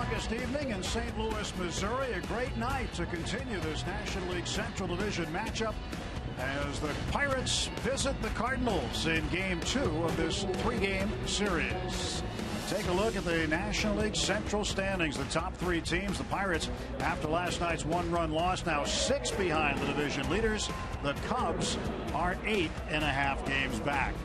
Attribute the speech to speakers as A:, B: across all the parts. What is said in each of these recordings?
A: August evening in St. Louis, Missouri. A great night to continue this National League Central Division matchup as the Pirates visit the Cardinals in Game 2 of this 3-game series. Take a look at the National League Central standings. The top 3 teams, the Pirates, after last night's 1-run loss, now 6 behind the division leaders. The Cubs are 8.5 games back.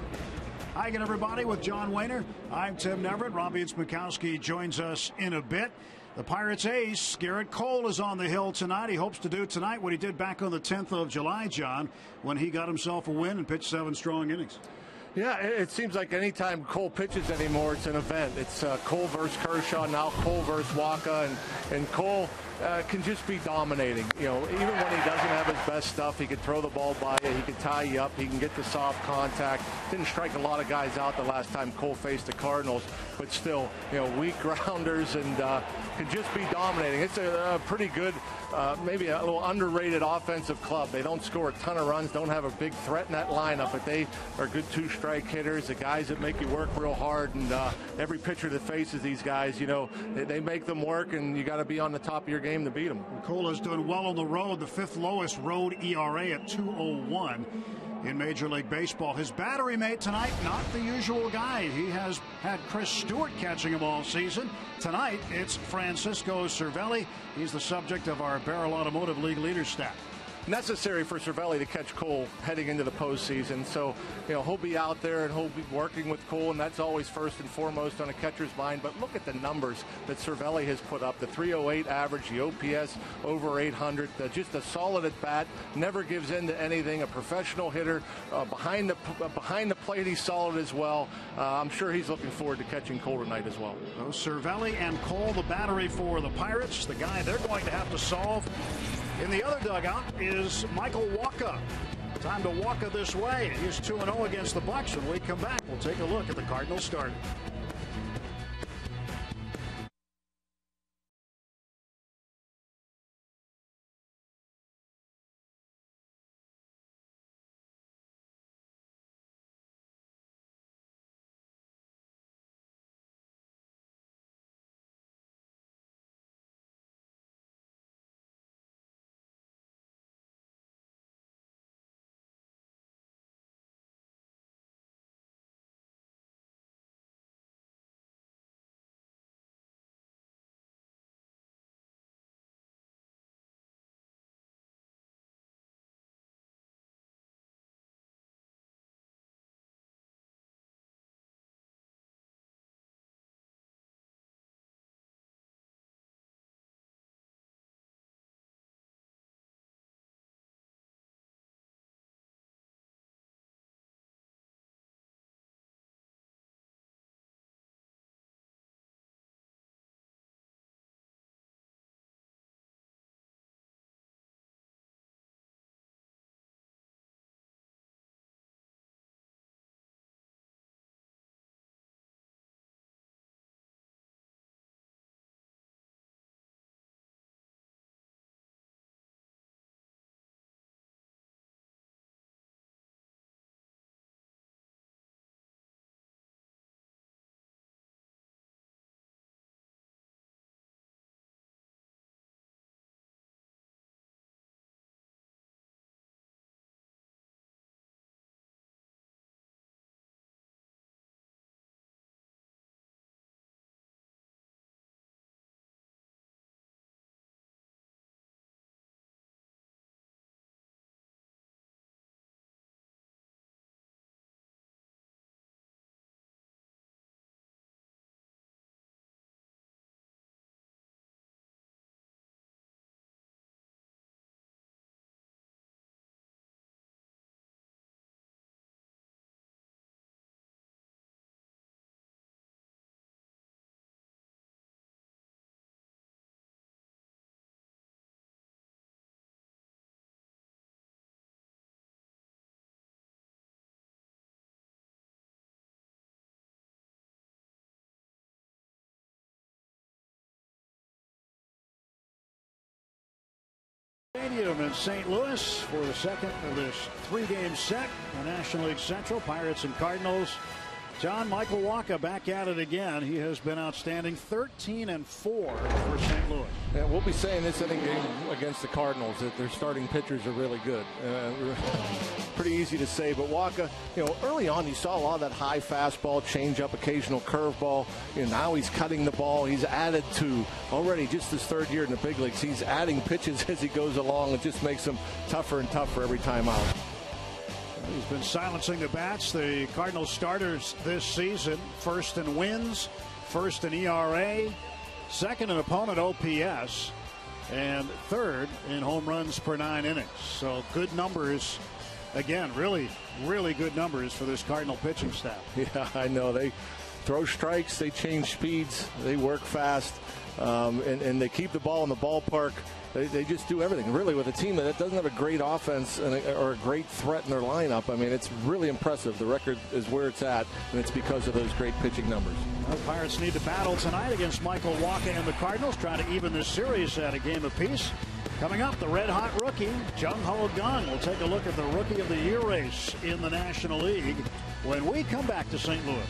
A: Hi again, everybody, with John Wehner. I'm Tim Neverett. Robbie Smikowski joins us in a bit. The Pirates ace, Garrett Cole, is on the hill tonight. He hopes to do tonight what he did back on the 10th of July, John, when he got himself a win and pitched 7 strong innings.
B: Yeah, it seems like anytime Cole pitches anymore, it's an event. It's Cole versus Kershaw, now Cole versus Wacha, and Cole can just be dominating. You know, even when he doesn't have his best stuff, he can throw the ball by you, he can tie you up, he can get the soft contact. Didn't strike a lot of guys out the last time Cole faced the Cardinals, but still, you know, weak grounders and can just be dominating. It's a pretty good, maybe a little underrated offensive club. They don't score a ton of runs, don't have a big threat in that lineup, but they are good 2-strike hitters, the guys that make you work real hard, and every pitcher that faces these guys, you know, they make them work, and you got to be on the top of your game to beat them.
A: Cole has done well on the road, the 5th lowest road ERA at 2.01 in Major League Baseball. His battery mate tonight, not the usual guy. He has had Chris Stewart catching him all season. Tonight, it's Francisco Cervelli. He's the subject of our Barrel Automotive League Leaders stat.
B: Necessary for Cervelli to catch Cole heading into the postseason. So, you know, he'll be out there and he'll be working with Cole, and that's always first and foremost on a catcher's mind. But look at the numbers that Cervelli has put up. The 308 average, the OPS over 800, just a solid at bat, never gives in to anything, a professional hitter. Behind the plate, he's solid as well. I'm sure he's looking forward to catching Cole tonight as well.
A: Cervelli and Cole, the battery for the Pirates. The guy they're going to have to solve in the other dugout is Michael Wacha. Time to Wacha this way. He's 2-0 against the Bucks. When we come back, we'll take a look at the Cardinals start. Stadium in St. Louis for the second of this 3-game set. The National League Central, Pirates and Cardinals. John Michael Wacha back at it again. He has been outstanding, 13-4 for St. Louis.
B: Yeah, we'll be saying this inning game against the Cardinals that their starting pitchers are really good. Pretty easy to say, but Wacha, early on you saw a lot of that high fastball, changeup, occasional curveball. Now he's cutting the ball. He's added to already just his third year in the big leagues. He's adding pitches as he goes along. It just makes him tougher and tougher every time out.
A: He's been silencing the bats. The Cardinals starters this season, first in wins, first in ERA, second in opponent OPS, and third in home runs per 9 innings. So good numbers. Again, really, really good numbers for this Cardinal pitching staff.
B: Yeah, I know. They throw strikes, they change speeds, they work fast, and they keep the ball in the ballpark. They just do everything, really, with a team that doesn't have a great offense or a great threat in their lineup. I mean, it's really impressive. The record is where it's at, and it's because of those great pitching numbers.
A: The Pirates need to battle tonight against Michael Wacha and the Cardinals, trying to even this series at a game apiece. Coming up, the red-hot rookie, Jung-Ho Kang. We'll take a look at the Rookie of the Year race in the National League when we come back to St. Louis.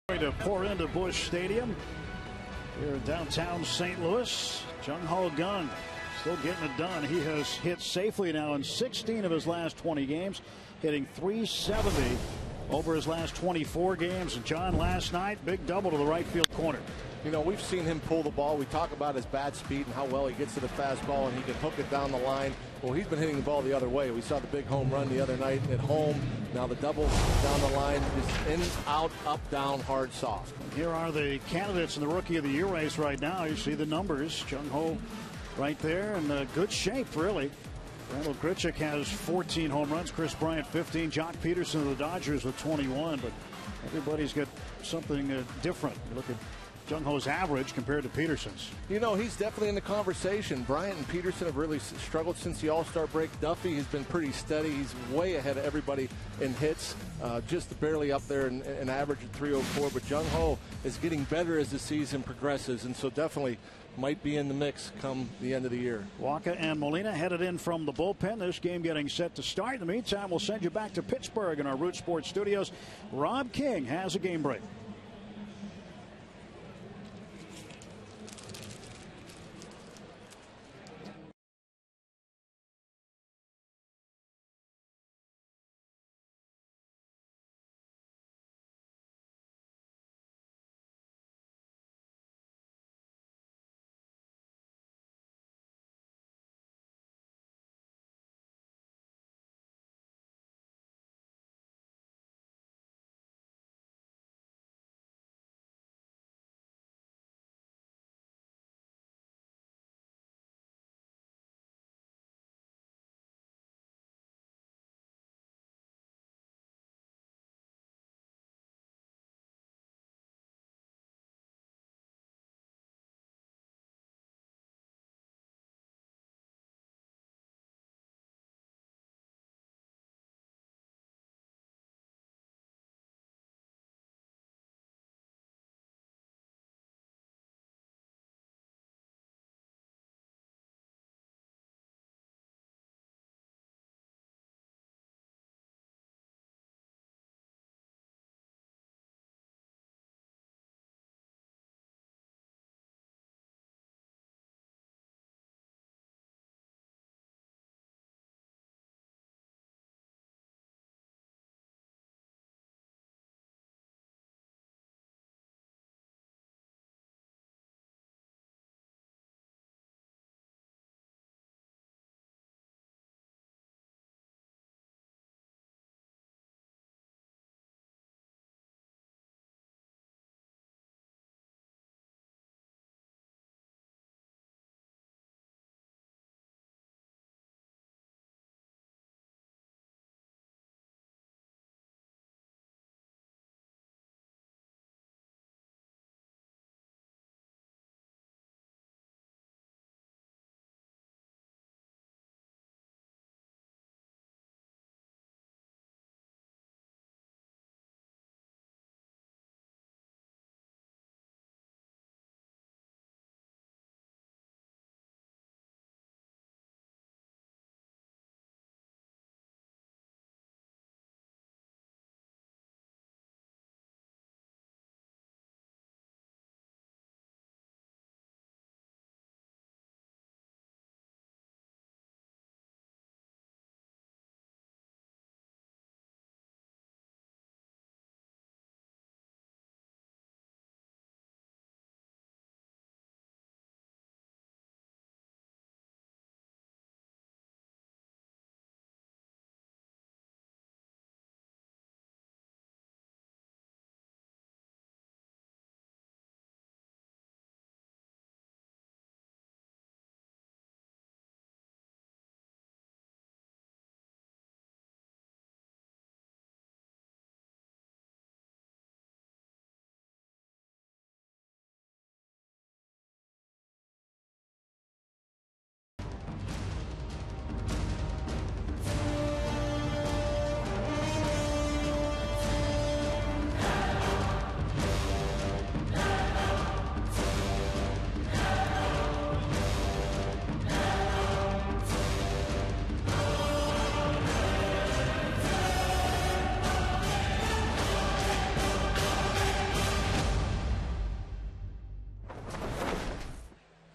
A: Going to pour into Busch Stadium here in downtown St. Louis. Jung-Ho Kang still getting it done. He has hit safely now in 16 of his last 20 games, hitting .370 over his last 24 games. And John, last night, big double to the right field corner.
B: We've seen him pull the ball. We talk about his bat speed and how well he gets to the fastball and he can hook it down the line. Well, he's been hitting the ball the other way. We saw the big home run the other night at home. Now the double down the line, just in, out, up, down, hard, soft.
A: Here are the candidates in the Rookie of the Year race right now. You see the numbers. Jung-Ho right there in good shape, really. Randall Grichuk has 14 home runs. Chris Bryant 15. Jock Peterson of the Dodgers with 21. But everybody's got something different. You look at Jung-Ho's average compared to Peterson's.
B: He's definitely in the conversation. Bryant and Peterson have really struggled since the All-Star break. Duffy has been pretty steady. He's way ahead of everybody in hits, just barely up there in average at 304. But Jung-Ho is getting better as the season progresses, and so definitely might be in the mix come the end of the year.
A: Wacha and Molina headed in from the bullpen. This game getting set to start. In the meantime, we'll send you back to Pittsburgh in our Root Sports studios. Rob King has a game break.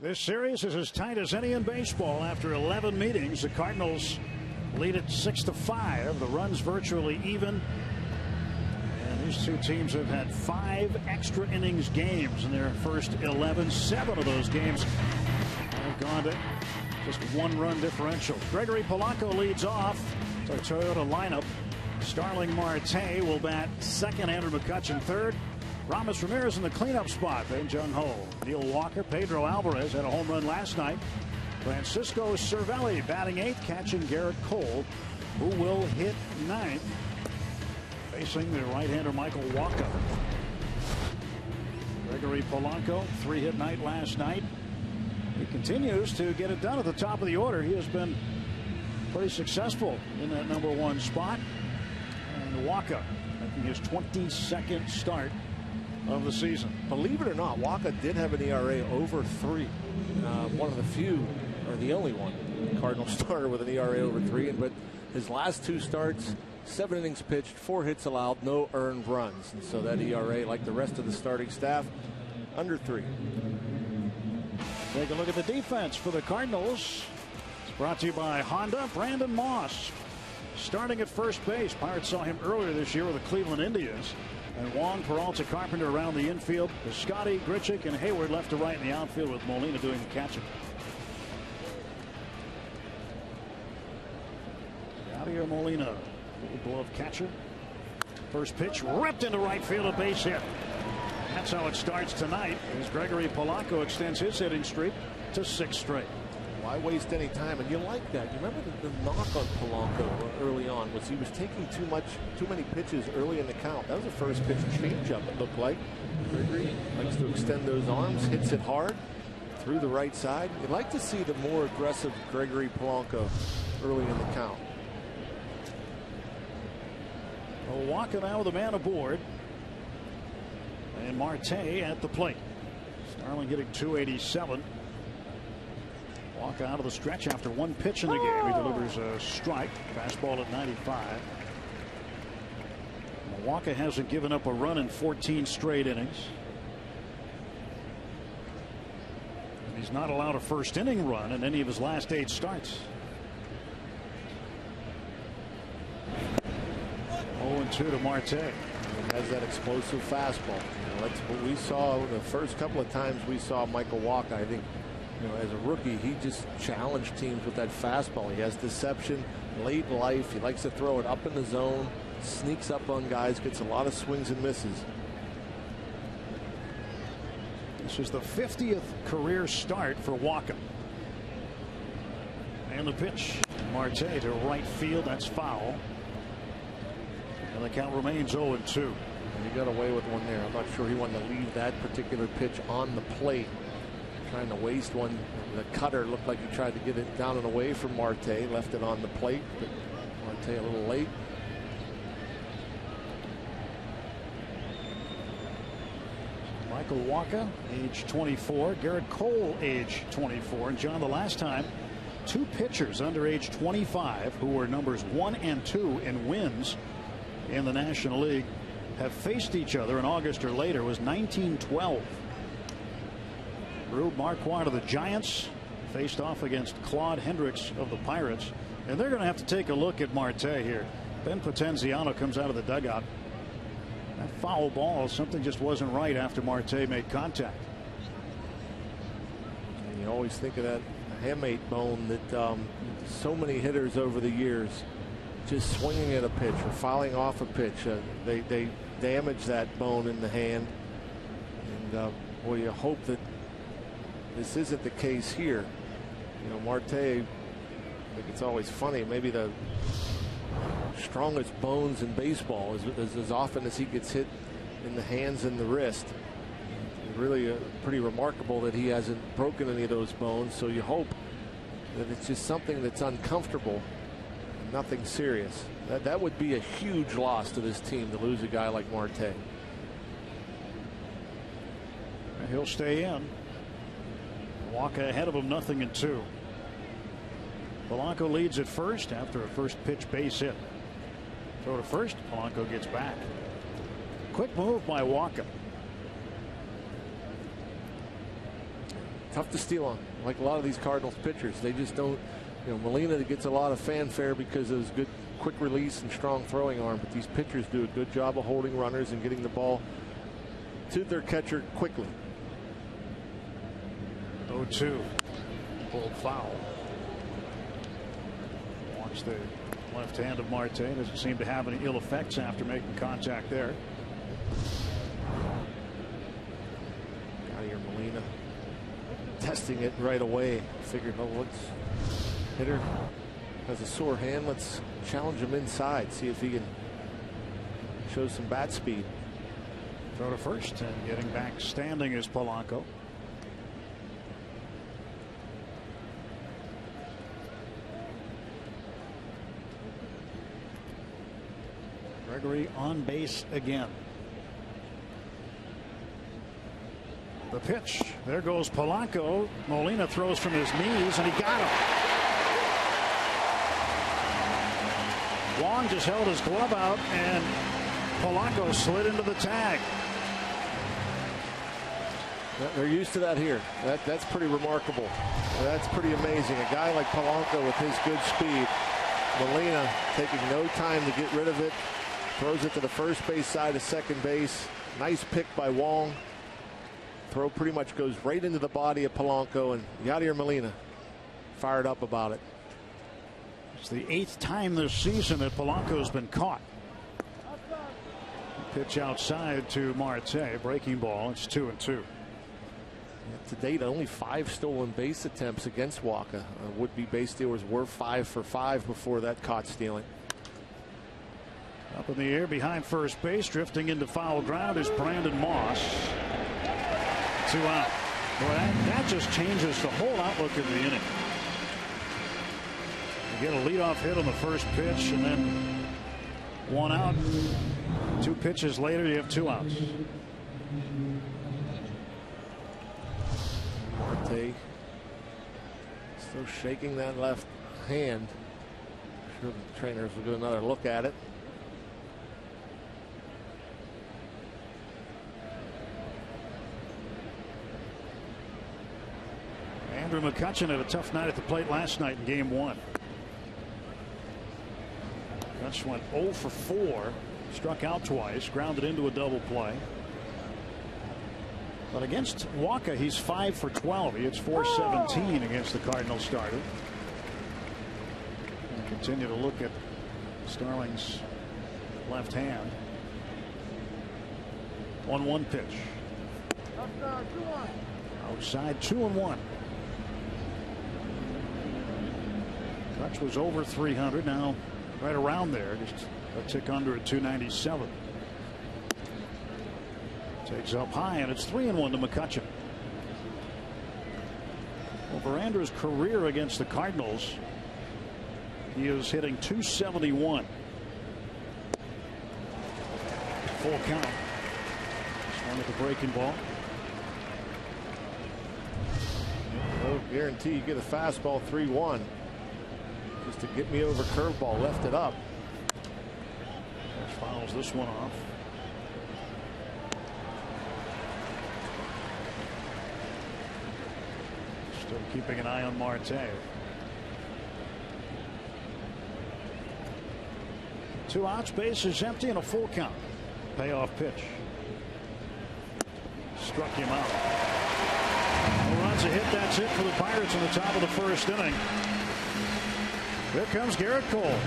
A: This series is as tight as any in baseball after 11 meetings. The Cardinals lead it 6-5. The runs virtually even. And these two teams have had 5 extra innings games in their first 11. 7 of those games have gone to just 1-run differential. Gregory Polanco leads off the Toyota lineup. Starling Marte will bat second. Andrew McCutchen third. Ramos Ramirez in the cleanup spot. Ben Jung Ho. Neil Walker. Pedro Alvarez had a home run last night. Francisco Cervelli batting eighth, catching Garrett Cole, who will hit ninth, facing the right-hander Michael Wacha. Gregory Polanco, 3-hit night last night. He continues to get it done at the top of the order. He has been pretty successful in that number 1 spot. And Wacha making his 22nd start of the season.
B: Believe it or not, Wacha did have an ERA over 3. One of the few, or the only one, Cardinal starter with an ERA over 3. But his last 2 starts, 7 innings pitched, 4 hits allowed, no earned runs. And so that ERA, like the rest of the starting staff, under 3.
A: Take a look at the defense for the Cardinals. It's brought to you by Honda. Brandon Moss starting at first base. Pirates saw him earlier this year with the Cleveland Indians. And Wong, Peralta, Carpenter around the infield. Scotty, Grichuk, and Hayward left to right in the outfield with Molina doing the catching. Yadier Molina, little glove catcher. First pitch ripped into right field, a base hit. That's how it starts tonight as Gregory Polanco extends his hitting streak to 6 straight.
B: Why waste any time? And you like that. You remember the knock on Polanco early on was he was taking too many pitches early in the count. That was the first pitch changeup, it looked like. Gregory likes to extend those arms, hits it hard through the right side. You'd like to see the more aggressive Gregory Polanco early in the count.
A: Wacha now with a man aboard. And Marte at the plate. Starling hitting .287. Wacha out of the stretch after 1 pitch in the game. He delivers a strike. Fastball at 95. Wacha hasn't given up a run in 14 straight innings. And he's not allowed a first inning run in any of his last 8 starts. 0-2 to Marte.
B: He has that explosive fastball. That's what we saw the first couple of times we saw Michael Wacha. I think, as a rookie, he just challenged teams with that fastball. He has deception late in life. He likes to throw it up in the zone, sneaks up on guys, gets a lot of swings and misses.
A: This is the 50th career start for Wacha. And the pitch, Marte to right field. That's foul. And the count remains 0-2.
B: And he got away with one there. I'm not sure he wanted to leave that particular pitch on the plate. Trying to waste one. The cutter looked like he tried to get it down and away from Marte. Left it on the plate, but Marte a little late.
A: Michael Wacha, age 24. Garrett Cole, age 24. And John, the last time 2 pitchers under age 25 who were numbers 1 and 2 in wins in the National League have faced each other in August or later was 1912. Rube Marquardt of the Giants faced off against Claude Hendricks of the Pirates. And they're going to have to take a look at Marte here. Ben Potenziano comes out of the dugout. That foul ball, something just wasn't right after Marte made contact.
B: And you always think of that hamate bone that so many hitters over the years just swinging at a pitch or fouling off a pitch. They damage that bone in the hand. And boy, you hope that this isn't the case here. Marte, I think it's always funny. Maybe the strongest bones in baseball is as often as he gets hit in the hands and the wrist. It's really pretty remarkable that he hasn't broken any of those bones. So you hope that it's just something that's uncomfortable, and nothing serious. That would be a huge loss to this team to lose a guy like Marte.
A: He'll stay in. Wacha ahead of him, 0-2. Polanco leads at first after a first pitch base hit. Throw to first. Polanco gets back. Quick move by Wacha.
B: tough to steal on. Like a lot of these Cardinals pitchers, they just don't. You know, Molina gets a lot of fanfare because of his good quick release and strong throwing arm, but these pitchers do a good job of holding runners and getting the ball to their catcher quickly.
A: 0-2. Pulled foul. Watch the left hand of Marte. Doesn't seem to have any ill effects after making contact there.
B: Out of here, Molina. Testing it right away. Figured, oh, what's hitter has a sore hand. Let's challenge him inside. See if he can show some bat speed.
A: Throw to first, and getting back standing is Polanco. Gregory on base again. The pitch. There goes Polanco. Molina throws from his knees, and he got him. Wong just held his glove out, and Polanco slid into the tag.
B: They're used to that here. That's pretty remarkable. That's pretty amazing. A guy like Polanco with his good speed. Molina taking no time to get rid of it. Throws it to the first base side of second base. Nice pick by Wong. Throw pretty much goes right into the body of Polanco, and Yadier Molina fired up about it.
A: It's the 8th time this season that Polanco's been caught. Pitch outside to Marte. Breaking ball. It's 2-2.
B: To date, only 5 stolen base attempts against Waka. Would-be base stealers were 5 for 5 before that caught stealing.
A: Up in the air behind first base, drifting into foul ground is Brandon Moss. 2 out. Boy, that just changes the whole outlook of the inning. You get a leadoff hit on the first pitch, and then 1 out. 2 pitches later, you have 2 outs.
B: Marte still shaking that left hand. I'm sure the trainers will get another look at it.
A: Andrew McCutchen had a tough night at the plate last night in game 1. That's went 0 for 4. Struck out twice. Grounded into a double play. But against Waka, he's 5 for 12. He hits .417 against the Cardinals starter. And continue to look at Starling's left hand. 1-1 pitch. Outside 2-1. Kutch was over 300, now right around there, just a tick under at 297. Takes up high, and it's 3-1 to McCutchen. Over Andrew's career against the Cardinals, he is hitting .271. Full count. Swung at the breaking ball.
B: No guarantee you get a fastball 3-1. Just to get me over curveball, left it up.
A: Kutch fouls this one off. Still keeping an eye on Marte. 2 outs, base is empty, and a full count. Payoff pitch. Struck him out. No runs, a hit. That's it for the Pirates in the top of the first inning. Here comes Garrett Cole.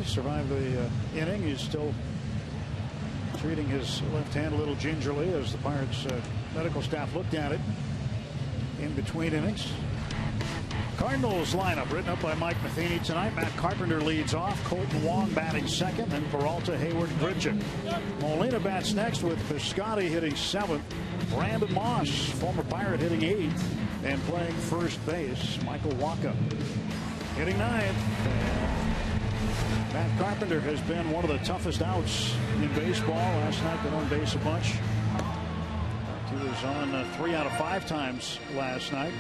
A: He survived the inning. He's still treating his left hand a little gingerly as the Pirates medical staff looked at it in between innings. Cardinals lineup written up by Mike Matheny tonight. Matt Carpenter leads off. Colton Wong batting second. Then Peralta, Hayward, Grichuk. Molina bats next with Piscotty hitting seventh. Brandon Moss, former Pirate, hitting eighth. And playing first base, Michael Wacha hitting ninth. Matt Carpenter has been one of the toughest outs in baseball. Last night, been on base a bunch. He was on 3 out of 5 times last night.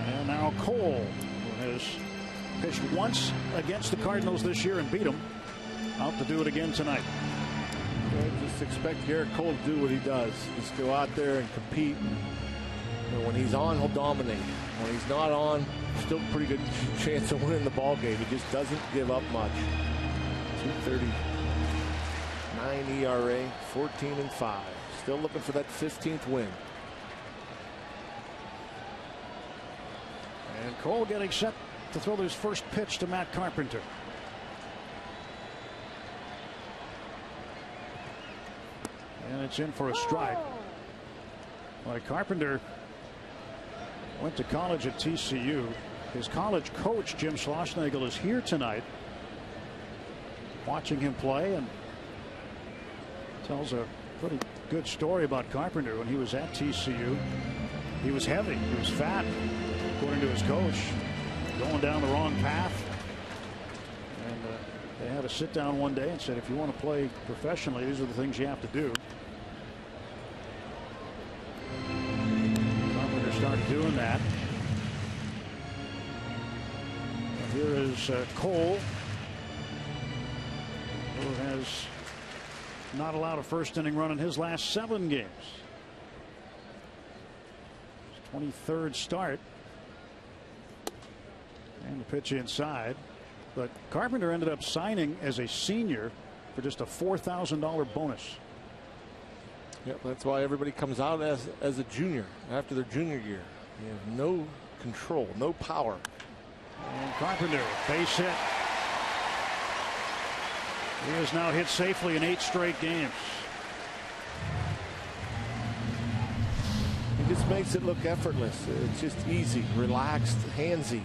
A: And now Cole, who has pitched once against the Cardinals this year and beat them, out to do it again tonight.
B: Just expect Garrett Cole to do what he does. Just go out there and compete. When he's on, he'll dominate. When he's not on, still pretty good chance of winning the ball game. He just doesn't give up much. 2.39 ERA, 14-5. Still looking for that 15th win.
A: And Cole getting set to throw his first pitch to Matt Carpenter. And it's in for a strike. Well, Carpenter went to college at TCU. His college coach, Jim Schlossnagle, is here tonight watching him play and tells a pretty good story about Carpenter. When he was at TCU, he was heavy, he was fat, according to his coach, going down the wrong path. And they had a sit down one day and said, if you want to play professionally, these are the things you have to do. Carpenter started doing that. Here is Cole, who has not allowed a first inning run in his last 7 games. His 23rd start. And the pitch inside. But Carpenter ended up signing as a senior for just a $4,000 bonus.
B: Yep, that's why everybody comes out as a junior after their junior year. You have no control, no power.
A: And Carpenter, base hit. He has now hit safely in 8 straight games.
B: He just makes it look effortless. It's just easy, relaxed, handsy.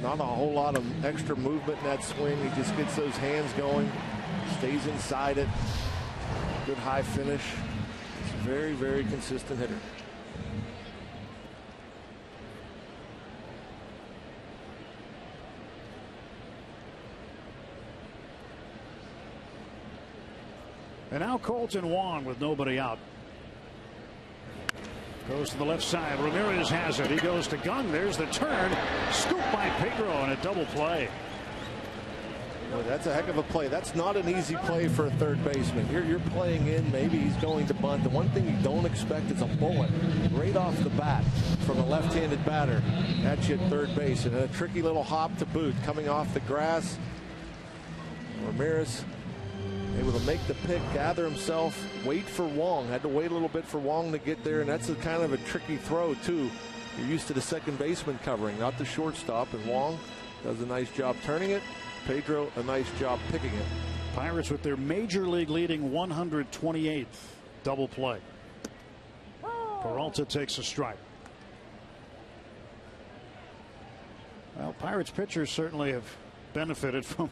B: Not a whole lot of extra movement in that swing. He just gets those hands going, stays inside it. Good high finish. He's a very, very consistent hitter.
A: And now Colton Wong with nobody out. Goes to the left side. Ramirez has it. He goes to Gunn. There's the turn. Scoop by Pedro and a double play.
B: Boy, that's a heck of a play. That's not an easy play for a third baseman. You're playing in. Maybe he's going to bunt. The one thing you don't expect is a bullet right off the bat from a left-handed batter at you at third base. And a tricky little hop to boot coming off the grass. Ramirez able to make the pick, gather himself, wait for Wong. Had to wait a little bit for Wong to get there, and that's a kind of a tricky throw, too. You're used to the second baseman covering, not the shortstop, and Wong does a nice job turning it. Pedro, a nice job picking it.
A: Pirates with their major league leading 128th double play. Peralta takes a strike. Well, Pirates pitchers certainly have benefited from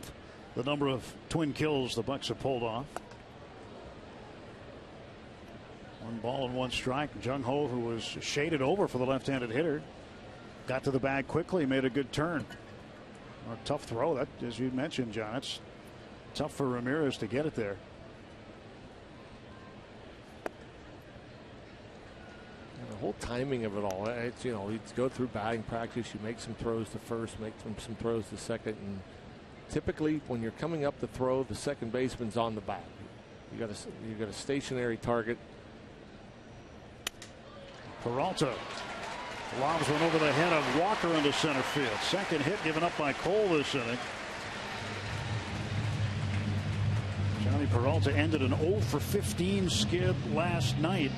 A: the number of twin kills the Bucks have pulled off. 1 ball and 1 strike. Jung Ho, who was shaded over for the left-handed hitter, got to the bag quickly, made a good turn. A tough throw, that, as you mentioned, John. It's tough for Ramirez to get it there.
B: And the whole timing of it all, it's, you know, you go through batting practice, you make some throws to first, make some throws to second, and typically, when you're coming up the throw, the second baseman's on the bat. You got a stationary target.
A: Peralta lobs one over the head of Walker into center field. Second hit given up by Cole this inning. Johnny Peralta ended an 0 for 15 skid last night.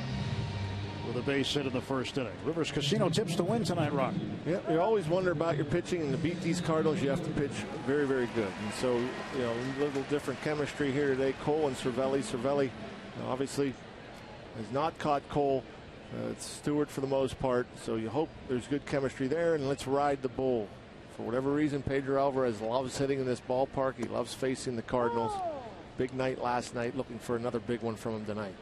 A: with a base hit in the first inning. Rivers Casino tips to win tonight, Rock.
B: Yeah, you always wonder about your pitching, and to beat these Cardinals, you have to pitch very, very good. And so, you know, a little different chemistry here today. Cole and Cervelli. Cervelli, obviously, has not caught Cole. It's Stewart for the most part. So you hope there's good chemistry there, and let's ride the bull. For whatever reason, Pedro Alvarez loves hitting in this ballpark. He loves facing the Cardinals. Big night last night. Looking for another big one from him tonight.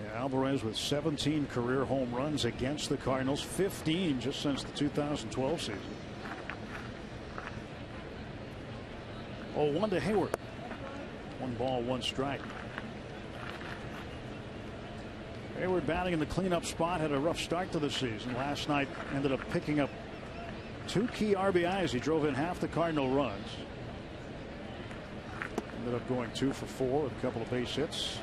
A: Yeah, Alvarez with 17 career home runs against the Cardinals, 15 just since the 2012 season. 0-1 to Hayward. 1 ball, 1 strike. Hayward batting in the cleanup spot, had a rough start to the season. Last night ended up picking up 2 key RBIs. He drove in half the Cardinal runs. Ended up going 2 for 4 with a couple of base hits.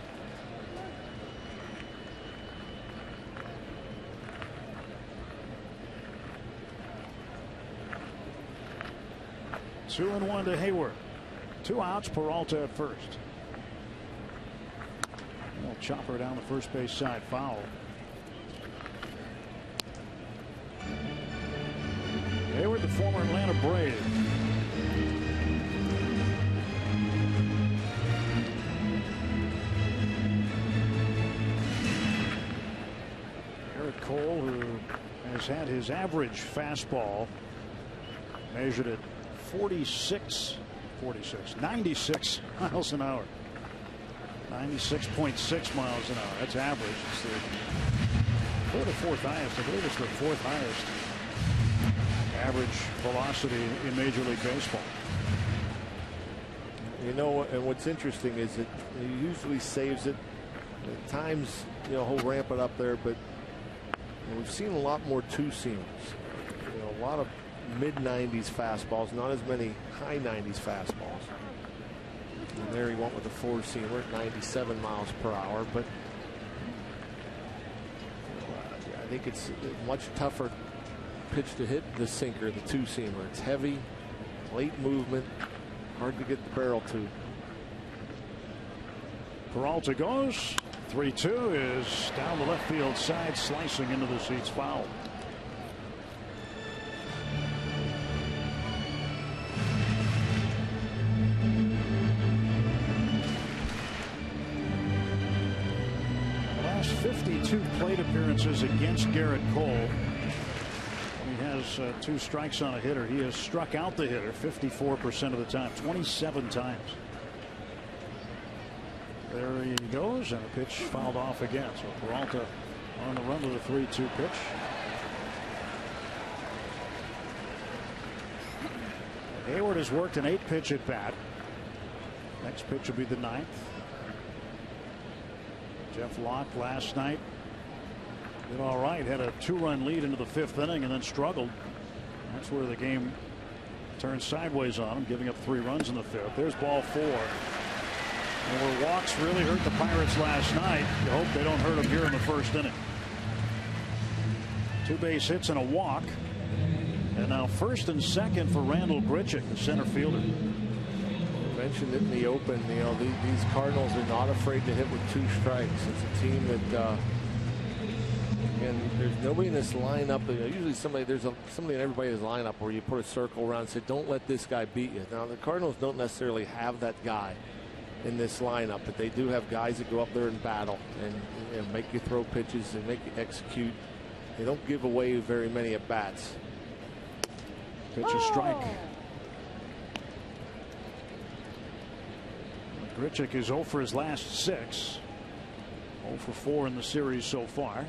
A: Two and 1 to Hayward. 2 outs. Peralta at first. Little chopper down the first base side, foul. Hayward, the former Atlanta Brave. Garrett Cole, who has had his average fastball measured at 96 96 miles an hour. 96.6 miles an hour. That's average. It's the 4th highest. I believe it's the 4th highest average velocity in Major League Baseball.
B: You know, and what's interesting is that he usually saves it. At times, you know, he'll ramp it up there, but you know, we've seen a lot more 2-seamers. You know, a lot of mid-90s fastballs, not as many high 90s fastballs. And there he went with the 4-seamer at 97 miles per hour, but I think it's a much tougher pitch to hit the sinker, the 2-seamer. It's heavy, late movement, hard to get the barrel to.
A: Peralta goes. 3-2 is down the left field side, slicing into the seats, foul. The last 52 plate appearances against Garrett Cole. He has 2 strikes on a hitter. He has struck out the hitter 54% of the time, 27 times. There he goes, and a pitch fouled off again. So Peralta on the run with a 3-2 pitch. Hayward has worked an 8-pitch at bat. Next pitch will be the 9th. Jeff Locke last night did all right, had a 2-run lead into the 5th inning and then struggled. That's where the game turned sideways on him, giving up 3 runs in the 5th. There's ball 4. And where walks really hurt the Pirates last night, you hope they don't hurt them here in the 1st inning. 2 base hits and a walk. And now 1st and 2nd for Randall Grichuk, the center fielder.
B: I mentioned it in the open. You know, these Cardinals are not afraid to hit with 2 strikes. It's a team that and there's nobody in this lineup. Usually there's somebody in everybody's lineup where you put a circle around and say, don't let this guy beat you. Now the Cardinals don't necessarily have that guy in this lineup, but they do have guys that go up there and battle and make you throw pitches and make you execute. They don't give away very many at bats.
A: Pitch a strike. Grichuk is 0 for his last 6. 0 for 4 in the series so far.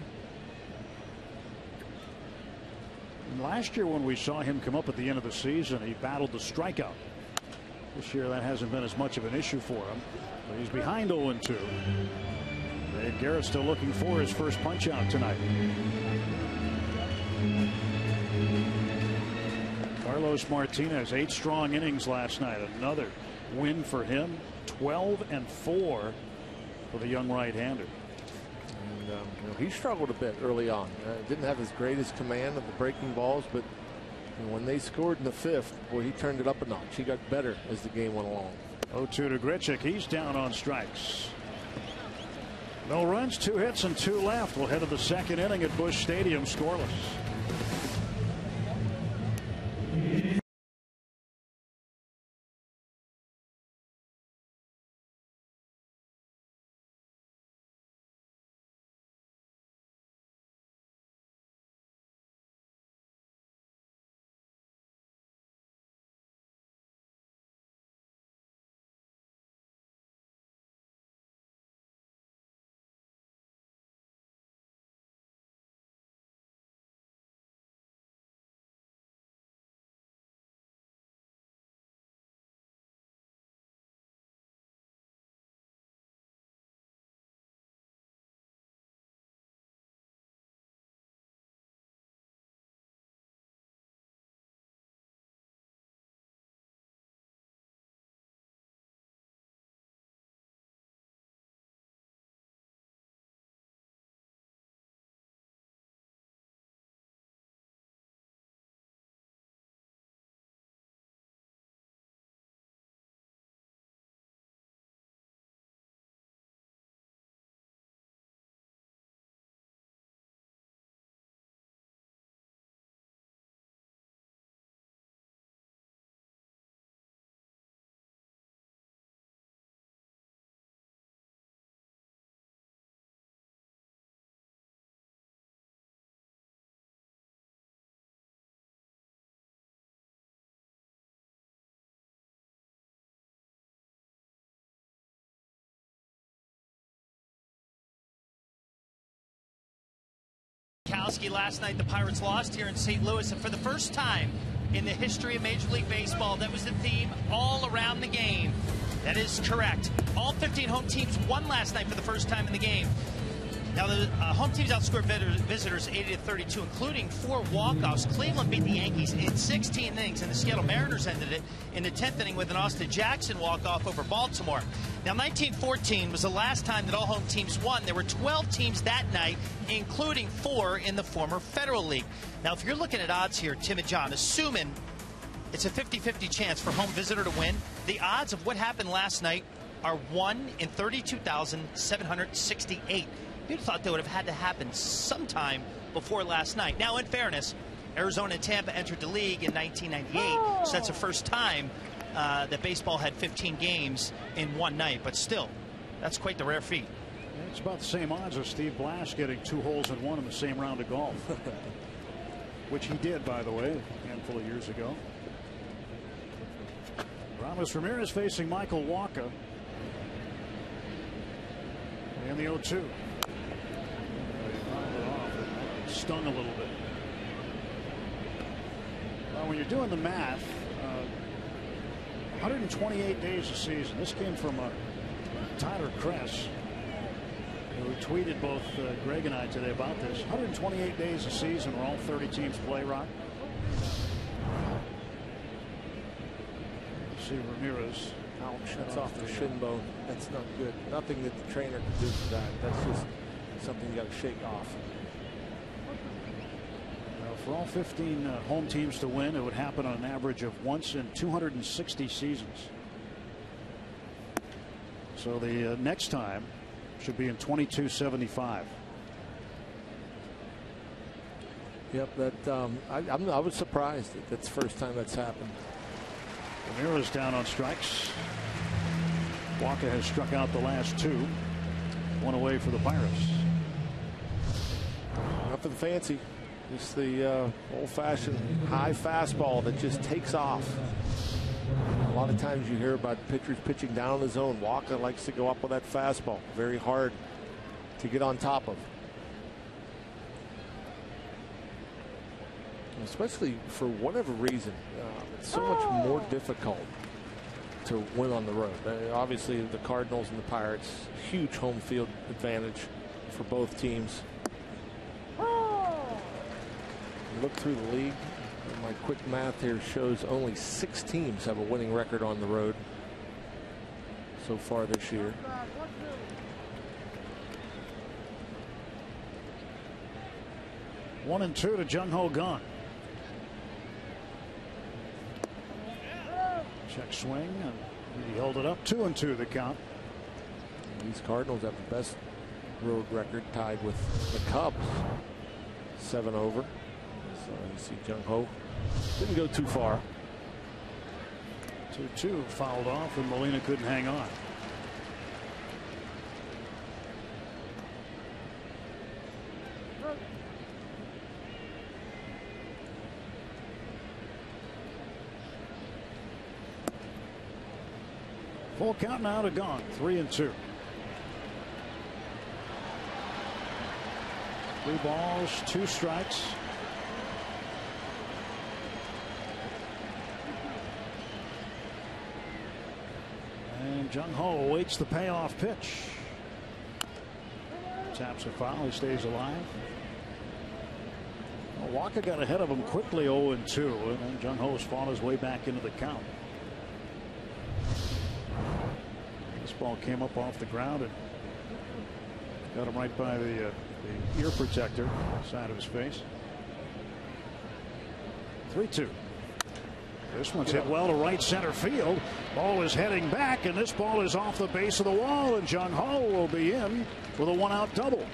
A: And last year when we saw him come up at the end of the season, he battled the strikeout. This year that hasn't been as much of an issue for him. But he's behind 0-2. And Garrett's still looking for his first punch out tonight. Carlos Martinez, 8 strong innings last night. Another win for him. 12-4 for the young right-hander.
B: And you know, he struggled a bit early on. Didn't have his greatest command of the breaking balls, but when they scored in the 5th, boy, he turned it up a notch. He got better as the game went along.
A: 0-2 to Grichuk. He's down on strikes. No runs, 2 hits, and 2 left. We'll head to the second inning at Busch Stadium, scoreless.
C: Last night the Pirates lost here in St. Louis, and for the first time in the history of Major League Baseball, that was the theme all around the game. That is correct. All 15 home teams won last night for the first time in the game. Now the home teams outscored visitors 80-32, including 4 walk-offs. Cleveland beat the Yankees in 16 innings, and the Seattle Mariners ended it in the 10th inning with an Austin Jackson walk-off over Baltimore. Now 1914 was the last time that all home teams won. There were 12 teams that night, including 4 in the former Federal League. Now if you're looking at odds here, Tim and John, assuming it's a 50-50 chance for home visitor to win, the odds of what happened last night are 1 in 32,768. You'd have thought that would have had to happen sometime before last night. Now, in fairness, Arizona and Tampa entered the league in 1998, so that's the first time that baseball had 15 games in one night. But still, that's quite the rare feat.
A: It's about the same odds as Steve Blass getting 2 holes in 1 in the same round of golf, which he did, by the way, a handful of years ago. Ramos Ramirez facing Michael Wacha in the 0-2. Stung a little bit. Well, when you're doing the math, 128 days a season. This came from Tyler Kress, who tweeted both Greg and I today about this. 128 days a season where all 30 teams play, Rock. See Ramirez.
B: Ouch, that's off the shin bone. That's not good. Nothing that the trainer can do for that. That's just something you got to shake off.
A: For all 15 home teams to win, it would happen on an average of once in 260 seasons. So the next time should be in 2275.
B: Yep, that I was surprised that that's the first time that's happened.
A: Ramirez down on strikes. Wacha has struck out the last 2. 1 away for the Pirates.
B: Nothing fancy. Just the old-fashioned high fastball that just takes off. A lot of times you hear about pitchers pitching down in the zone. Wacha likes to go up with that fastball. Very hard to get on top of. Especially for whatever reason, it's so much more difficult to win on the road. Obviously, the Cardinals and the Pirates, huge home field advantage for both teams. Look through the league. My quick math here shows only 6 teams have a winning record on the road so far this year.
A: One and 2 to Jung Ho Gun. Check swing, and he held it up. 2-2 the count.
B: These Cardinals have the best road record, tied with the Cubs. 7 over. So you see Jung Ho didn't go too far.
A: 2-2 fouled off, and Molina couldn't hang on. Full count now to gone. 3-2. 3 balls, 2 strikes. And Jung Ho awaits the payoff pitch. Taps a foul. He stays alive. Well, Walker got ahead of him quickly, 0-2, and then Jung Ho's fought his way back into the count. This ball came up off the ground and got him right by the ear protector side of his face. 3-2. This one's hit well to right center field. Ball is heading back, and this ball is off the base of the wall, and Jung Ho will be in with a 1-out double.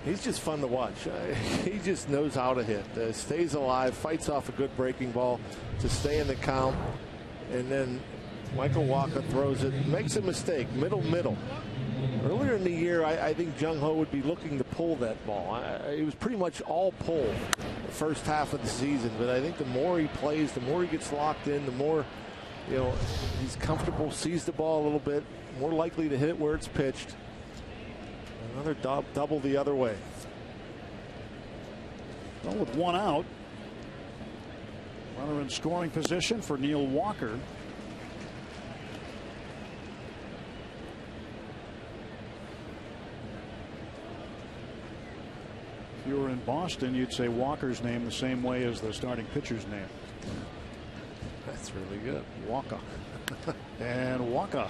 B: He's just fun to watch. He just knows how to hit. Stays alive, fights off a good breaking ball to stay in the count, and then Michael Wacha throws it, makes a mistake, middle. Earlier in the year, I think Jung Ho would be looking to pull that ball. It was pretty much all pull the first half of the season, but I think the more he plays, the more he gets locked in, the more he's comfortable, sees the ball a little bit, more likely to hit it where it's pitched. Another double the other way.
A: Well, with 1 out, runner in scoring position for Neil Walker. If you were in Boston, you'd say Walker's name the same way as the starting pitcher's name.
B: That's really good.
A: Wacha. And Wacha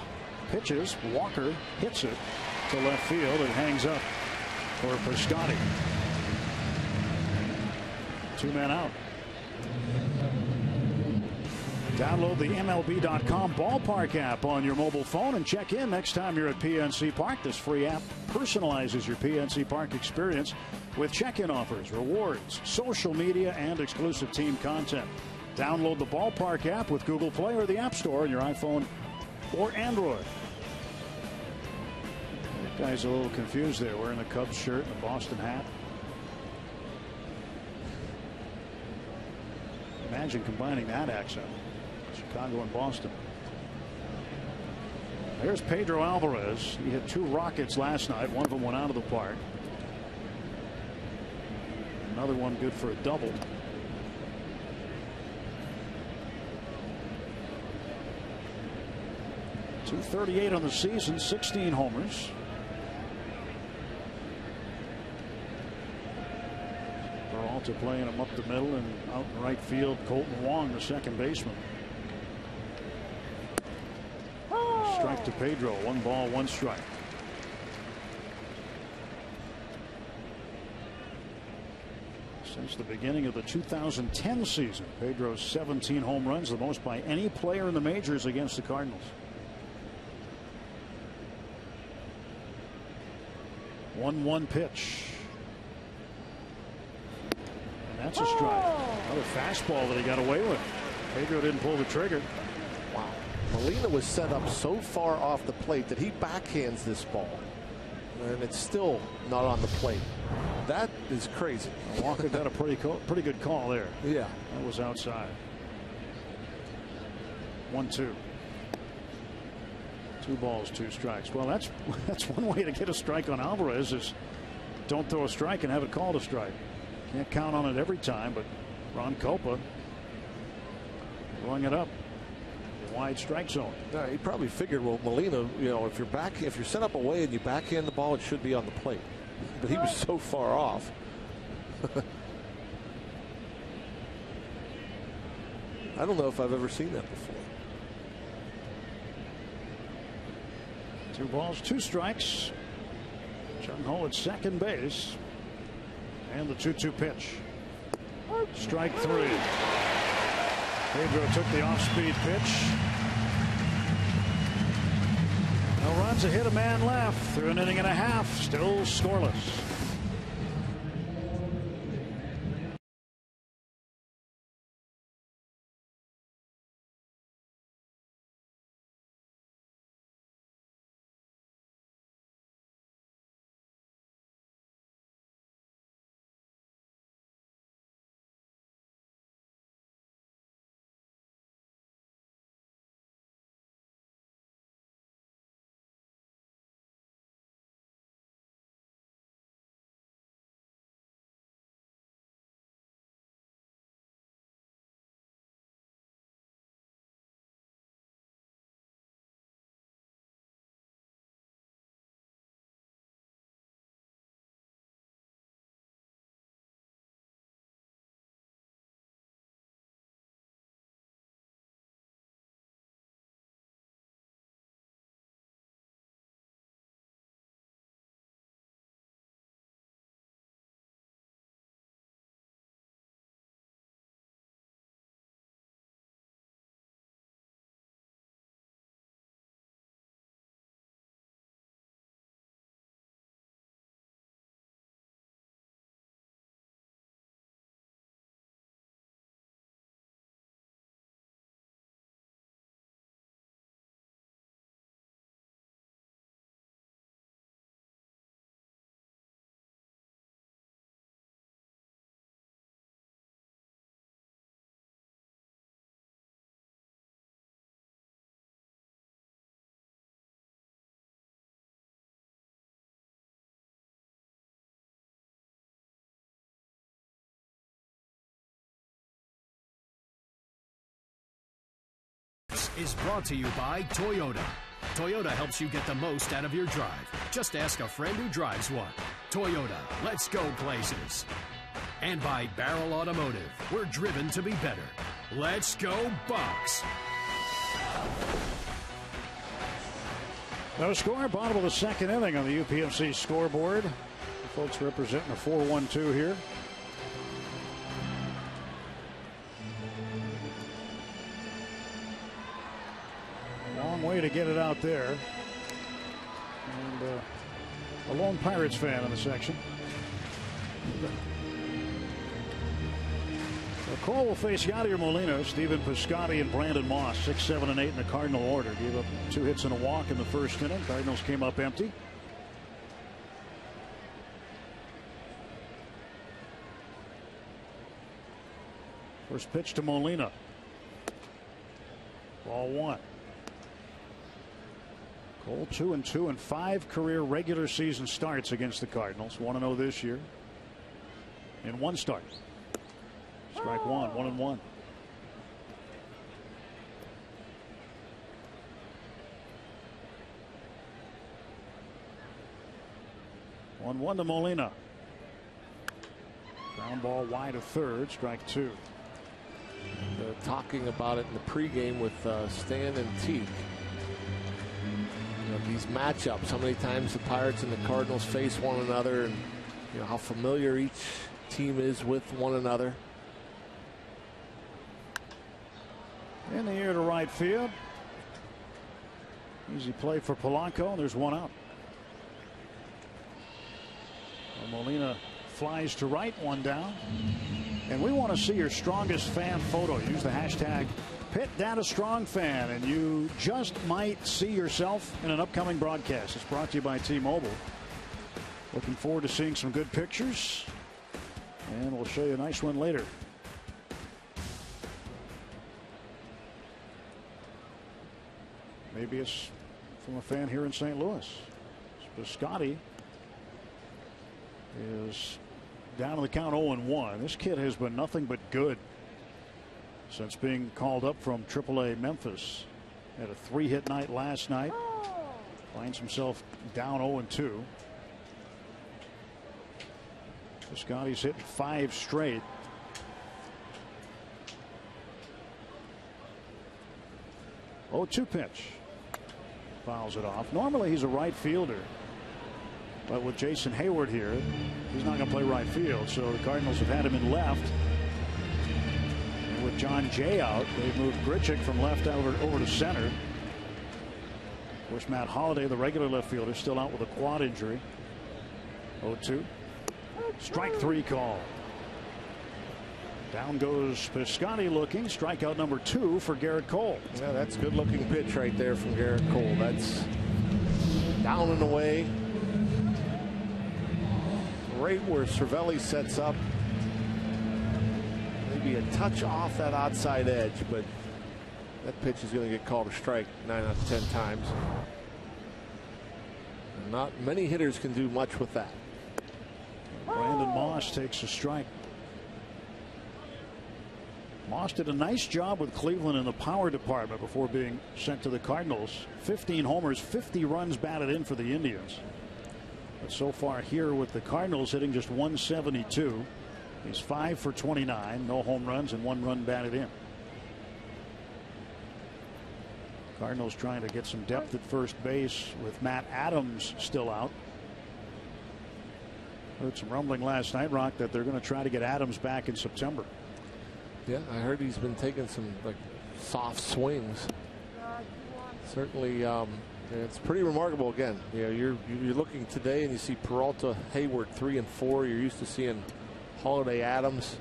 A: pitches. Walker hits it to left field. It hangs up for Piscotty. 2 men out. Download the MLB.com ballpark app on your mobile phone and check in next time you're at PNC Park. This free app personalizes your PNC Park experience with check-in offers, rewards, social media, and exclusive team content. Download the ballpark app with Google Play or the App Store on your iPhone or Android. That guy's a little confused there, wearing the Cubs shirt and the Boston hat. Imagine combining that accent. Chicago and Boston. There's Pedro Alvarez. He hit 2 rockets last night. One of them went out of the park. Another one good for a double. .238 on the season, 16 homers. Peralta playing him up the middle, and out in right field, Colton Wong, the second baseman. Strike to Pedro. 1 ball, 1 strike. Since the beginning of the 2010 season, Pedro's 17 home runs, the most by any player in the majors against the Cardinals. 1-1 pitch. And that's a strike. Another fastball that he got away with. Pedro didn't pull the trigger.
B: Wow. Molina was set up so far off the plate that he backhands this ball, and it's still not on the plate. That is crazy.
A: Walker got a pretty good call there.
B: Yeah,
A: that was outside. 1-2. 2 balls, 2 strikes. Well, that's one way to get a strike on Alvarez, is don't throw a strike and have it called a strike. Can't count on it every time, but Ron Copa throwing it up. Wide strike zone.
B: Yeah, he probably figured, well, Molina, if you're set up away and you backhand the ball, it should be on the plate. But he was so far off. I don't know if I've ever seen that before.
A: 2 balls, 2 strikes. Jung Ho at second base. And the 2-2 pitch. Strike 3. Pedro took the off-speed pitch. No runs, a hit, a man left. Through an inning and a half, still scoreless.
D: Is brought to you by Toyota. Toyota helps you get the most out of your drive. Just ask a friend who drives one. Toyota, let's go places. And by Barrel Automotive, we're driven to be better. Let's go Bucks.
A: No score, bottom of the second inning on the UPMC scoreboard. The folks representing a 4-1-2 here. Long way to get it out there. And a lone Pirates fan in the section. So Cole will face Yadier Molina, Steven Piscotty, and Brandon Moss. 6, 7, and 8 in the Cardinal order. Gave up 2 hits and a walk in the first inning. Cardinals came up empty. First pitch to Molina. Ball 1. Cole 2-2 in 5 career regular season starts against the Cardinals. 1-0 this year in 1 start. Strike 1, 1-1. One to Molina. Ground ball wide of third. Strike 2.
B: Talking about it in the pregame with Stan and Teague. These matchups, how many times the Pirates and the Cardinals face one another, and how familiar each team is with one another.
A: In the air to right field. Easy play for Polanco. There's 1 out. Molina flies to right, 1 down. And we want to see your strongest fan photo. Use the hashtag #PittDataStrongFan, and you just might see yourself in an upcoming broadcast. It's brought to you by T-Mobile. Looking forward to seeing some good pictures, and we'll show you a nice one later. Maybe it's from a fan here in St. Louis. Piscotty is down to the count 0-1. This kid has been nothing but good since being called up from AAA Memphis. Had a 3-hit night last night. Finds himself down 0-2. Piscotty's hitting 5 straight. Oh, 2 pitch. Fouls it off. Normally he's a right fielder, but with Jason Hayward here, he's not going to play right field. So the Cardinals have had him in left. And with John Jay out, they've moved Grichuk from left over to center. course, Matt Holliday, the regular left fielder, still out with a quad injury. 0-2. Strike 3 call. Down goes Piscotty looking. Strikeout number 2 for Garrett Cole.
B: Yeah, that's a good looking pitch right there from Garrett Cole. That's down and away. Right where Cervelli sets up. Maybe a touch off that outside edge, but that pitch is going to get called a strike 9 out of 10 times. Not many hitters can do much with that.
A: Brandon Moss takes a strike. Moss did a nice job with Cleveland in the power department before being sent to the Cardinals. 15 homers, 50 runs batted in for the Indians. But so far here with the Cardinals, hitting just 172. He's 5 for 29, no home runs and 1 run batted in. Cardinals trying to get some depth at first base with Matt Adams still out. Heard some rumbling last night, Rock, that they're going to try to get Adams back in September.
B: Yeah, I heard he's been taking some soft swings. Certainly, it's pretty remarkable. Again, you're looking today and you see Peralta, Hayward 3 and 4. You're used to seeing Holiday, Adams.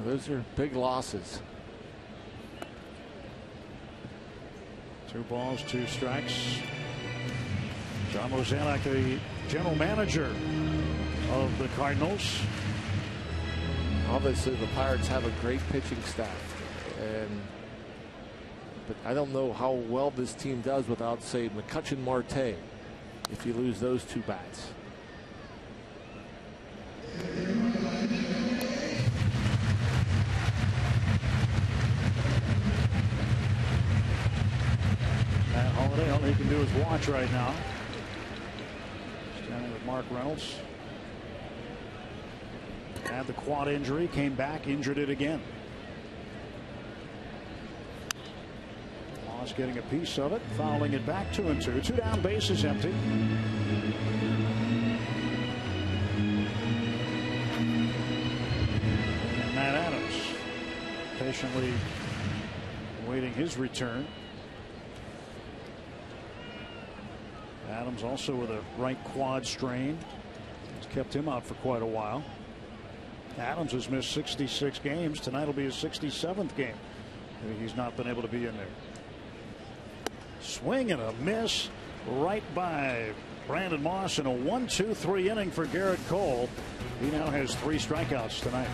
B: Those are big losses.
A: 2 balls, 2 strikes. John Mozeliak, the general manager of the Cardinals.
B: Obviously, the Pirates have a great pitching staff, but I don't know how well this team does without, say, McCutchen Marte, if you lose those 2 bats.
A: Matt Holliday, all he can do is watch right now. Standing with Mark Reynolds. Had the quad injury, came back, injured it again. Moss getting a piece of it, fouling it back 2-2. 2 down, bases empty. And Matt Adams patiently awaiting his return. Adams also with a right quad strain. It's kept him out for quite a while. Adams has missed 66 games. Tonight will be his 67th game. He's not been able to be in there. Swing and a miss right by Brandon Moss in a 1-2-3 inning for Garrett Cole. He now has 3 strikeouts tonight.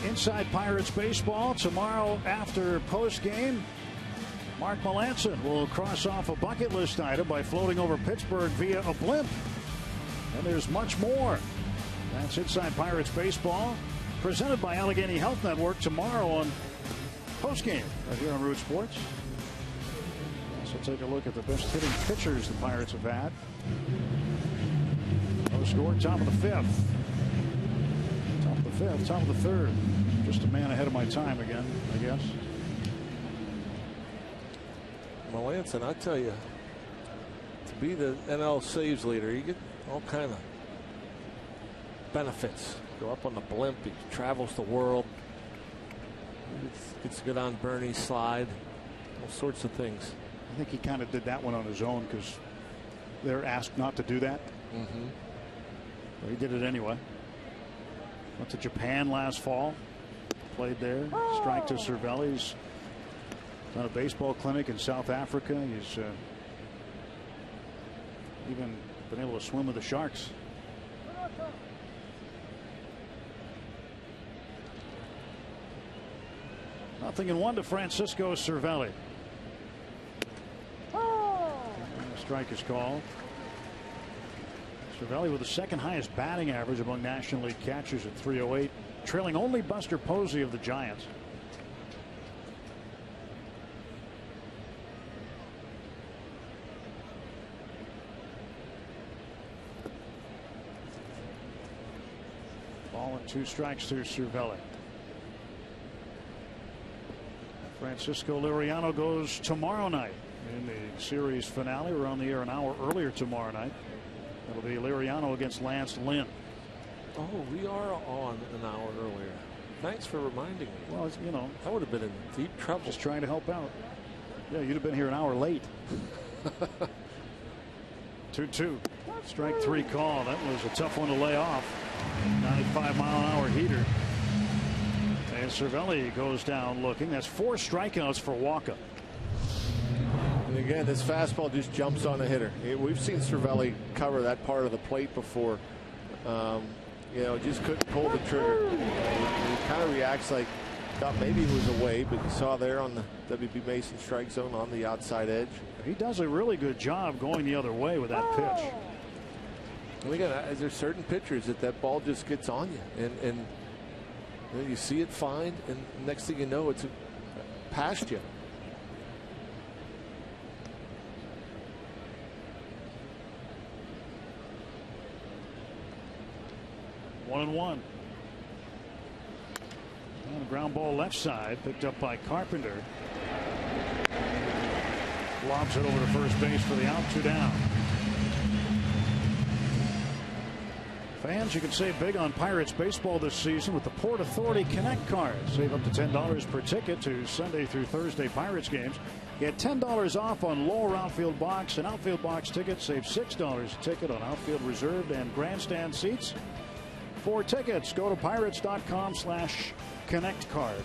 A: Inside Pirates baseball tomorrow after post-game. Mark Melancon will cross off a bucket list item by floating over Pittsburgh via a blimp. And there's much more. That's Inside Pirates baseball, presented by Allegheny Health Network tomorrow on post-game right here on Root Sports. Also take a look at the best hitting pitchers the Pirates have had. No score, top of the 5th. Top of the 5th, top of the 3rd. Just a man ahead of my time again, I guess.
B: Melanson, I tell you, to be the NL saves leader, you get all kind of benefits. Go up on the blimp, he travels the world, gets good on Bernie's slide, all sorts of things.
A: I think he kind of did that one on his own because they're asked not to do that. But he did it anyway. Went to Japan last fall, played there, strike to Cervelli's. Done a baseball clinic in South Africa. He's even been able to swim with the Sharks. Nothing in 1 to Francisco Cervelli. And the strike is called. Cervelli with the 2nd highest batting average among National League catchers at .308, trailing only Buster Posey of the Giants. Ball and 2 strikes to Cervelli. Francisco Liriano goes tomorrow night in the series finale. We're on the air an hour earlier tomorrow night. That'll be Liriano against Lance Lynn.
B: Oh, we are on an hour earlier. Thanks for reminding me.
A: Well, you know,
B: I would have been in deep trouble.
A: Just trying to help out. Yeah, you'd have been here an hour late. 2-2. Strike 3 call. That was a tough one to lay off. 95-mile-an-hour heater. And Cervelli goes down looking. That's 4 strikeouts for Walker.
B: And again, this fastball just jumps on a hitter. We've seen Cervelli cover that part of the plate before. You know, just couldn't pull the trigger. He kind of reacts like thought maybe it was away, but you saw there on the WB Mason strike zone on the outside edge.
A: He does a really good job going the other way with that pitch.
B: And again, there's certain pitchers that ball just gets on you, and you see it fine, and next thing you know, it's past you.
A: One and one. And a ground ball left side, picked up by Carpenter. Lobs it over to first base for the out, 2 down. Fans, you can save big on Pirates baseball this season with the Port Authority Connect card. Save up to $10 per ticket to Sunday through Thursday Pirates games. Get $10 off on lower outfield box and outfield box tickets. Save $6 a ticket on outfield reserved and grandstand seats. For tickets, go to pirates.com/connect card.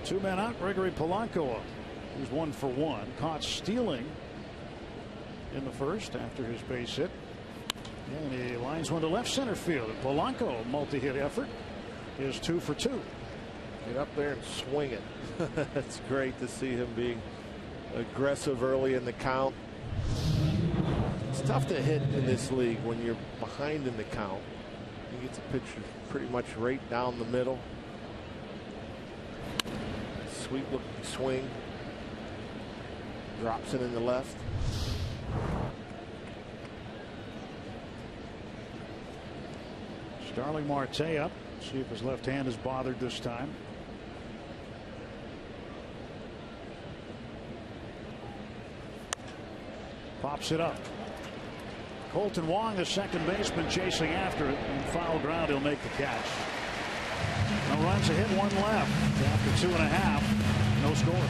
A: Two men out. Gregory Polanco, who's 1 for 1, caught stealing in the first after his base hit. And he lines one to left center field. Polanco, multi-hit effort, is 2 for 2.
B: Get up there and swing it. It's great to see him being aggressive early in the count. It's tough to hit in this league when you're behind in the count. He gets a pitcher pretty much right down the middle. Sweet looking swing. Drops it in the left.
A: Starling Marte up. See if his left hand is bothered this time. Pops it up. Colton Wong, the second baseman, chasing after it. And foul ground, he'll make the catch. No runs, a hit, 1 left. After 2.5, no score.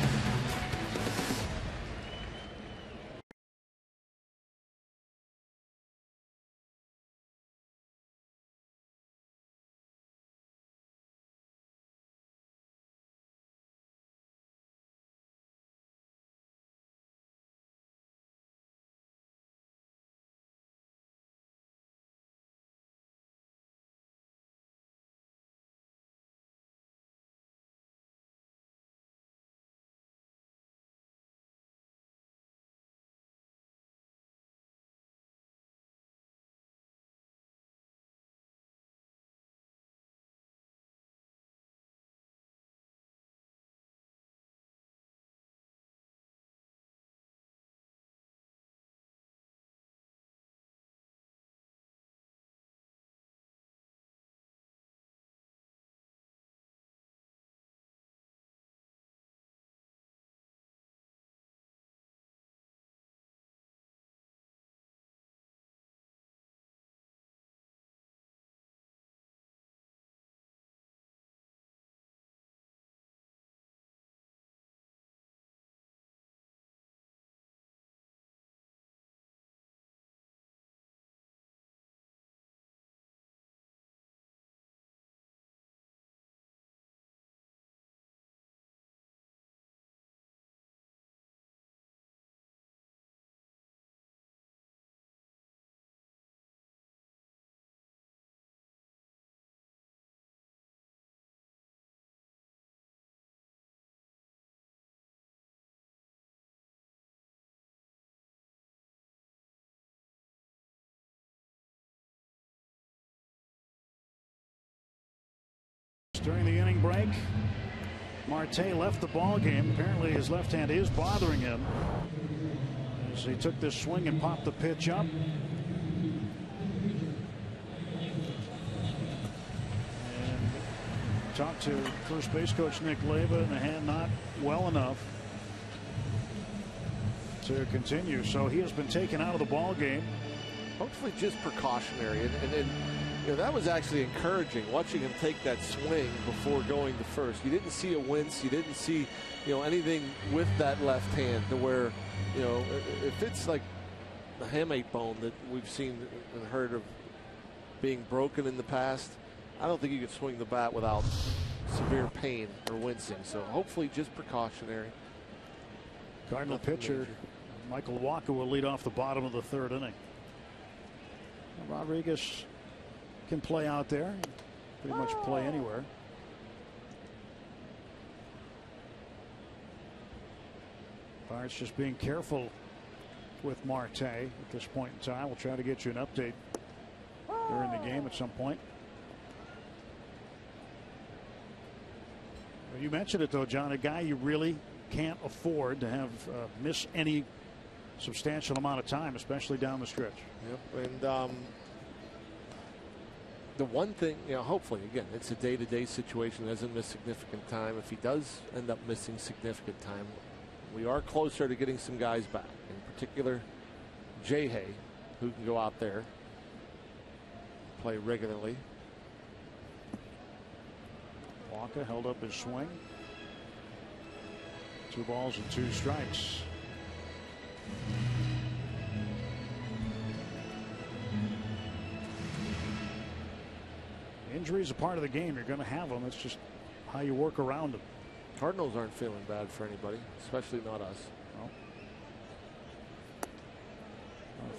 A: During the inning break, Marte left the ball game. Apparently his left hand is bothering him as he took this swing and popped the pitch up. And talked to first base coach Nick Leyva, and the hand not well enough to continue. So he has been taken out of the ball game.
B: Hopefully just precautionary. And you know, that was actually encouraging, watching him take that swing before going to first. You didn't see a wince. You didn't see, you know, anything with that left hand to where, you know, if it's like the hamate bone that we've seen and heard of being broken in the past, I don't think you could swing the bat without severe pain or wincing. So hopefully just precautionary.
A: Cardinal pitcher Michael Wacha will lead off the bottom of the third inning. Rodriguez can play out there, pretty much play anywhere. Pirates just being careful with Marte at this point in time. We'll try to get you an update during the game at some point. Well, you mentioned it though, John, a guy you really can't afford to have miss any substantial amount of time, especially down the stretch.
B: Yep. And the one thing, you know, hopefully, again, it's a day-to-day situation. Doesn't miss significant time. If he does end up missing significant time, we are closer to getting some guys back. In particular, J-Hay, who can go out there, play regularly.
A: Wacha held up his swing. 2 balls and 2 strikes. Injuries are part of the game. You're going to have them. It's just how you work around them.
B: Cardinals aren't feeling bad for anybody, especially not us.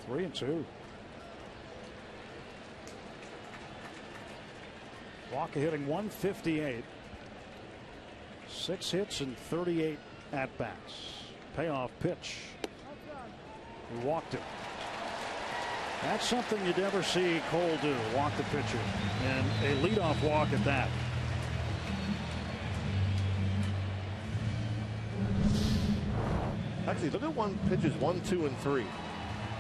A: Well, 3-2. Wacha hitting .158. 6 hits and 38 at-bats. Payoff pitch. He walked it. That's something you'd never see Cole do, walk the pitcher, and a leadoff walk at that.
B: Actually, look at pitches 1, 2, and 3.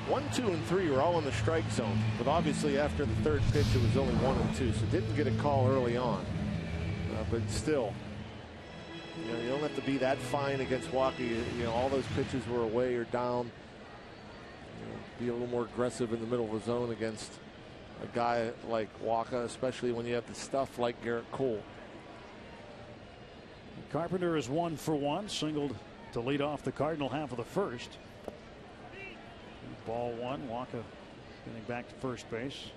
B: 1, 2, and 3 were all in the strike zone, but obviously after the third pitch it was only 1 and 2, so didn't get a call early on. But still, you know, you don't have to be that fine against Wacha. You know, all those pitches were away or down. Be a little more aggressive in the middle of the zone against a guy like Wacha, especially when you have the stuff like Garrett Cole.
A: Carpenter is 1 for 1, singled to lead off the Cardinal half of the first. Ball 1, Wacha getting back to first base.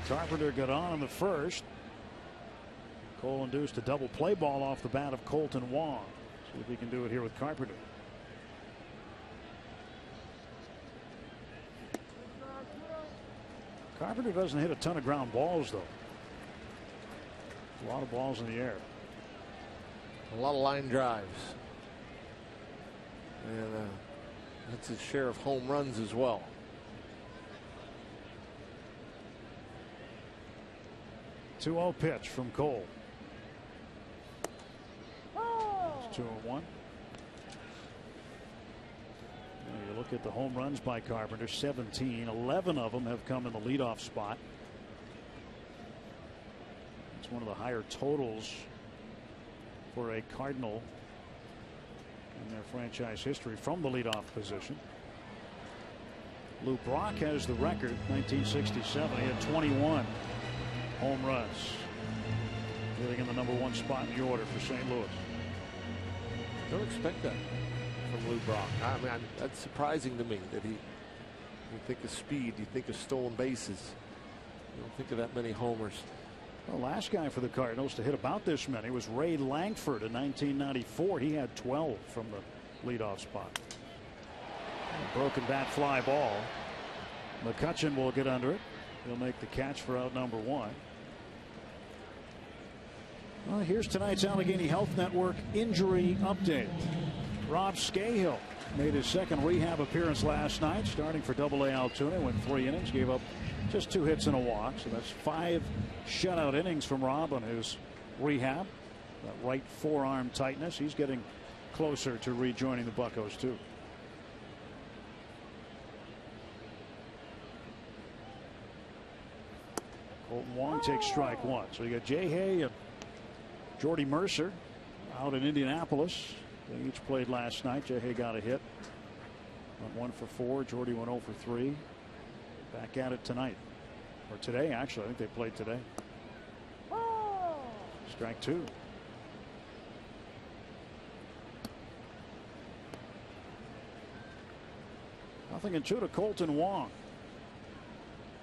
A: Carpenter got on in the first. Cole induced a double play ball off the bat of Colton Wong. See if he can do it here with Carpenter. Carpenter doesn't hit a ton of ground balls, though. A lot of balls in the air.
B: A lot of line drives. And that's his share of home runs as well.
A: 2-0 pitch from Cole. It's 2-1. You look at the home runs by Carpenter, 17. 11 of them have come in the leadoff spot. It's one of the higher totals for a Cardinal in their franchise history from the leadoff position. Lou Brock has the record, 1967. He had 21 home runs, hitting in the #1 spot in the order for St. Louis.
B: Don't expect that from Lou Brock. I mean, that's surprising to me that you think of speed, you think of stolen bases, you don't think of that many homers.
A: The last guy for the Cardinals to hit about this many was Ray Langford in 1994. He had 12 from the leadoff spot. A broken bat fly ball. McCutchen will get under it. He'll make the catch for out #1. Well, here's tonight's Allegheny Health Network injury update. Rob Scahill made his second rehab appearance last night, starting for AA Altoona. Went 3 innings, gave up just 2 hits and a walk. So that's 5 shutout innings from Rob on his rehab. That right forearm tightness. He's getting closer to rejoining the Buccos too. Colton Wong takes strike 1. So you got Jay Hay and Jordy Mercer out in Indianapolis. They each played last night. Jay Hay got a hit. Went 1 for 4. Jordy went 0 for 3. Back at it tonight. Or today, actually. I think they played today. Strike 2. Nothing in 2 to Colton Wong.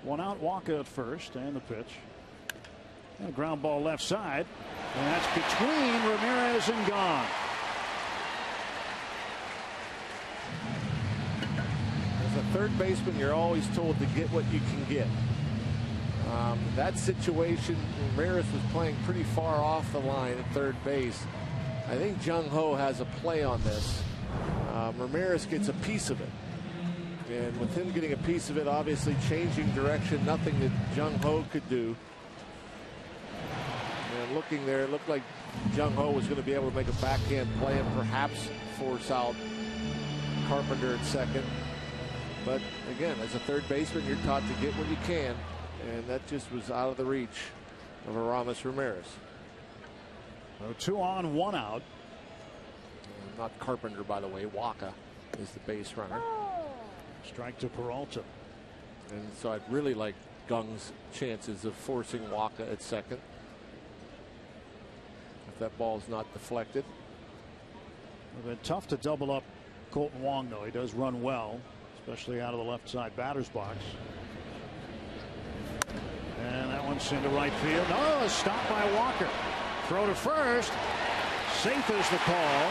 A: 1 out, Walker at first, and the pitch. And a ground ball left side. And that's between Ramirez and gone.
B: As a third baseman, you're always told to get what you can get. That situation, Ramirez was playing pretty far off the line at third base. I think Jung Ho has a play on this. Ramirez gets a piece of it. And with him getting a piece of it, obviously changing direction, nothing that Jung Ho could do. And looking there, it looked like Jung Ho was going to be able to make a backhand play and perhaps force out Carpenter at second. But again, as a third baseman, you're taught to get what you can. And that just was out of the reach of Aramis Ramirez.
A: So 2 on, 1 out.
B: Not Carpenter, by the way. Waka is the base runner.
A: Strike to Peralta.
B: And so I'd really like Gung's chances of forcing Waka at second. If that ball's not deflected.
A: It's been tough to double up Colton Wong, though. He does run well, especially out of the left side batter's box. And that one's into right field. Oh, a stop by Walker. Throw to first. Safe is the call.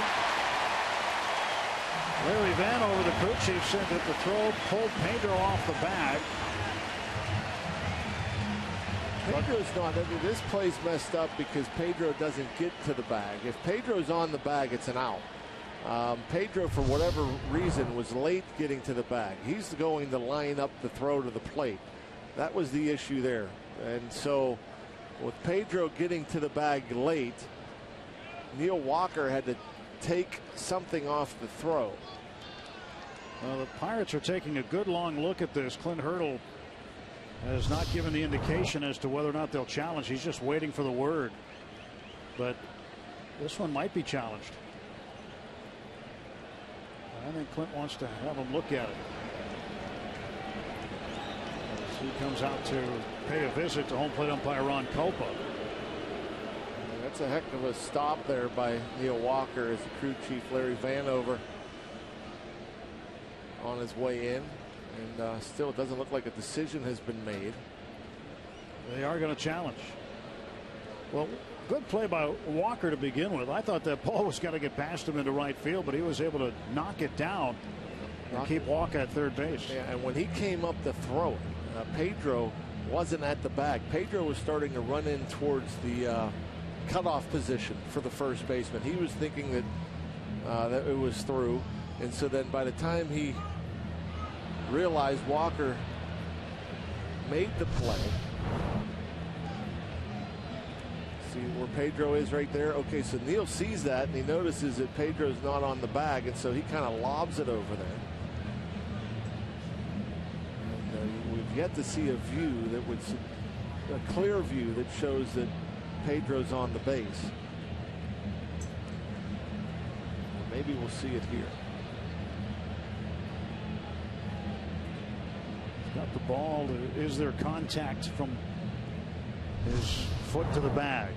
A: Larry Van over the crew chief said that the throw pulled Pedro off the bag.
B: Pedro's not. I mean, this play's messed up because Pedro doesn't get to the bag. If Pedro's on the bag, it's an out. Pedro, for whatever reason, was late getting to the bag. He's going to line up the throw to the plate. That was the issue there. And so with Pedro getting to the bag late, Neil Walker had to take something off the throw.
A: Well, the Pirates are taking a good long look at this. Clint Hurdle has not given the indication as to whether or not they'll challenge. He's just waiting for the word. But this one might be challenged. I think Clint wants to have him look at it. As he comes out to pay a visit to home plate umpire Ron Culpa.
B: That's a heck of a stop there by Neil Walker as the crew chief Larry Vanover on his way in. And still, it doesn't look like a decision has been made.
A: They are going to challenge. Well, good play by Walker to begin with. I thought that ball was going to get past him into right field, but he was able to knock it down and keep Walker at third base.
B: Yeah, and when he came up to throw it, Pedro wasn't at the bag. Pedro was starting to run in towards the cutoff position for the first baseman. He was thinking that that it was through, and so then by the time he realized Walker made the play. See where Pedro is right there. Okay, so Neil sees that and he notices that Pedro's not on the bag, and so he kind of lobs it over there. And, we've yet to see a view that would, a clear view that shows that Pedro's on the base. Maybe we'll see it here.
A: Got the ball. Is there contact from his foot to the bag?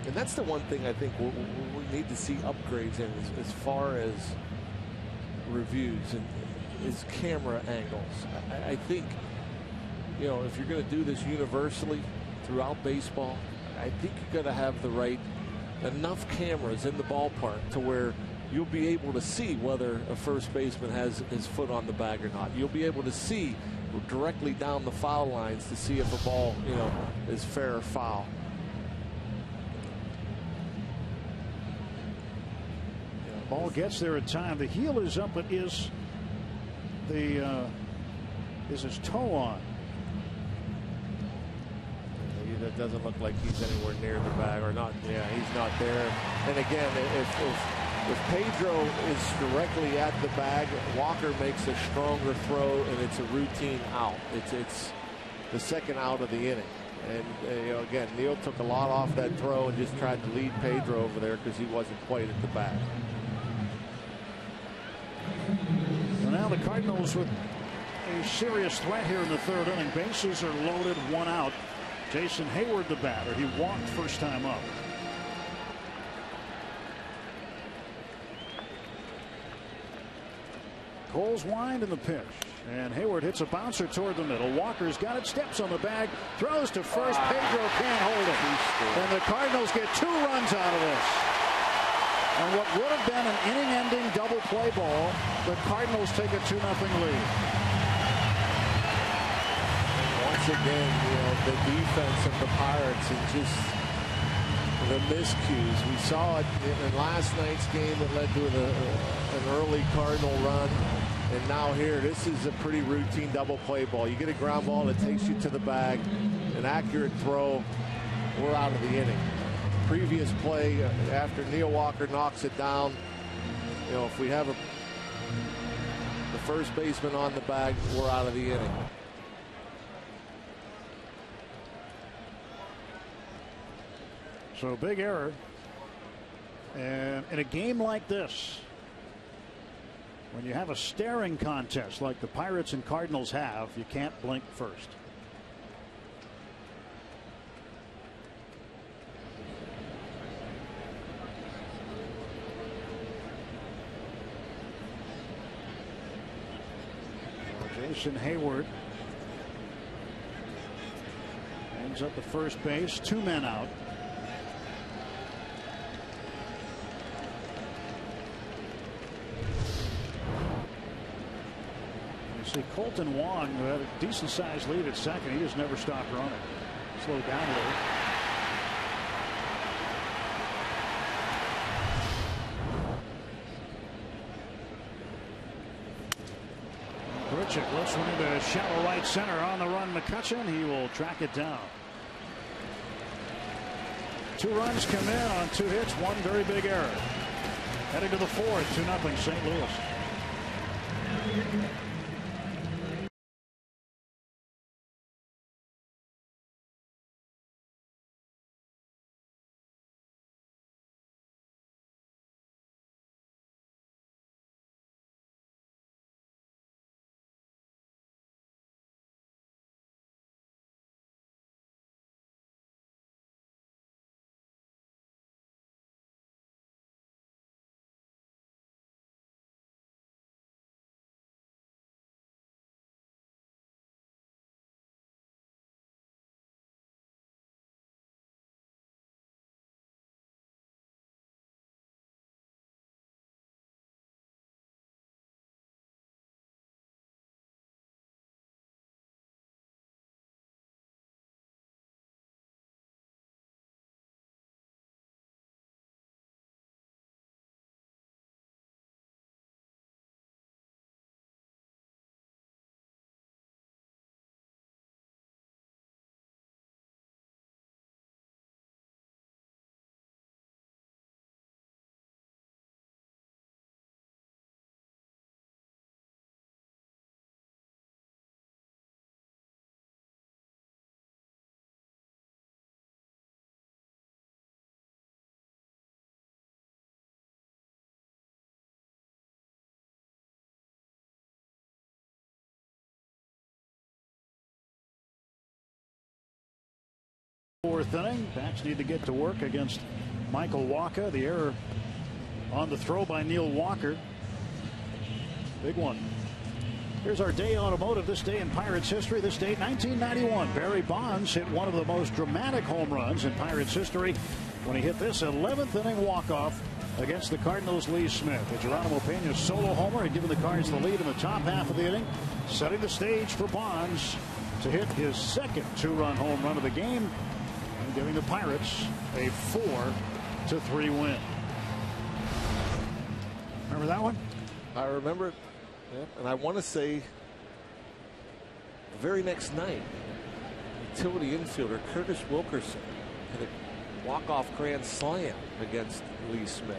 B: And that's the one thing I think we need to see upgrades in as far as reviews and is camera angles. I think, you know, if you're going to do this universally throughout baseball, I think you've got to have the right enough cameras in the ballpark to where you'll be able to see whether a first baseman has his foot on the bag or not. You'll be able to see directly down the foul lines to see if a ball, you know, is fair or foul.
A: Ball gets there in time. The heel is up, but is his toe on?
B: That doesn't look like he's anywhere near the bag, or not. Yeah, he's not there. And again, if Pedro is directly at the bag, Walker makes a stronger throw, and it's a routine out. It's the second out of the inning. And again, Neal took a lot off that throw and just tried to lead Pedro over there because he wasn't quite at the bag.
A: So now the Cardinals with a serious threat here in the third inning. Bases are loaded, one out. Jason Hayward, the batter. He walked first time up. Cole's wind in the pitch, and Hayward hits a bouncer toward the middle. Walker's got it, steps on the bag, throws to first. Pedro can't hold it, and the Cardinals get 2 runs out of this. And what would have been an inning-ending double play ball, the Cardinals take a 2-0 lead.
B: Once again, the defense of the Pirates and just the miscues. We saw it in last night's game that led to an early Cardinal run. And now here, this is a pretty routine double play ball. You get a ground ball that takes you to the bag, an accurate throw, we're out of the inning. Previous play, after Neil Walker knocks it down, if we have the first baseman on the bag, we're out of the inning.
A: So big error. And in a game like this, when you have a staring contest like the Pirates and Cardinals have, you can't blink first. Jason Hayward ends up at first base, 2 men out. See Colton Wong, who had a decent sized lead at second. He just never stopped running. Slowed down a little. Grichuk lifts one into shallow right center. On the run, McCutchen. He will track it down. 2 runs come in on 2 hits, 1 very big error. Heading to the 4th, 2-0 St. Louis. Fourth inning. Bats need to get to work against Michael Wacha. The error on the throw by Neil Walker. Big one. Here's our day automotive. This day in Pirates history. This date 1991. Barry Bonds hit one of the most dramatic home runs in Pirates history when he hit this 11th inning walk-off against the Cardinals' Lee Smith. A Geronimo Pena solo homer had given the Cards the lead in the top half of the inning, setting the stage for Bonds to hit his second 2-run home run of the game, and giving the Pirates a 4-3 win. Remember that one?
E: I remember it. Yep. And I want to say the very next night, utility infielder Curtis Wilkerson hit a walk-off grand slam against Lee Smith.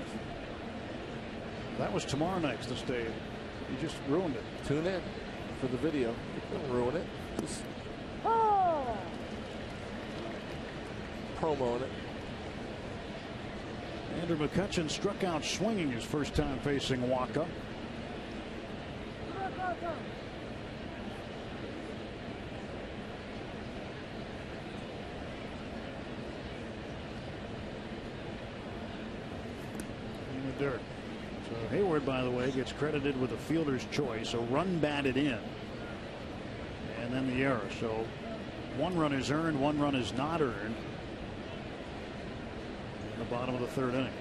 A: That was tomorrow night's the stage. You just ruined it.
E: Tune in for the video. Don't ruin it. Just promoting it.
A: Andrew McCutchen struck out swinging his first time facing Waka. In the dirt. So Hayward, by the way, gets credited with a fielder's choice. A run batted in. And then the error. So 1 run is earned, 1 run is not earned. In the bottom of the 3rd inning.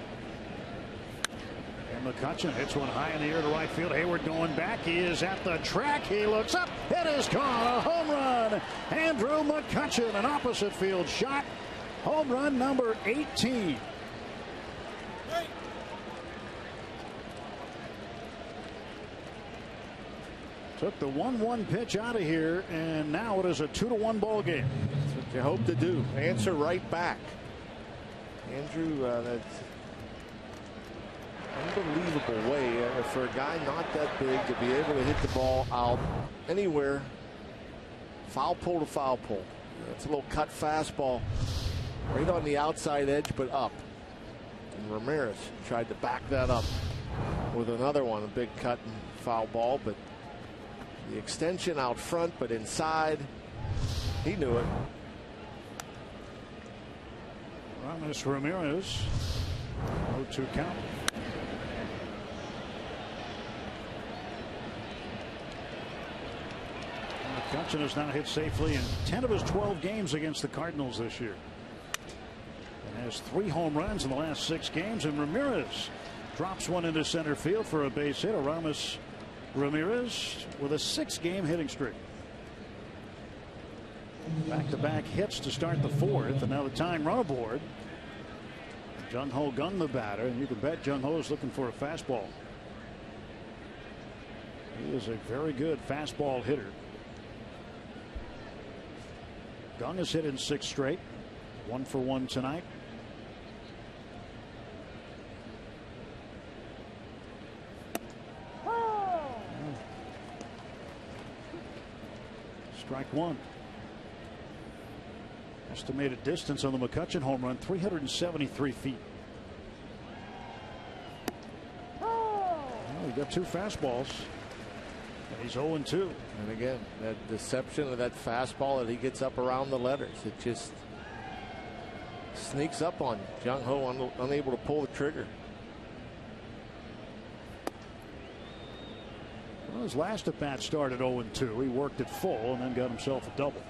A: And McCutchen hits one high in the air to right field. Hayward going back. He is at the track. He looks up. It is gone. A home run. Andrew McCutchen, an opposite field shot. Home run number 18. Took the 1-1 pitch out of here, and now it is a 2-1 ball game.
E: That's what you hope to do. Answer right back. Andrew, that's unbelievable way for a guy not that big to be able to hit the ball out anywhere. Foul pole to foul pole. That's a little cut fastball right on the outside edge, but up. And Ramirez tried to back that up with another one, a big cut and foul ball, but the extension out front, but inside, he knew it.
A: Ramos Ramirez, 0-2 count. McCutchen has now hit safely in 10 of his 12 games against the Cardinals this year. And has 3 home runs in the last 6 games. And Ramirez drops one into center field for a base hit. Ramos Ramirez with a 6-game hitting streak. Back-to-back hits to start the 4th, and now the tying run aboard. Jung Ho Gung, the batter, and you can bet Jung Ho is looking for a fastball. He is a very good fastball hitter. Gung has hit in 6 straight, 1 for 1 tonight. Strike 1. Estimated distance on the McCutchen home run, 373 feet. Well, he got 2 fastballs. And he's 0-2.
E: And again, that deception of that fastball that he gets up around the letters. It just sneaks up on you. Jung Ho unable to pull the trigger.
A: Well, his last at bat started 0-2. He worked it full and then got himself a double.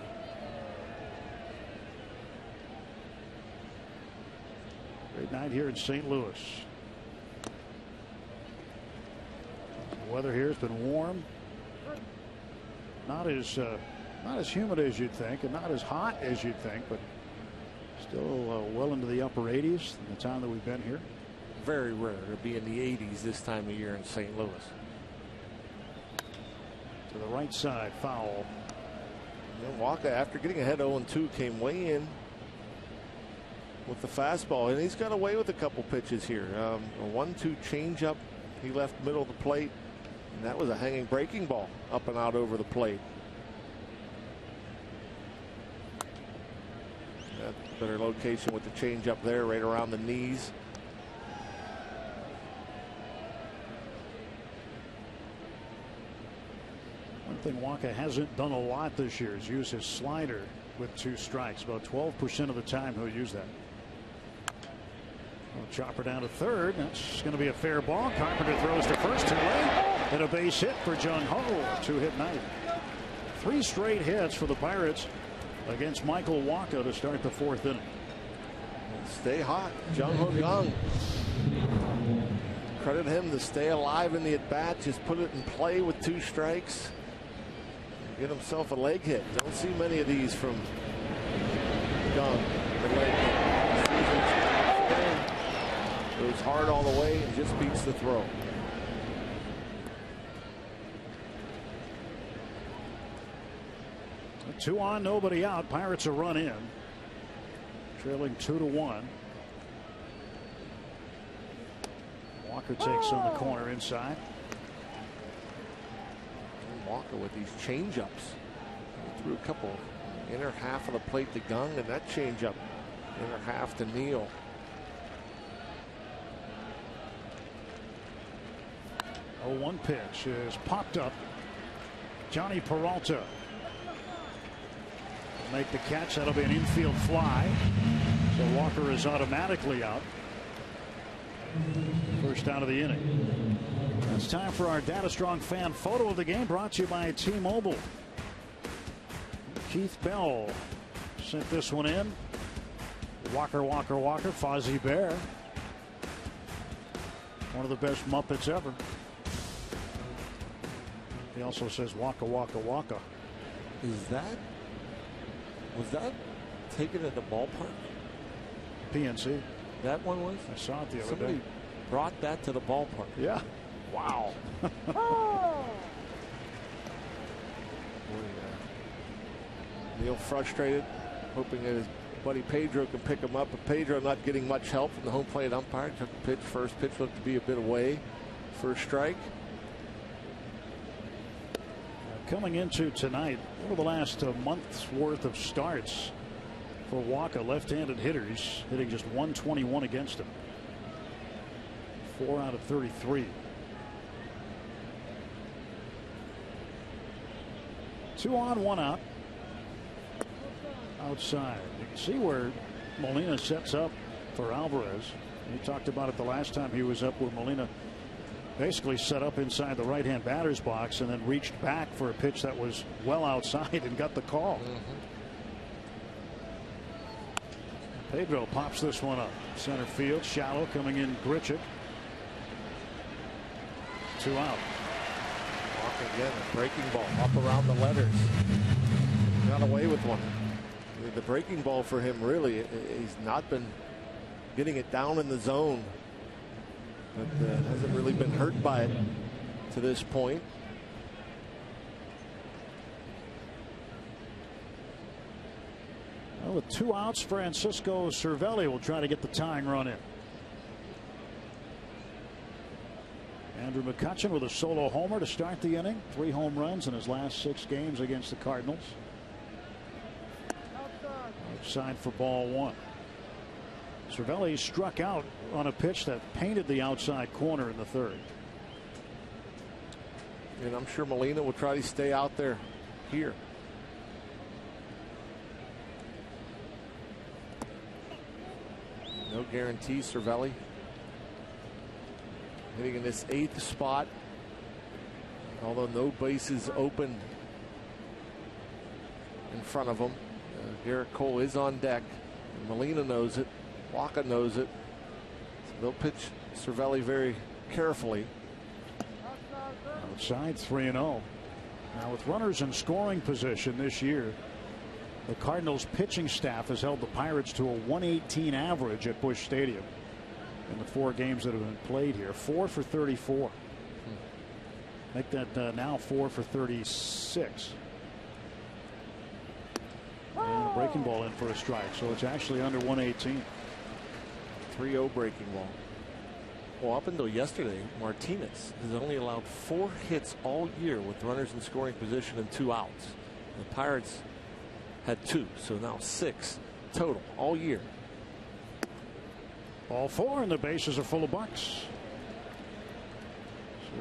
A: Great night here in St. Louis. The weather here has been warm. Not as humid as you'd think, and not as hot as you'd think, but still well into the upper 80s in the time that we've been here.
E: Very rare to be in the 80s this time of year in St. Louis.
A: To the right side, foul.
E: Walker, after getting ahead 0-2, came way in with the fastball, and he's got away with a couple pitches here. A 1-2 changeup he left middle of the plate, and that was a hanging breaking ball up and out over the plate. That better location with the changeup there, right around the knees.
A: One thing Waka hasn't done a lot this year is use his slider with 2 strikes. About 12% of the time he'll use that. Chopper down to third. That's going to be a fair ball. Carpenter throws to first, too late. And a base hit for Jung Ho. 2-hit night. 3 straight hits for the Pirates against Michael Waka to start the 4th inning.
E: Stay hot, Jung Ho Gung. Credit him to stay alive in the at bat. Just put it in play with 2 strikes. Get himself a leg hit. Don't see many of these from Gung. The leg hit. Goes hard all the way and just beats the throw.
A: 2 on, nobody out. Pirates a run in. Trailing 2-1. Walker takes on the corner inside.
E: Walker with these changeups. He threw a couple inner half of the plate to Gung, and that changeup inner half to Neal.
A: Oh, 1 pitch is popped up. Johnny Peralta will make the catch. That'll be an infield fly. So Walker is automatically out. First out of the inning. It's time for our Data Strong fan photo of the game, brought to you by T-Mobile. Keith Bell sent this one in. Walker, Fozzie Bear. One of the best Muppets ever. He also says waka waka waka.
E: Was that taken at the ballpark?
A: PNC.
E: That one was?
A: I saw it the other
E: Somebody
A: day.
E: brought that to the ballpark.
A: Yeah.
E: Wow. Neal frustrated, hoping that his buddy Pedro can pick him up, but Pedro not getting much help from the home plate umpire. Took the pitch. First pitch looked to be a bit away for a strike.
A: Coming into tonight, over the last month's worth of starts for Walker, left-handed hitters hitting just 121 against him. 4 out of 33. 2 on, 1 out. Outside. You can see where Molina sets up for Alvarez. We talked about it the last time he was up, where Molina basically set up inside the right-hand batter's box and then reached back for a pitch that was well outside and got the call. Pedro pops this one up. Center field, shallow, coming in Grichuk. 2 out.
E: Walker again, a breaking ball up around the letters. Got away with one. The breaking ball for him, really, he's not been getting it down in the zone, but hasn't really been hurt by it to this point.
A: Well, with 2 outs, Francisco Cervelli will try to get the tying run in. Andrew McCutchen with a solo homer to start the inning. 3 home runs in his last 6 games against the Cardinals. Outside for ball 1. Cervelli struck out on a pitch that painted the outside corner in the 3rd.
E: And I'm sure Molina will try to stay out there here. No guarantee. Cervelli hitting in this 8th spot, although no bases open in front of him. Garrett Cole is on deck. Molina knows it. Waka knows it. So they'll pitch Cervelli very carefully.
A: Outside 3-0. Now with runners in scoring position this year, the Cardinals pitching staff has held the Pirates to a 118 average at Busch Stadium in the 4 games that have been played here. 4 for 34. Make that now 4 for 36. And a breaking ball in for a strike, so it's actually under 118.
E: 3-0 breaking ball. Well, up until yesterday, Martinez has only allowed 4 hits all year with runners in scoring position and 2 outs. The Pirates had 2, so now 6 total all year.
A: Ball 4, and the bases are full of bucks.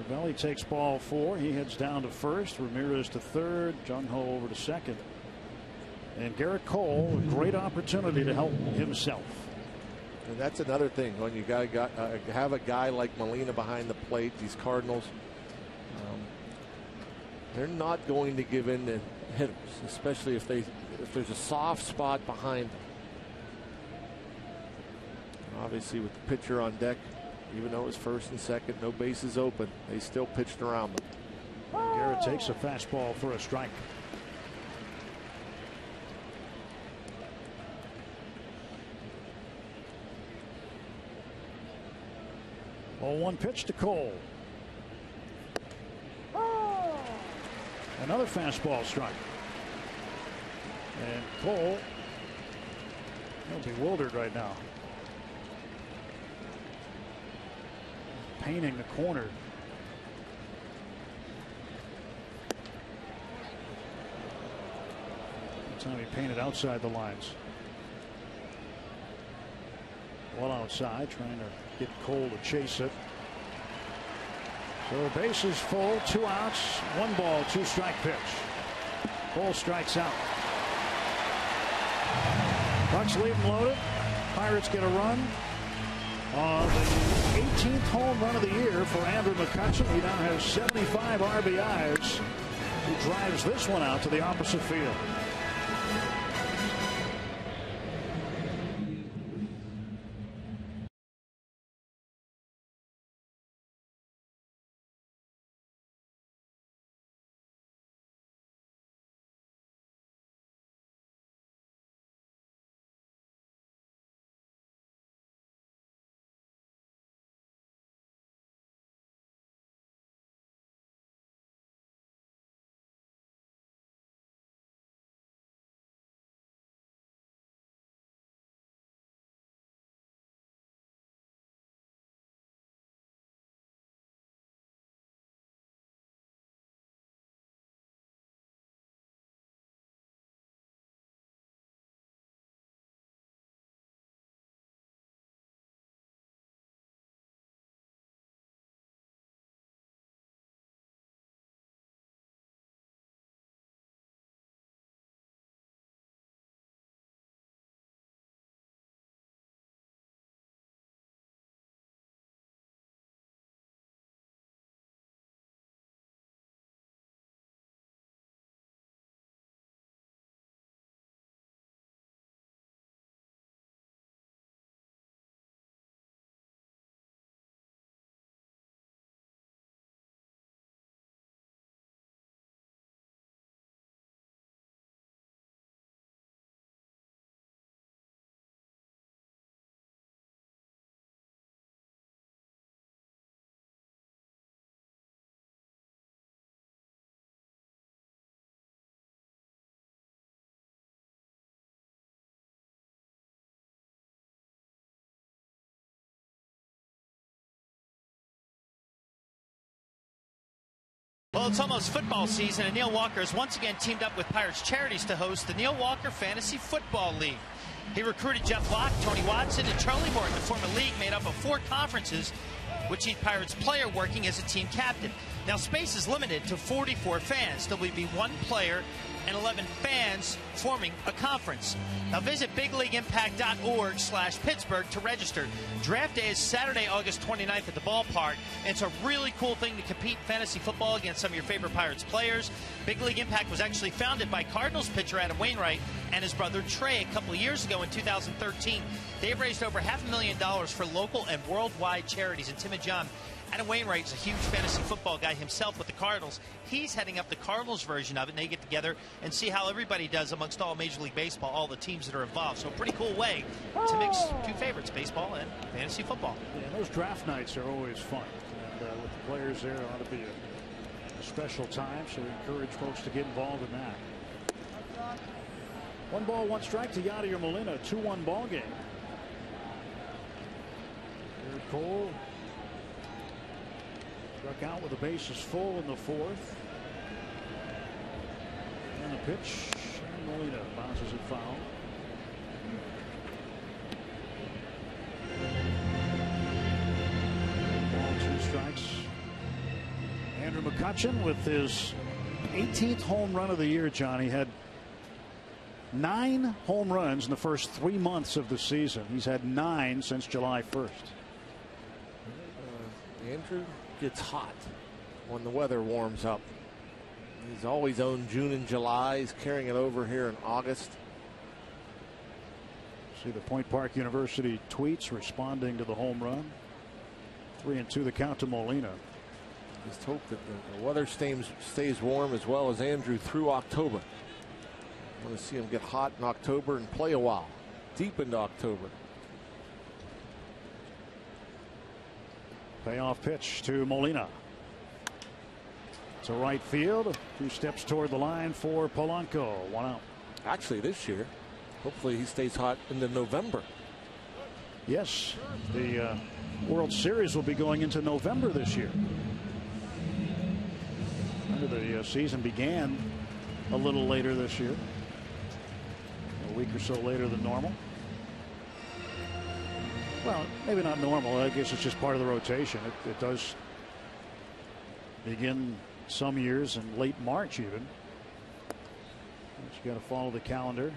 A: Cervelli takes ball 4. He heads down to first. Ramirez to third. Jung Ho over to second. And Garrett Cole, a great opportunity to help himself.
E: And that's another thing when you have a guy like Molina behind the plate. These Cardinals, they're not going to give in to hitters, especially if there's a soft spot behind them. And obviously, with the pitcher on deck, even though it was first and second, no bases open, they still pitched around them.
A: And Garrett takes a fastball for a strike. 0-1 pitch to Cole. Another fastball strike. And Cole, he'll be bewildered right now. Painting the corner. Time he painted outside the lines. Well outside, trying to get Cole to chase it. So bases full, 2 outs, 1 ball, 2 strike pitch. Cole strikes out. Bucks lead and loaded. Pirates get a run on the 18th home run of the year for Andrew McCutchen. He now has 75 RBIs. He drives this one out to the opposite field.
C: Well, it's almost football season, and Neil Walker has once again teamed up with Pirates Charities to host the Neil Walker Fantasy Football League. He recruited Jeff Locke, Tony Watson, and Charlie Morton to form a league made up of 4 conferences, with each Pirates player working as a team captain. Now, space is limited to 44 fans. There will be 1 player and 11 fans forming a conference. Now visit bigleagueimpact.org/Pittsburgh to register. Draft day is Saturday, August 29th at the ballpark. And it's a really cool thing to compete in fantasy football against some of your favorite Pirates players. Big League Impact was actually founded by Cardinals pitcher Adam Wainwright and his brother Trey a couple of years ago in 2013. They've raised over $500,000 for local and worldwide charities. And Tim and John, Adam Wainwright's a huge fantasy football guy himself with the Cardinals. He's heading up the Cardinals version of it, and they get together and see how everybody does amongst all Major League Baseball, all the teams that are involved. So a pretty cool way to mix 2 favorites, baseball and fantasy football.
A: Yeah, those draft nights are always fun. And with the players there, it ought to be a special time, so we encourage folks to get involved in that. 1 ball, 1 strike to Yadier Molina, 2-1 ball game. Here's Cole. Struck out with the bases full in the 4th. And the pitch. And Molina bounces it foul. Ball, 2 strikes. Andrew McCutchen with his 18th home run of the year, John. He had 9 home runs in the first 3 months of the season. He's had 9 since July 1st.
E: Andrew gets hot when the weather warms up. He's always owned June and July. He's carrying it over here in August.
A: See the Point Park University tweets responding to the home run. 3-2 the count to Molina.
E: Just hope that the weather stays warm as well as Andrew through October. I want to see him get hot in October and play a while, deep into October.
A: Payoff pitch to Molina. To right field. 2 steps toward the line for Polanco. 1 out.
E: Actually, this year, hopefully he stays hot into November.
A: Yes, the World Series will be going into November this year. Remember, the season began a little later this year, a week or so later than normal. Well, maybe not normal. I guess it's just part of the rotation. It does begin some years in late March even. But you got to follow the calendar.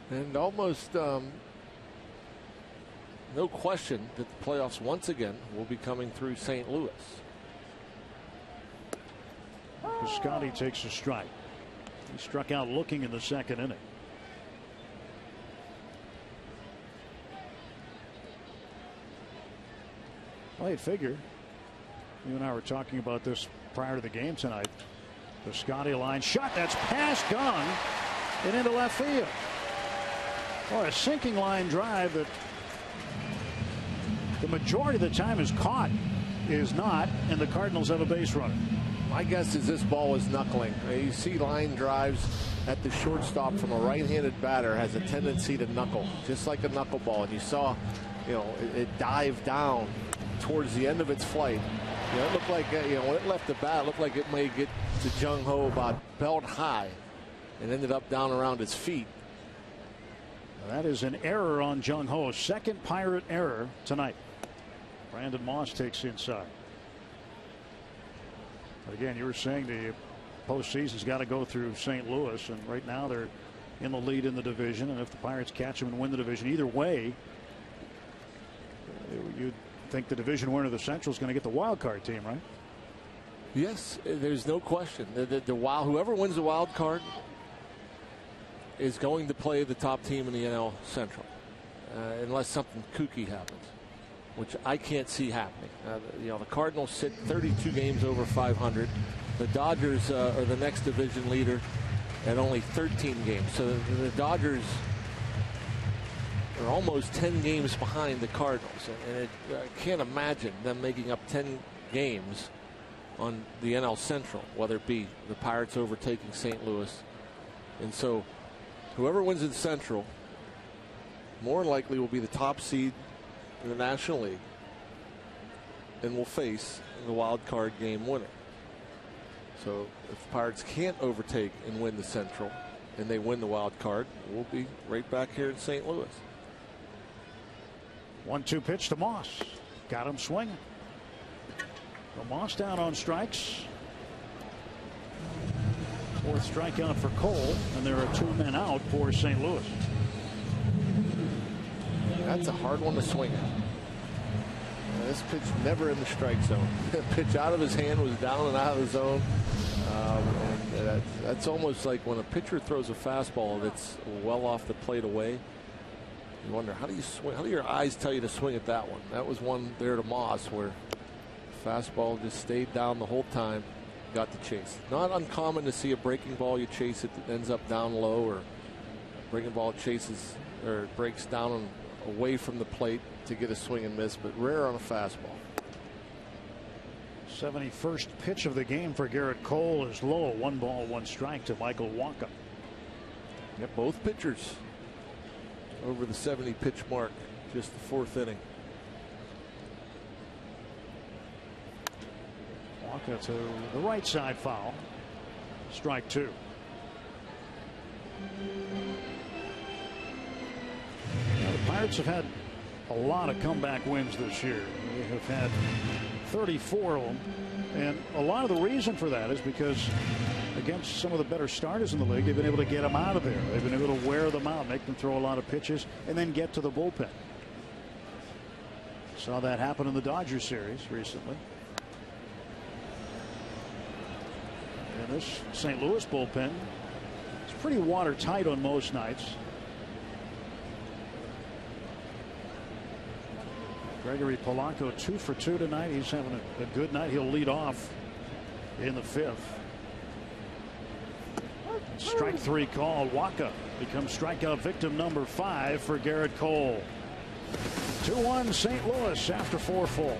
E: And almost no question that the playoffs once again will be coming through St. Louis.
A: Scotty takes a strike. He struck out looking in the second inning. Well, you'd figure. You and I were talking about this prior to the game tonight. The Scotty line shot that's past Gunn and into left field. Or a sinking line drive that the majority of the time is caught, is not, and the Cardinals have a base runner.
E: My guess is this ball was knuckling. You see line drives at the shortstop from a right-handed batter has a tendency to knuckle, just like a knuckleball. And you saw, it dive down towards the end of its flight. It looked like, when it left the bat, it looked like it may get to Jung Ho about belt high and ended up down around his feet.
A: That is an error on Jung Ho. Second Pirate error tonight. Brandon Moss takes inside. But again, you were saying the postseason's got to go through St. Louis, and right now they're in the lead in the division. And if the Pirates catch them and win the division, either way, you'd think the division winner of the Central is going to get the wild card team, right?
E: Yes, there's no question. Whoever wins the wild card is going to play the top team in the NL Central, unless something kooky happens, which I can't see happening. The Cardinals sit 32 games over 500. The Dodgers are the next division leader at only 13 games. So the Dodgers are almost 10 games behind the Cardinals, and I can't imagine them making up 10 games on the NL Central, whether it be the Pirates overtaking St. Louis. And so whoever wins in Central more likely will be the top seed in the National League and will face the wild card game winner. So if the Pirates can't overtake and win the Central and they win the wild card, we'll be right back here in St. Louis.
A: 1-2 pitch to Moss. Got him swinging. So Moss down on strikes. Fourth strikeout for Cole, and there are 2 men out for St. Louis.
E: That's a hard one to swing at. This pitch never in the strike zone. The pitch out of his hand was down and out of the zone. And that's almost like when a pitcher throws a fastball that's well off the plate away. You wonder, how do you swing? How do your eyes tell you to swing at that one? That was one there to Moss where the fastball just stayed down the whole time, got the chase. Not uncommon to see a breaking ball, you chase it, that ends up down low, or a breaking ball chases or breaks down and away from the plate to get a swing and miss, but rare on a fastball.
A: 71st pitch of the game for Garrett Cole is low. 1 ball, 1 strike to Michael Wacha.
E: Yeah, both pitchers over the 70 pitch mark, just the 4th inning.
A: Wacha to the right side, foul. Strike 2. Now, the Pirates have had a lot of comeback wins this year. They have had 34 of them, and a lot of the reason for that is because against some of the better starters in the league, they've been able to get them out of there. They've been able to wear them out, make them throw a lot of pitches, and then get to the bullpen. Saw that happen in the Dodgers series recently. And this St. Louis bullpen is pretty watertight on most nights. Gregory Polanco 2 for 2 tonight. He's having a good night. He'll lead off in the 5th. Strike 3 call. Wacha becomes strikeout victim number 5 for Garrett Cole. 2-1 St. Louis after 4 full.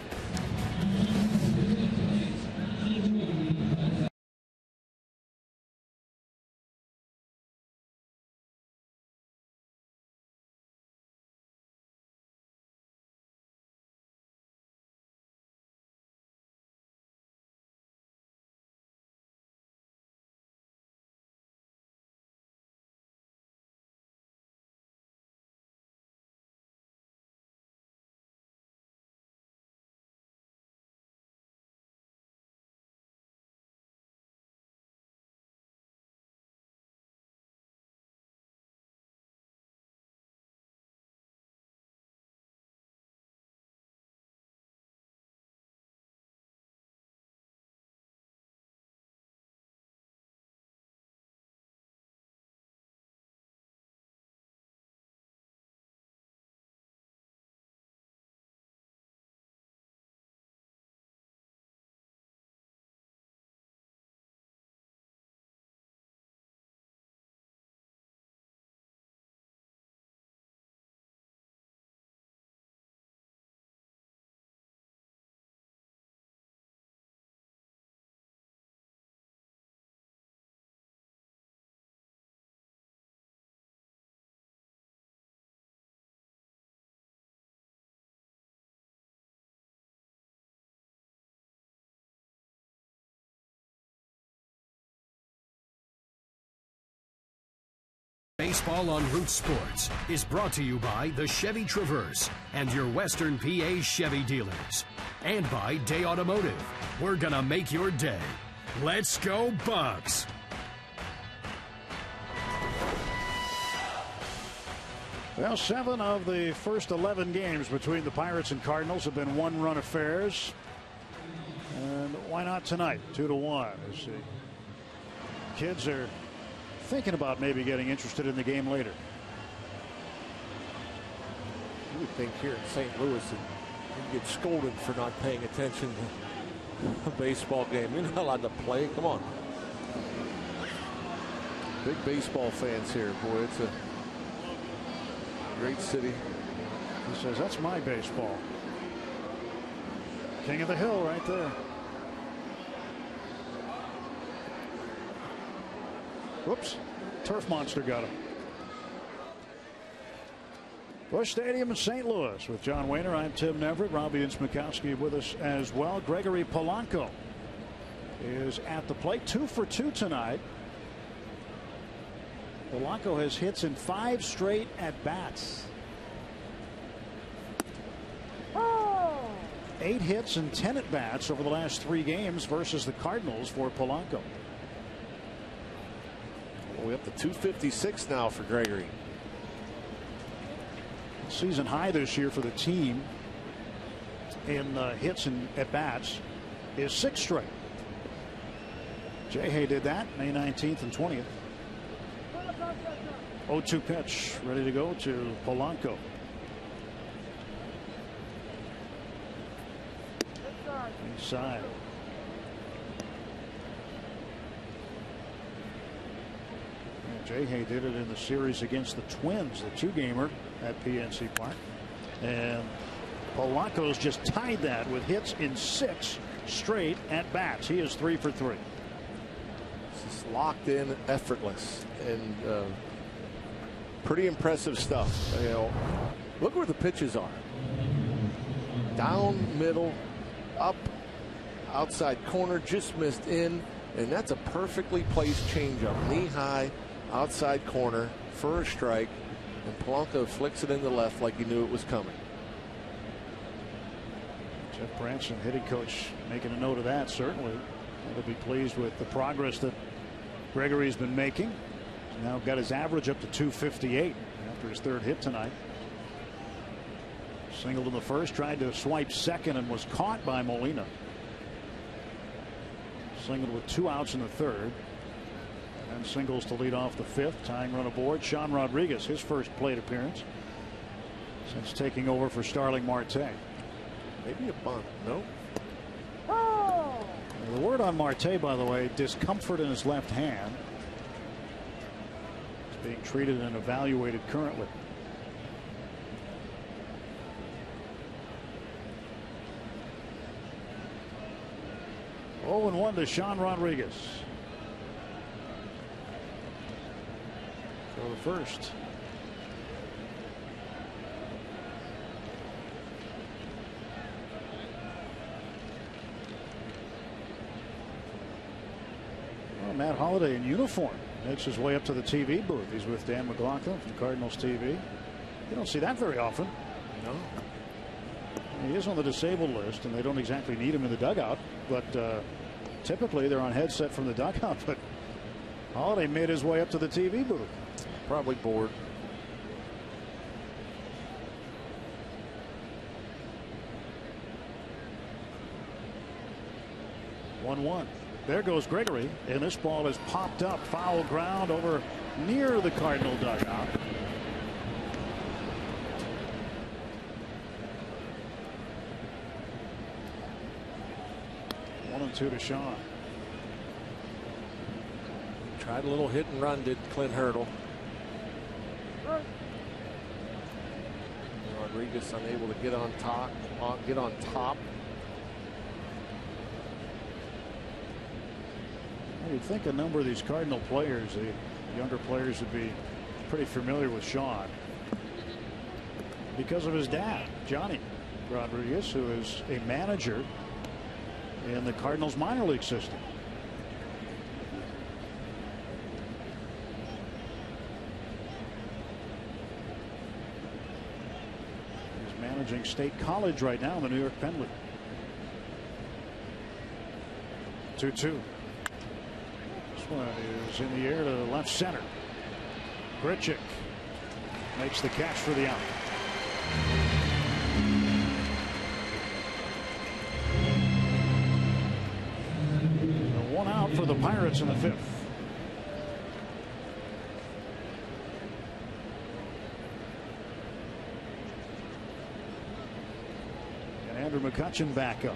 D: Baseball on Root Sports is brought to you by the Chevy Traverse and your Western PA Chevy dealers. And by Day Automotive. We're going to make your day. Let's go, Bucks!
A: Well, 7 of the first 11 games between the Pirates and Cardinals have been one-run affairs. And why not tonight? 2-1. As the kids are thinking about maybe getting interested in the game later.
E: You would think here in St. Louis that you get scolded for not paying attention to a baseball game. You're not allowed to play. Come on. Big baseball fans here. Boy, it's a great city.
A: He says, that's my baseball. King of the Hill right there. Whoops. Turf monster got him. Busch Stadium in St. Louis with John Wehner. I'm Tim Neverett. Robbie and Smikowski with us as well. Gregory Polanco is at the plate. 2 for 2 tonight. Polanco has hits in 5 straight at bats. 8 hits and 10 at bats over the last 3 games versus the Cardinals for Polanco.
E: We're up to 256 now for Gregory.
A: Season high this year for the team in hits and at bats is 6 straight. Jay Hay did that May 19th and 20th. 0-2 pitch ready to go to Polanco. Inside. Jay Hay did it in the series against the Twins, the 2-gamer at PNC Park. And Polanco's just tied that with hits in 6 straight at bats. He is 3 for 3.
E: This is locked in, effortless, and pretty impressive stuff. You know, look where the pitches are. Down, middle, up, outside corner, just missed in, and that's a perfectly placed changeup, knee high, outside corner for a strike, and Polanco flicks it in the left like he knew it was coming.
A: Jeff Branson, hitting coach, making a note of that. Certainly he'll be pleased with the progress that Gregory's been making. He's now got his average up to 258 after his 3rd hit tonight. Singled in the first, tried to swipe second and was caught by Molina. Singled with 2 outs in the 3rd. And singles to lead off the 5th, tying run aboard. Sean Rodriguez, his first plate appearance since taking over for Starling Marte.
E: Maybe a bunt. No.
A: The word on Marte, by the way, discomfort in his left hand. He's being treated and evaluated currently. Oh, 0-1 to Sean Rodriguez. For the first. Well, Matt Holliday in uniform makes his way up to the TV booth. He's with Dan McLaughlin from Cardinals TV. You don't see that very often.
E: No.
A: He is on the disabled list, and they don't exactly need him in the dugout, but typically they're on headset from the dugout. But Holliday made his way up to the TV booth.
E: Probably bored.
A: One. There goes Gregory, and this ball is popped up, foul ground over near the Cardinal dugout. One and 2 to Sean.
E: Tried a little hit and run, did Clint Hurdle. Rodriguez unable to get on top.
A: You'd think a number of these Cardinal players, the younger players, would be pretty familiar with Sean because of his dad, Johnny Rodriguez, who is a manager in the Cardinals minor league system. managing State College right now in the New York Penn League. 2-2. This one is in the air to left center. Grichuk makes the catch for the out. One out for the Pirates in the 5th. And Andrew McCutchen back up.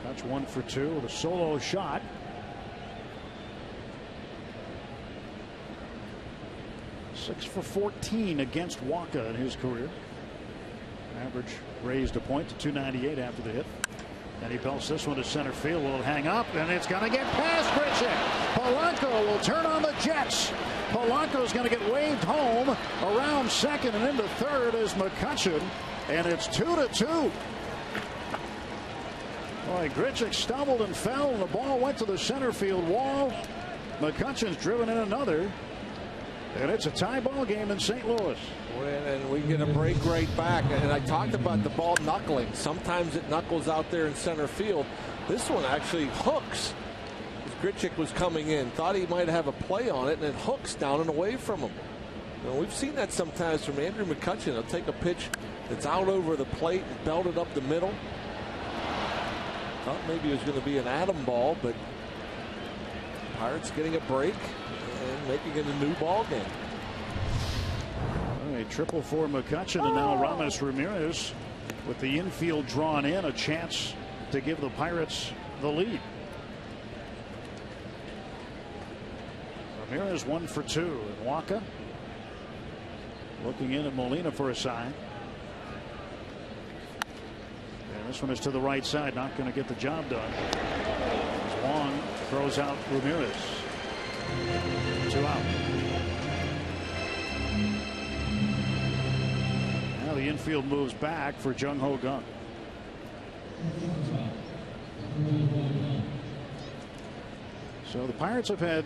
A: Kutch 1 for 2 with a solo shot. Six for 14 against Waka in his career. Average raised a point to 298 after the hit. And he belts this one to center field. Will hang up, and it's going to get past Grichuk. Polanco will turn on the Jets. Polanco's going to get waved home around second and into third is McCutchen, and it's 2-2. Boy, Grichuk stumbled and fell, and the ball went to the center field wall. McCutchen's driven in another, and it's a tie ball game in St. Louis.
E: And we get a break right back. And I talked about the ball knuckling. Sometimes it knuckles out there in center field. This one actually hooks. As Grichuk was coming in, thought he might have a play on it, and it hooks down and away from him. You know, we've seen that sometimes from Andrew McCutchen. He'll take a pitch that's out over the plate and belt it up the middle. Thought maybe it was going to be an atom ball, but Pirates getting a break and making it a new ball game.
A: A triple for McCutchen, and now Ramos Ramirez with the infield drawn in, a chance to give the Pirates the lead. Ramirez 1 for 2, and Waka looking in at Molina for a sign. And this one is to the right side, not going to get the job done. As Wong throws out Ramirez. 2 out. Now the infield moves back for Jung Ho Gung. So the Pirates have had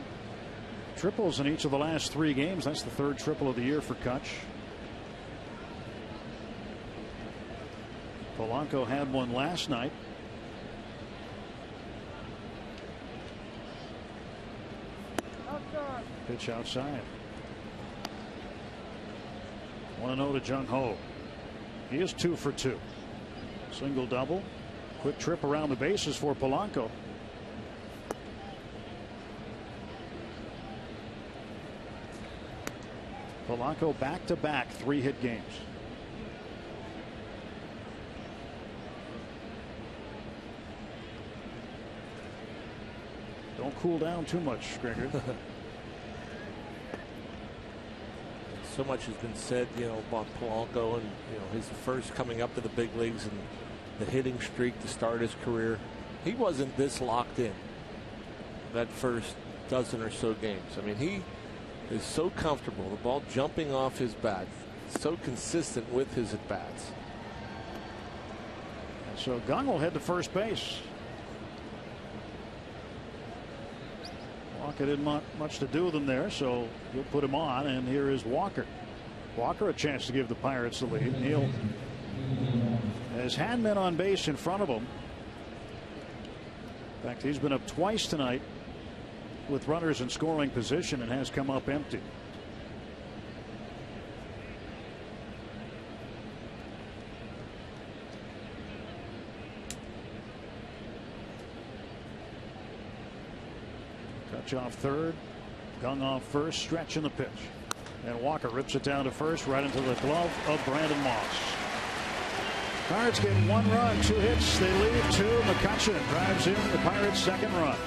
A: triples in each of the last 3 games. That's the 3rd triple of the year for Kutch. Polanco had one last night. Pitch outside. 1-0 to Jung Ho. He is 2 for 2. Single double. Quick trip around the bases for Polanco. Polanco back-to-back 3-hit games. Don't cool down too much, Gregor.
E: So much has been said, you know, about Polanco and, you know, his first coming up to the big leagues and the hitting streak to start his career. He wasn't this locked in that first dozen or so games. I mean, he is so comfortable, the ball jumping off his bat, so consistent with his at bats.
A: So Gung will head to first base. Walker didn't want much to do with him there, so he'll put him on, and here is Walker. Walker a chance to give the Pirates the lead. Neal has had men on base in front of him. In fact, he's been up twice tonight with runners in scoring position and has come up empty. Touch off third, Gung off first, stretch in the pitch, and Walker rips it down to first, right into the glove of Brandon Moss. Pirates get 1 run, 2 hits, they lead 2. McCutchen drives in the Pirates' 2nd run.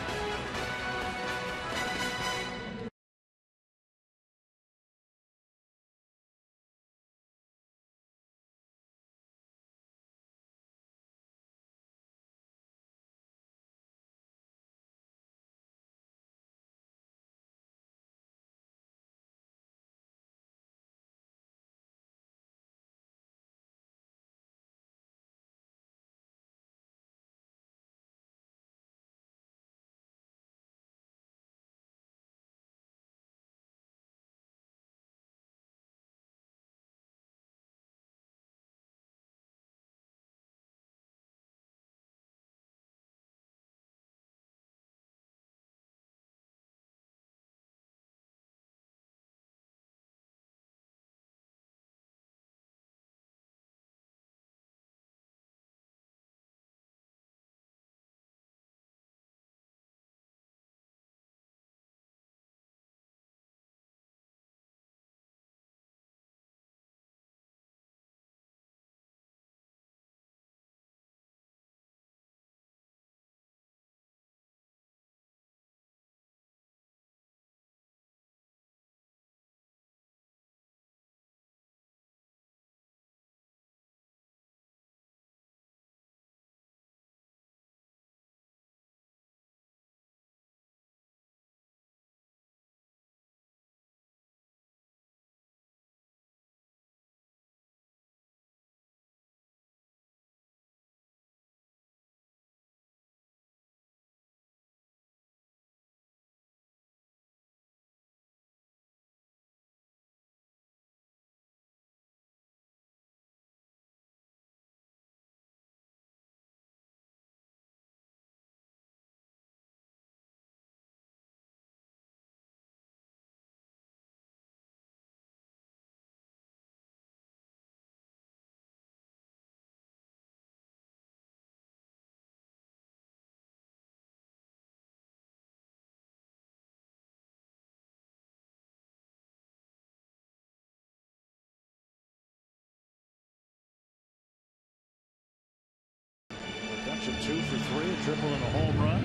A: for 3, a triple and a home run.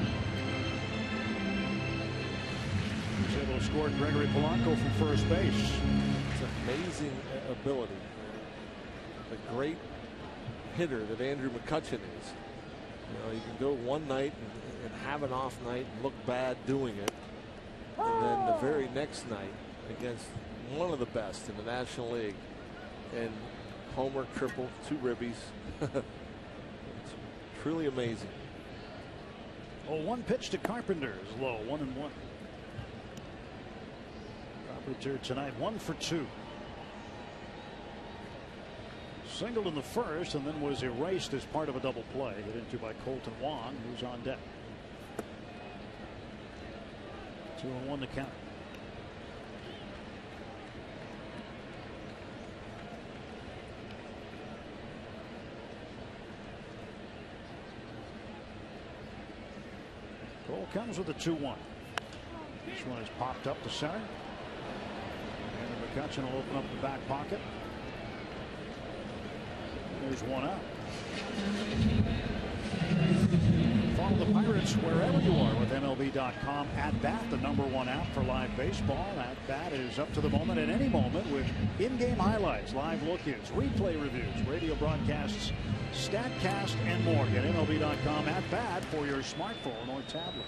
A: He was able to score Gregory Polanco from first base.
E: It's amazing ability. A great hitter that Andrew McCutchen is. You know, you can go one night and have an off night and look bad doing it, and then the very next night against one of the best in the National League, and homer, triple, 2 ribbies. It's truly amazing.
A: Oh, 1 pitch to Carpenter is low, 1-1. Carpenter tonight 1 for 2. Singled in the first and then was erased as part of a double play hit into by Colton Wong, who's on deck. 2-1 to count. Cole comes with a 2-1. This one is popped up to center. And McCutchen will open up the back pocket. There's one out. Follow the Pirates wherever you are with MLB.com. At Bat, the #1 app for live baseball. At Bat is up to the moment at any moment with in-game highlights, live look-ins, replay reviews, radio broadcasts, StatCast, and more. Get MLB.com at Bat for your smartphone or tablet.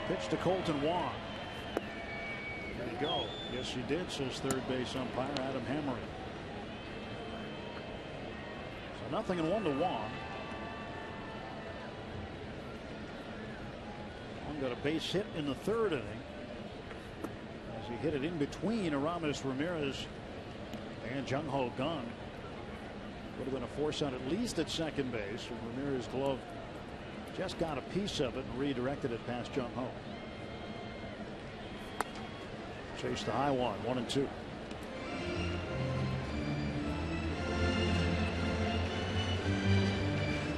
A: Pitch to Colton Wong. There you go. Yes, you did, says third base umpire Adam Hammery. So 0-1 to Wong. Wong got a base hit in the 3rd inning as he hit it in between Aramis Ramirez and Jung Ho Gun. Would have been a force out at least at second base. And Ramirez's glove just got a piece of it and redirected it past Jung Ho. Chase the high one, 1-2.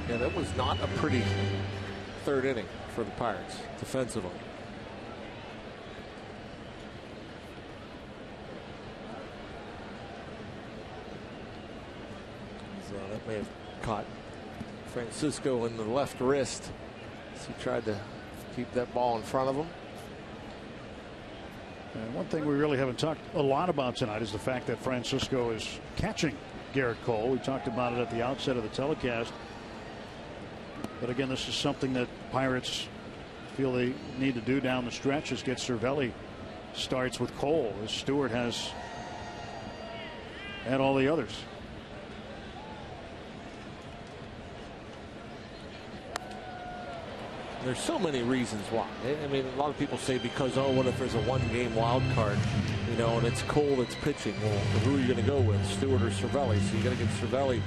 E: Yeah, that was not a pretty 3rd inning for the Pirates defensively. So that may have caught Francisco in the left wrist as he tried to keep that ball in front of him.
A: And one thing we really haven't talked a lot about tonight is the fact that Francisco is catching Garrett Cole. We talked about it at the outset of the telecast. But again, this is something that Pirates feel they need to do down the stretch, is get Cervelli starts with Cole, as Stewart has had all the others.
E: There's so many reasons why. I mean, a lot of people say because, oh, what if there's a 1-game wild card, you know, and it's Cole that's pitching. Well, who are you going to go with, Stewart or Cervelli? So you got to give Cervelli,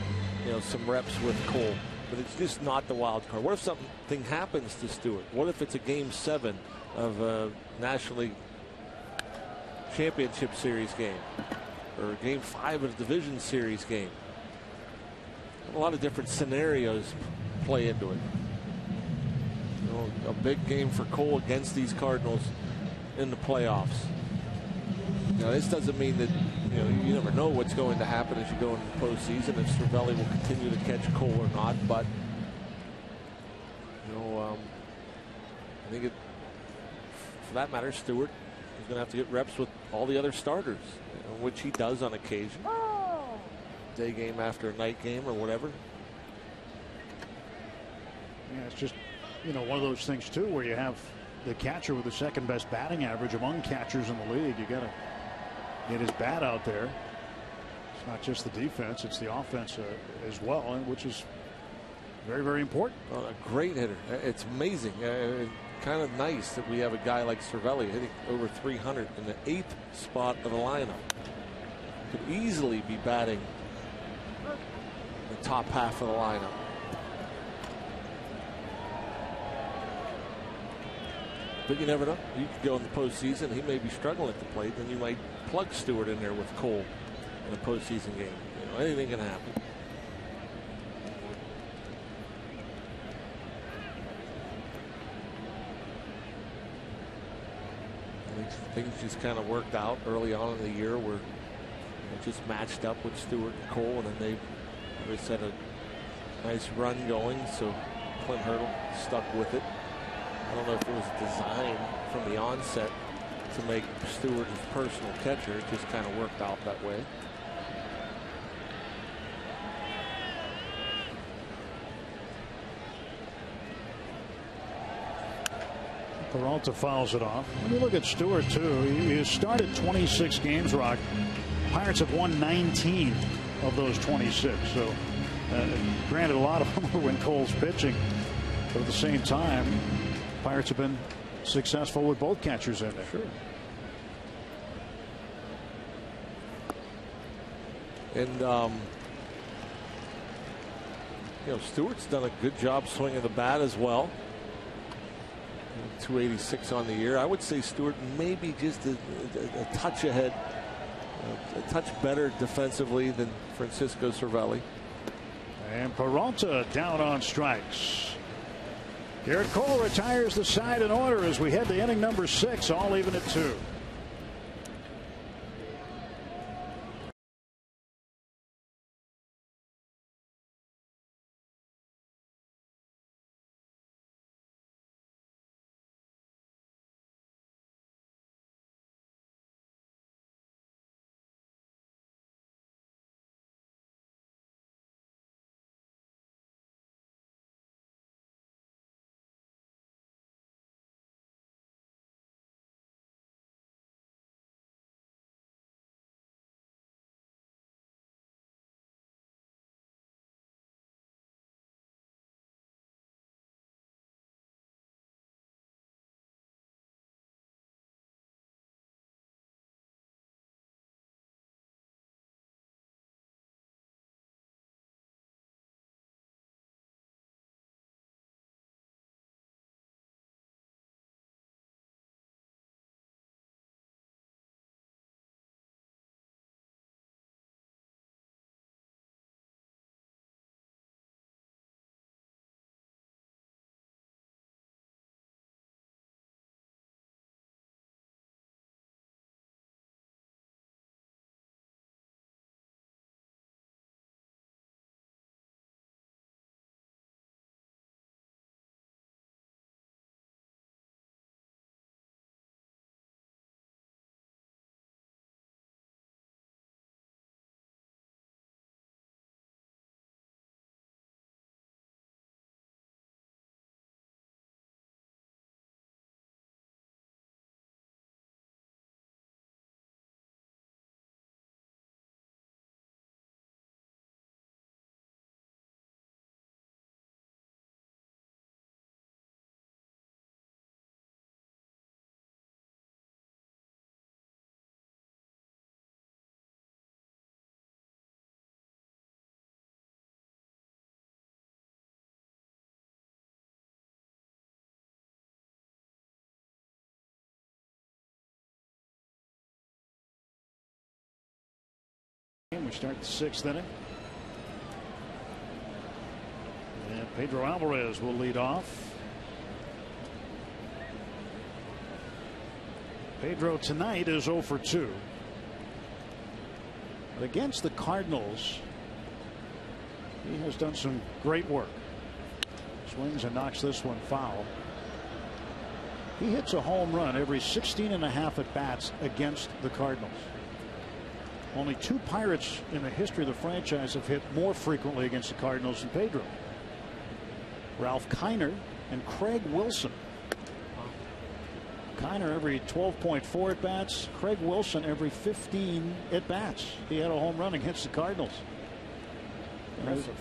E: you know, some reps with Cole. But it's just not the wild card. What if something happens to Stewart? What if it's a Game 7 of a National League Championship Series game, or a Game 5 of a Division Series game? A lot of different scenarios play into it. You know, a big game for Cole against these Cardinals in the playoffs. Now, this doesn't mean that, you know, you never know what's going to happen as you go into the postseason, if Cervelli will continue to catch Cole or not. But, you know, I think for that matter, Stewart is going to have to get reps with all the other starters, you know, which he does on occasion. Day game after a night game or whatever.
A: Yeah, it's just, you know, one of those things too where you have the catcher with the 2nd best batting average among catchers in the league. You got to get his bat out there. It's not just the defense, it's the offense as well, which is very, very important.
E: Well, a great hitter. It's amazing. Kind of nice that we have a guy like Cervelli hitting over 300 in the 8th spot of the lineup. Could easily be batting the top half of the lineup. But you never know. You could go in the postseason. He may be struggling at the plate. Then you might plug Stewart in there with Cole in a postseason game. You know, anything can happen. Things just kind of worked out early on in the year where it just matched up with Stewart and Cole, and then they We set a nice run going, so Clint Hurdle stuck with it. I don't know if it was designed from the onset to make Stewart his personal catcher. It just kind of worked out that way.
A: Peralta fouls it off. When you look at Stewart, too, he has started 26 games, Rock. Pirates have won 19 of those 26. So, granted, a lot of them were when Cole's pitching. But at the same time, Pirates have been successful with both catchers in there.
E: Sure. And, you know, Stewart's done a good job swinging the bat as well. 286 on the year. I would say Stewart maybe just a touch ahead, a touch better defensively than Francisco Cervelli.
A: And Peralta down on strikes. Garrett Cole retires the side in order as we head to inning number 6, all even at 2. We start the 6th inning. And Pedro Alvarez will lead off. Pedro tonight is 0 for 2. But against the Cardinals, he has done some great work. Swings and knocks this one foul. He hits a home run every 16.5 at bats against the Cardinals. Only 2 Pirates in the history of the franchise have hit more frequently against the Cardinals than Pedro. Ralph Kiner and Craig Wilson. Kiner every 12.4 at bats. Craig Wilson every 15 at bats. He had a home run against the Cardinals. Impressive.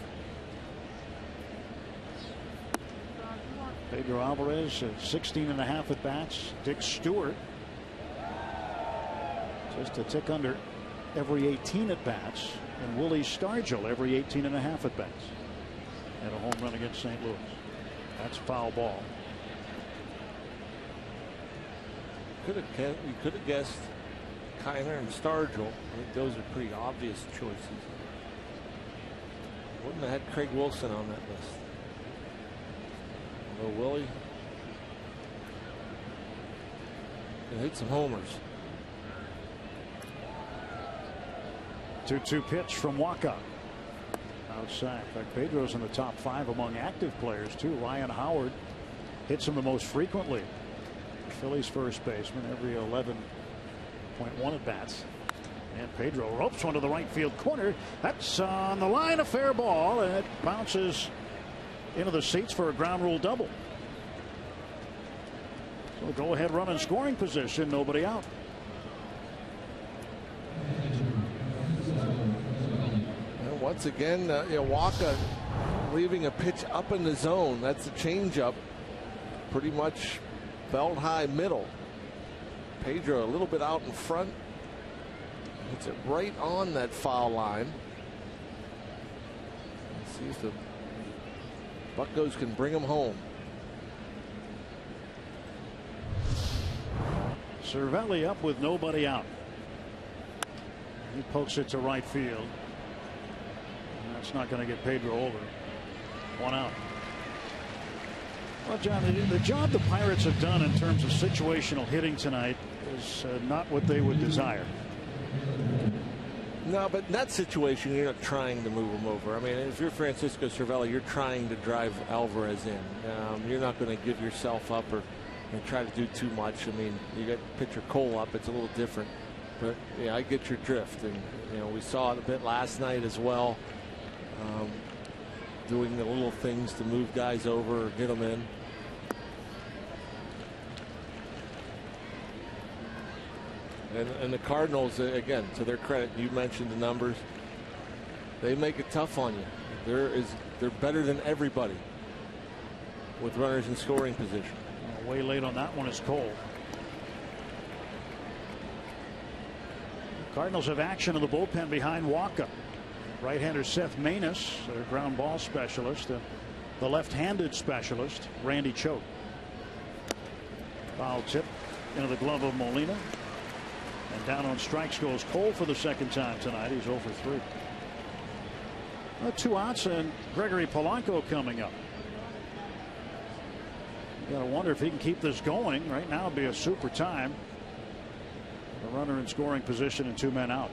A: Pedro Alvarez at 16.5 at bats. Dick Stewart just a tick under every 18 at bats, and Willie Stargell every 18.5 at bats. And a home run against St. Louis. That's a foul ball.
E: You could have guessed Kiner and Stargell. I think those are pretty obvious choices. Wouldn't have had Craig Wilson on that list. Although Willie hit some homers.
A: 2-2 pitch from Waka. outside. In fact, Pedro's in the top 5 among active players too. Ryan Howard hits him the most frequently. Phillies first baseman every 11.1 at bats. And Pedro ropes one to the right field corner. That's on the line, a fair ball, and it bounces into the seats for a ground rule double. So go ahead run in scoring position, nobody out.
E: And once again, Walker leaving a pitch up in the zone. That's a changeup, pretty much belt high middle. Pedro a little bit out in front. Hits it right on that foul line. Let's see if the Buccos can bring him home.
A: Cervelli up with nobody out. He pokes it to right field. And that's not going to get Pedro over. 1 out. Well, John, the job the Pirates have done in terms of situational hitting tonight is not what they would desire.
E: No, but in that situation, you're not trying to move him over. I mean, if you're Francisco Cervelli, you're trying to drive Alvarez in. You're not going to give yourself up or try to do too much. I mean, you got pitcher Cole up. It's a little different. But, yeah, I get your drift. And, we saw it a bit last night as well. Doing the little things to move guys over or get them in. And the Cardinals, again, to their credit, you mentioned the numbers. They make it tough on you. They're better than everybody with runners in scoring position.
A: Way late on that one is Cole. Cardinals have action in the bullpen behind Walker. Right-hander Seth Maness, their ground ball specialist. The left-handed specialist, Randy Choate. Foul tip into the glove of Molina. And down on strikes goes Cole for the second time tonight. He's 0 for 3. 2 outs and Gregory Polanco coming up. You got to wonder if he can keep this going. Right now it'd be a super time. A runner in scoring position and 2 men out.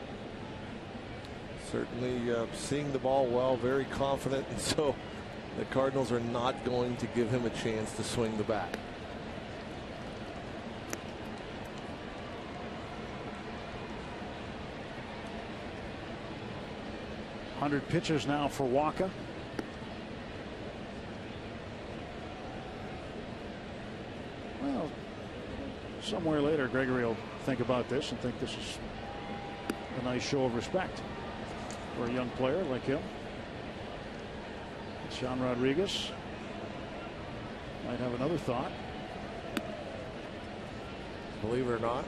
E: Certainly seeing the ball well, very confident, and so the Cardinals are not going to give him a chance to swing the bat.
A: $100 pitches now for Walker. Well, somewhere later Gregory will think about this and think this is a nice show of respect for a young player like him. Sean Rodriguez might have another thought.
E: Believe it or not,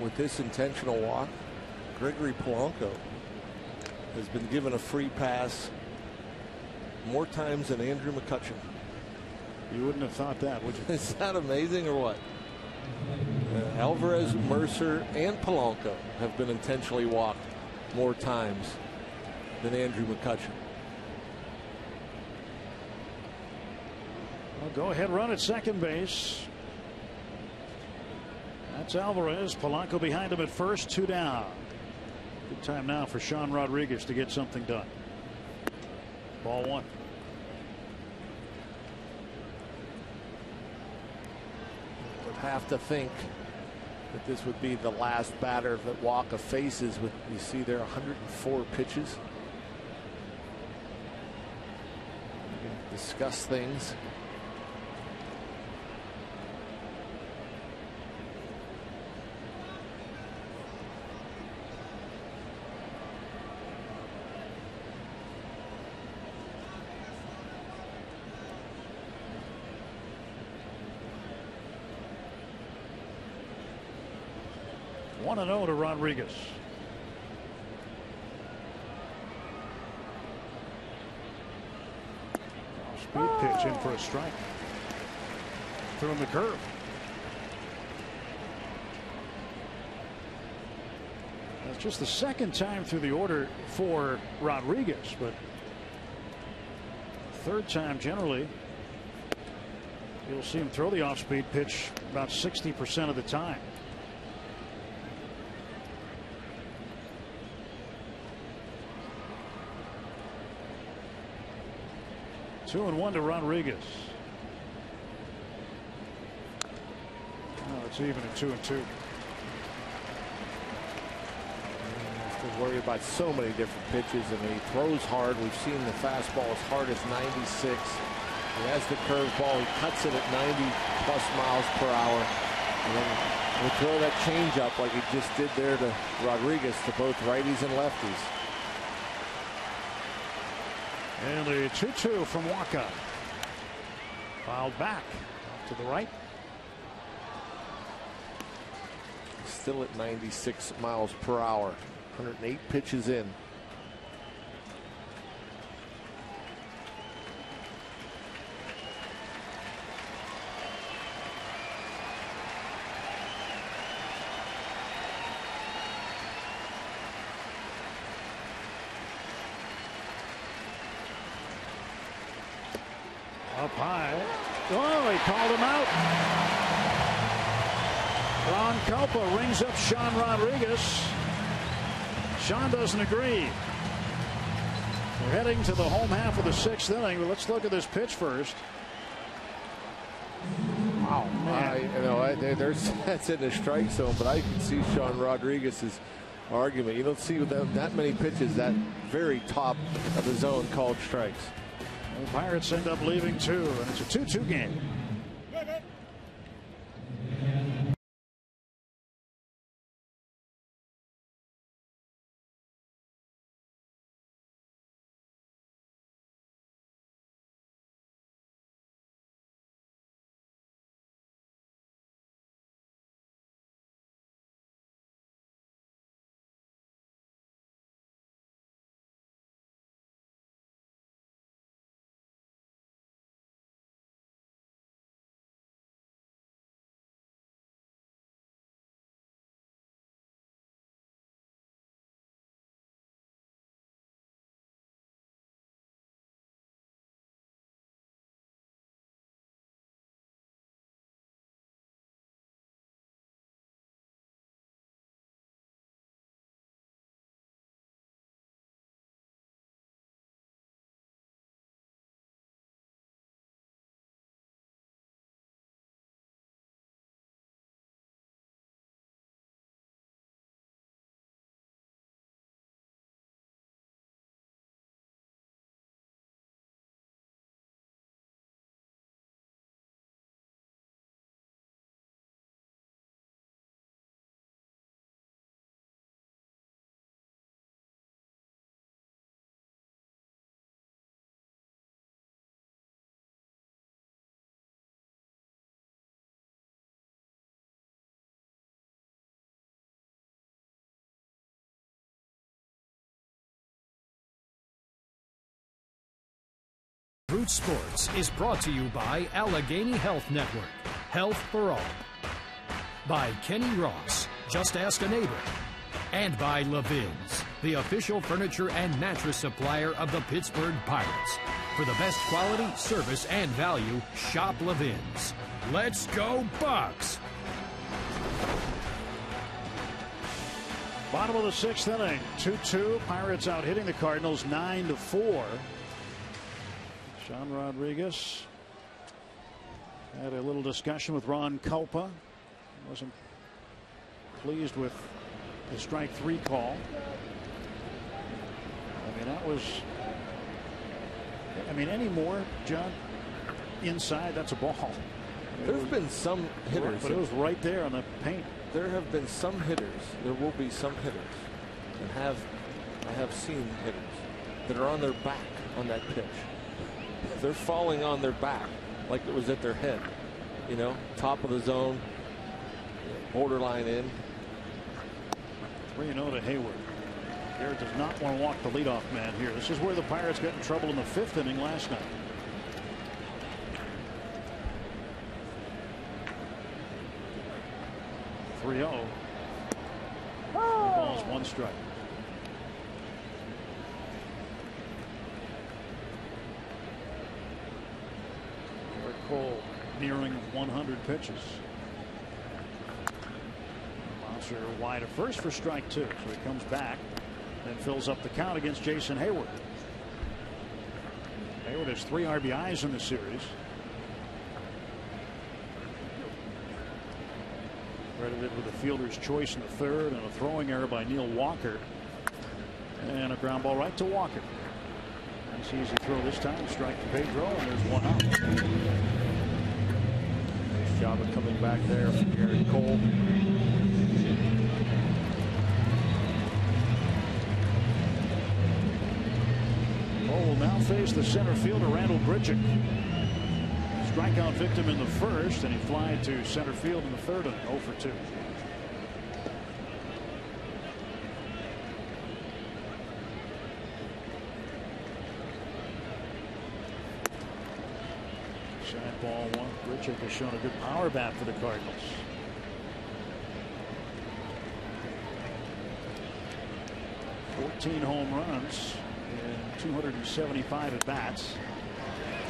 E: with this intentional walk, Gregory Polanco has been given a free pass more times than Andrew McCutchen.
A: You wouldn't have thought that, would you?
E: Is that amazing or what? Alvarez, Mercer, and Polanco have been intentionally walked more times than Andrew McCutchen.
A: Well, go ahead run at second base. That's Alvarez. Polanco behind him at first, 2 down. Good time now for Sean Rodriguez to get something done. Ball 1.
E: Would have to think that this would be the last batter that Walker faces. With, you see there, 104 pitches. We can discuss things.
A: One 1-0 to Rodriguez. Speed pitch in for a strike. Threw him the curve. That's just the second time through the order for Rodriguez, but third time generally. You'll see him throw the off-speed pitch about 60% of the time. 2-1 to Rodriguez. Oh, it's even at 2-2.
E: Worry about so many different pitches. I mean, he throws hard. We've seen the fastball as hard as 96. He has the curveball. He cuts it at 90+ miles per hour. And then he'll throw that changeup like he just did there to Rodriguez, to both righties and lefties.
A: And the 2-2 from Waka. Fouled back to the right.
E: Still at 96 miles per hour. 108 pitches in.
A: Up high. Oh, he called him out. Ron Culpa rings up Sean Rodriguez. Sean doesn't agree. We're heading to the home half of the 6th inning. Let's look at this pitch first.
E: Wow, that's in the strike zone, but I can see Sean Rodriguez's argument. You don't see that many pitches that very top of the zone called strikes.
A: The Pirates end up leaving 2, and it's a 2-2 game.
D: Root Sports is brought to you by Allegheny Health Network, Health for All. By Kenny Ross, Just Ask a Neighbor. And by Levin's, the official furniture and mattress supplier of the Pittsburgh Pirates. For the best quality, service, and value, shop Levin's. Let's go Bucks!
A: Bottom of the 6th inning, 2-2. Pirates out hitting the Cardinals 9-4. Sean Rodriguez had a little discussion with Ron Culpa. Wasn't pleased with the strike 3 call. I mean, that was, any more, John, inside, that's a ball.
E: There have been some hitters.
A: But it was right there on the paint.
E: There have been some hitters. There will be some hitters. And I have seen hitters that are on their back on that pitch. They're falling on their back like it was at their head. You know, top of the zone, borderline in.
A: 3-0 to Hayward. Garrett does not want to walk the leadoff man here. This is where the Pirates got in trouble in the 5th inning last night. Oh. Balls, 1 strike. Garrett Cole nearing 100 pitches. Monster wide at first for strike 2, so he comes back and fills up the count against Jason Hayward. Hayward has 3 RBIs in the series. Credited with a fielder's choice in the 3rd and a throwing error by Neil Walker. And a ground ball right to Walker. Nice easy throw this time. Strike to Pedro, and there's 1 out.
E: Nice job of coming back there from Garrett Cole.
A: Cole will now face the center fielder Randall Grichuk. Strikeout victim in the 1st, and he flied to center field in the 3rd and 0 for 2. Side ball 1. Grichuk has shown a good power bat for the Cardinals. Home runs in 275 at bats.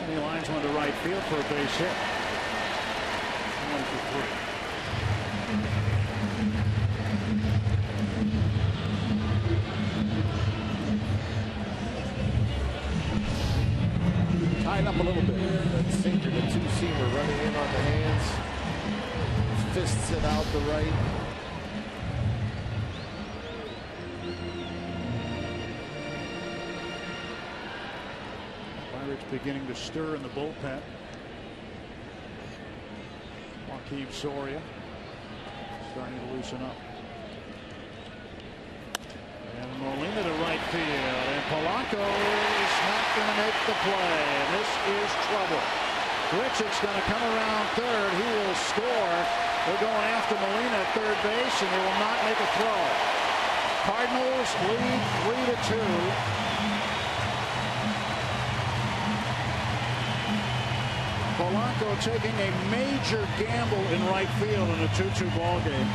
A: And he lines one to right field for a base hit. 1 for
E: 3. Tied up a little bit. That sinker, the 2-seamer running in on the hands. Fists it out the right.
A: Beginning to stir in the bullpen. Joaquin Soria starting to loosen up. And Molina to right field. And Polanco is not going to make the play. And this is trouble. Grichuk's going to come around 3rd. He will score. They're going after Molina at 3rd base, and they will not make a throw. Cardinals lead 3-2. Polanco taking a major gamble in right field in a 2-2 ball game.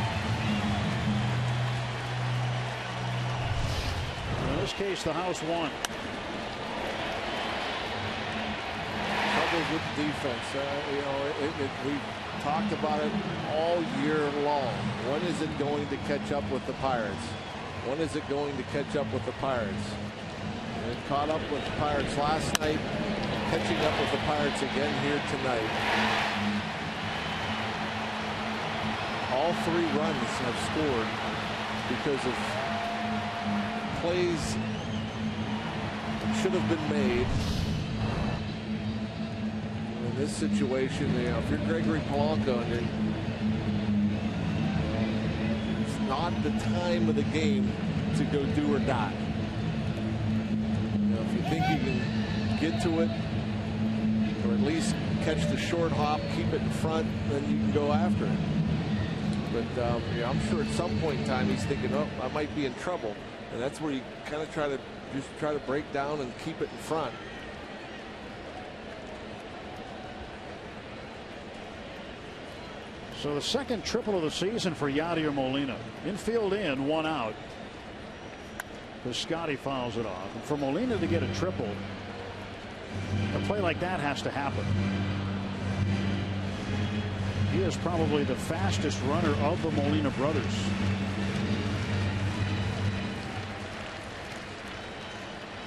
A: In this case, the house won.
E: Trouble with defense. We talked about it all year long. When is it going to catch up with the Pirates? When is it going to catch up with the Pirates? And it caught up with the Pirates last night. Catching up with the Pirates again here tonight. All 3 runs have scored because of plays that should have been made. In this situation, if you're Gregory Polanco, it's not the time of the game to go do or die. If you think you can get to it, or at least catch the short hop, keep it in front, then you can go after it. But I'm sure at some point in time he's thinking, oh, I might be in trouble. And that's where you kind of try to break down and keep it in front.
A: So the 2nd triple of the season for Yadier Molina. Infield in, 1 out. Piscotty fouls it off. And for Molina to get a triple, a play like that has to happen. He is probably the fastest runner of the Molina brothers.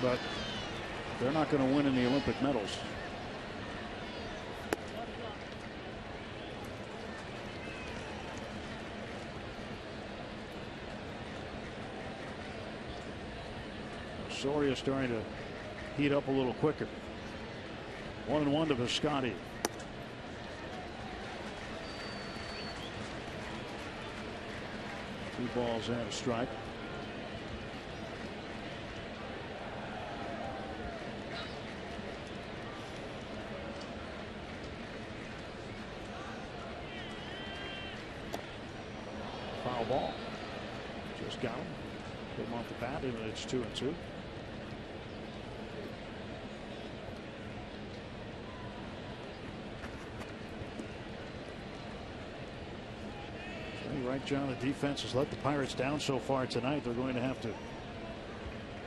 A: But they're not going to win in the Olympic medals. Soria starting to heat up a little quicker. 1-1 to Piscotty. Two balls and a strike. Foul ball. Just got him. Put him off the bat, and it's 2-2. Right, John, the defense has let the Pirates down so far tonight. They're going to have to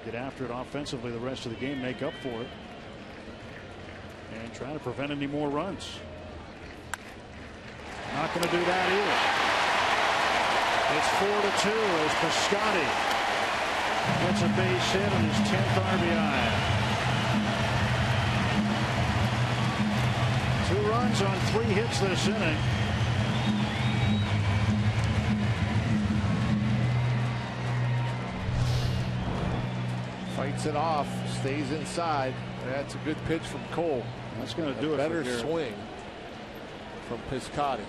A: get after it offensively the rest of the game, make up for it, and try to prevent any more runs. Not going to do that either. It's 4-2 as Piscotty gets a base hit on his 10th RBI. Pirates on 3 hits this inning.
E: Fights it off, stays inside. That's a good pitch from Cole.
A: That's going to do it.
E: Better swing from Piscotty.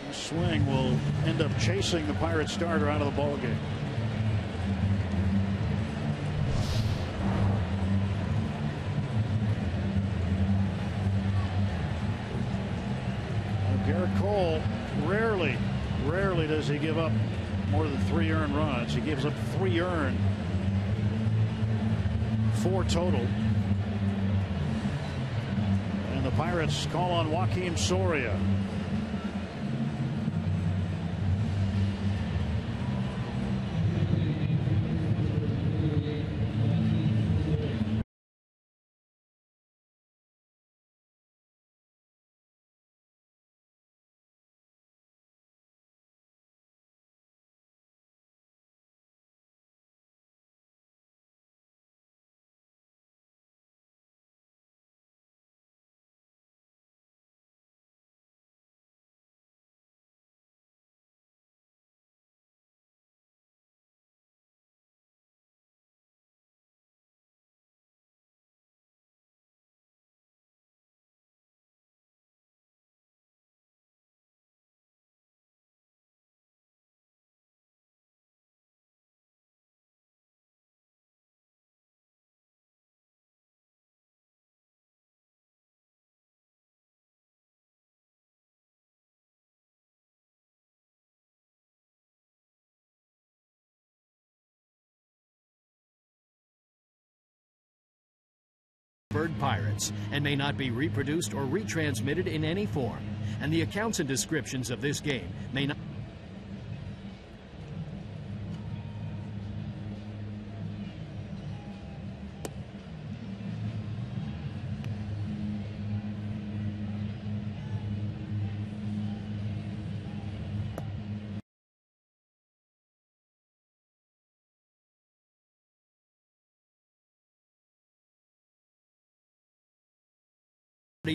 A: The swing will end up chasing the Pirates starter out of the ballgame. Garrett Cole, rarely does he give up more than 3 earned runs. He gives up 3 earned, 4 total. And the Pirates call on Joakim Soria.
D: Pittsburgh Pirates and may not be reproduced or retransmitted in any form. And the accounts and descriptions of this game may not.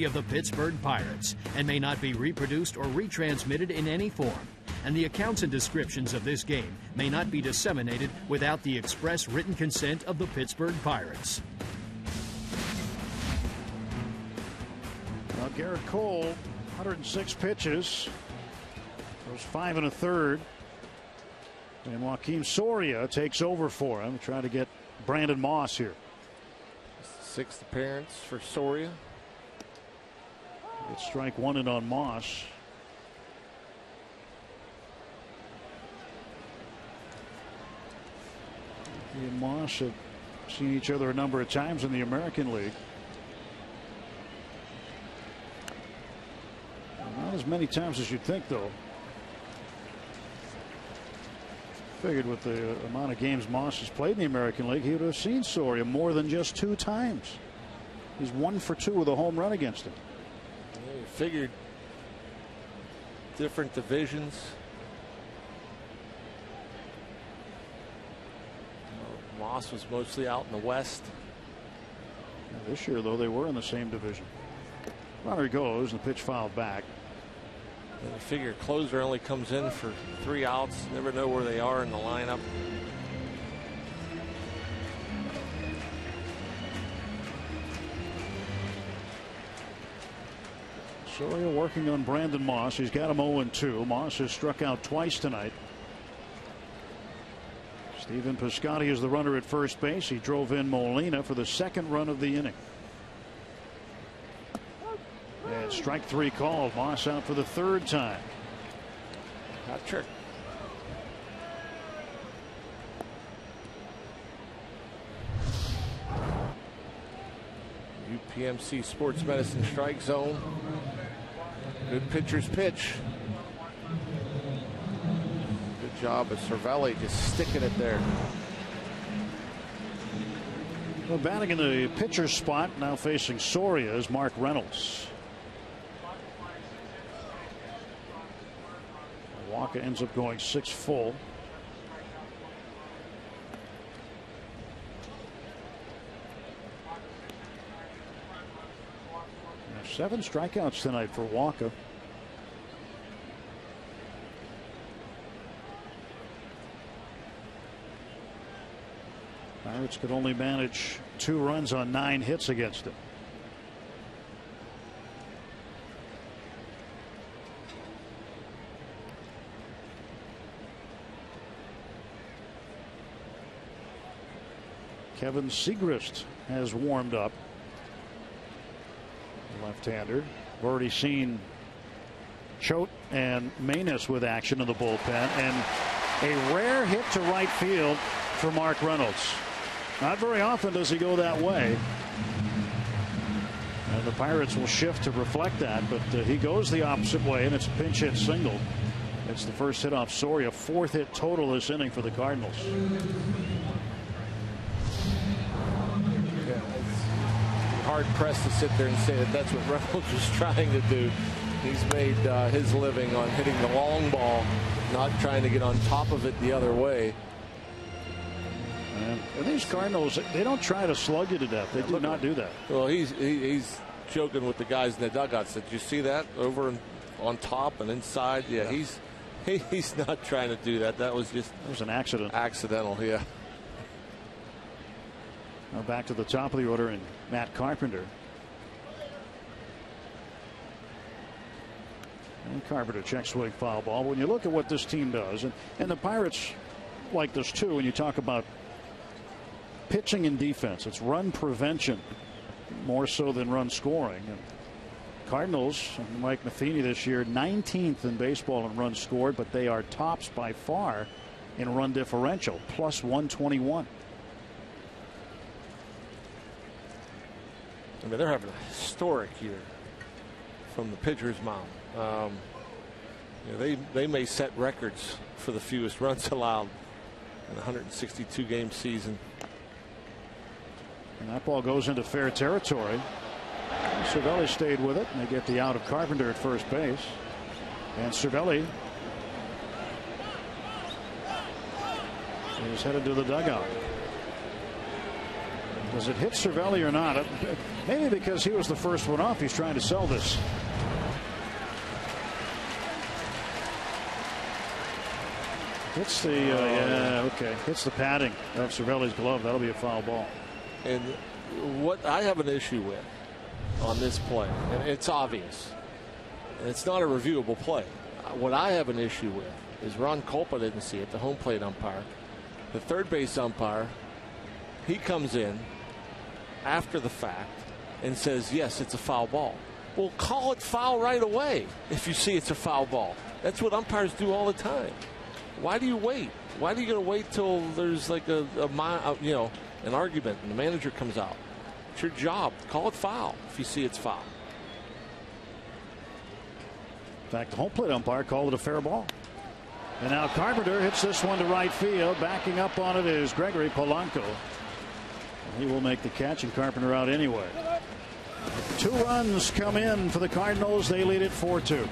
D: Of the Pittsburgh Pirates and may not be reproduced or retransmitted in any form. And the accounts and descriptions of this game may not be disseminated without the express written consent of the Pittsburgh Pirates.
A: Well, Garrett Cole, 106 pitches, throws 5 1/3, and Joakim Soria takes over for him, trying to get Brandon Moss here.
E: 6th appearance for Soria.
A: It's strike 1 in on Moss. He and Moss have seen each other a number of times in the American League. Not as many times as you'd think, though. Figured with the amount of games Moss has played in the American League, he would have seen Soria more than just 2 times. He's 1 for 2 with a home run against him.
E: Yeah, figured different divisions. Moss was mostly out in the West.
A: This year, though, they were in the same division. Runner goes, and the pitch fouled back.
E: And you figure closer only comes in for 3 outs. Never know where they are in the lineup.
A: Soria working on Brandon Moss. He's got him 0-2. Moss has struck out twice tonight. Stephen Piscotty is the runner at first base. He drove in Molina for the 2nd run of the inning. And strike 3 called. Moss out for the 3rd time.
E: Not trick. UPMC Sports Medicine strike zone. Good pitcher's pitch. Good job of Cervelli just sticking it there.
A: Well, batting in the pitcher's spot now facing Soria is Mark Reynolds. Walker ends up going 6 full. 7 strikeouts tonight for Walker. Pirates could only manage 2 runs on 9 hits against him. Kevin Segrist has warmed up. Left-hander. We've already seen Choate and Manus with action in the bullpen, and a rare hit to right field for Mark Reynolds. Not very often does he go that way. And the Pirates will shift to reflect that, but he goes the opposite way, and it's a pinch hit single. It's the first hit off Soria, 4th hit total this inning for the Cardinals.
E: Hard pressed to sit there and say that that's what Reynolds was trying to do. He's made his living on hitting the long ball, not trying to get on top of it the other way.
A: And these Cardinals, they don't try to slug you to death. They do not do that.
E: Well, he's joking with the guys in the dugouts. Did you see that over on top and inside? Yeah, he's not trying to do that. That was
A: an accident.
E: Accidental, yeah.
A: Now back to the top of the order, and Matt Carpenter. And Carpenter check swing foul ball. When you look at what this team does, and the Pirates like this too, when you talk about pitching and defense, it's run prevention more so than run scoring. And Cardinals, Mike Matheny this year, 19th in baseball in runs scored, but they are tops by far in run differential, plus 121.
E: I mean, they're having a historic year from the pitcher's mound. They may set records for the fewest runs allowed in a 162 game season.
A: And that ball goes into fair territory. Cervelli stayed with it, and they get the out of Carpenter at first base. And Cervelli is headed to the dugout. Does it hit Cervelli or not? Maybe because he was the first one off, he's trying to sell this. Hits the hits the padding of Cervelli's glove. That'll be a foul ball.
E: And what I have an issue with on this play, and it's obvious, and it's not a reviewable play. What I have an issue with is Ron Kolpa didn't see it, the home plate umpire. The third base umpire, he comes in after the fact and says, yes, it's a foul ball. Well, call it foul right away if you see it's a foul ball. That's what umpires do all the time. Why do you wait? Why are you going to wait till there's like an argument and the manager comes out? It's your job. Call it foul if you see it's foul.
A: In fact, the home plate umpire called it a fair ball. And now Carpenter hits this one to right field. Backing up on it is Gregory Polanco. He will make the catch, and Carpenter out anyway. 2 runs come in for the Cardinals. They lead it 4-2.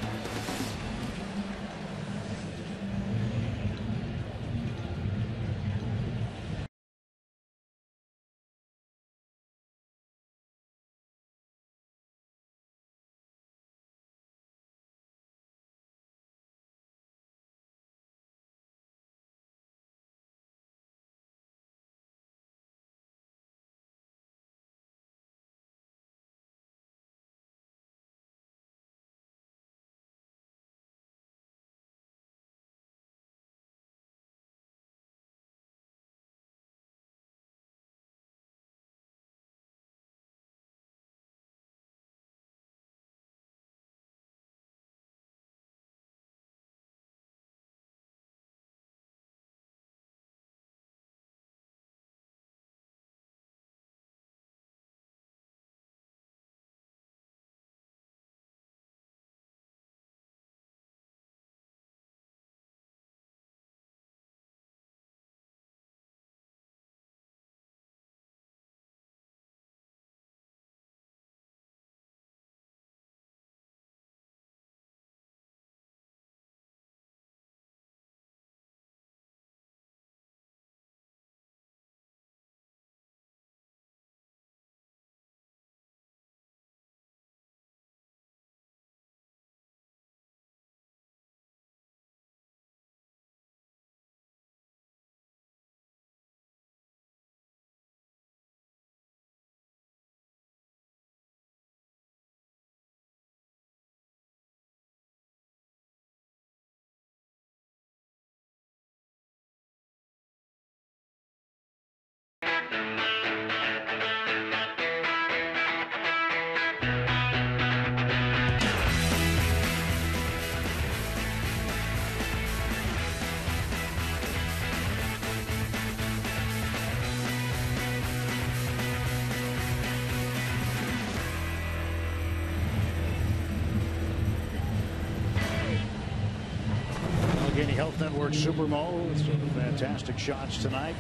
A: Health Network Supermo with some fantastic shots tonight.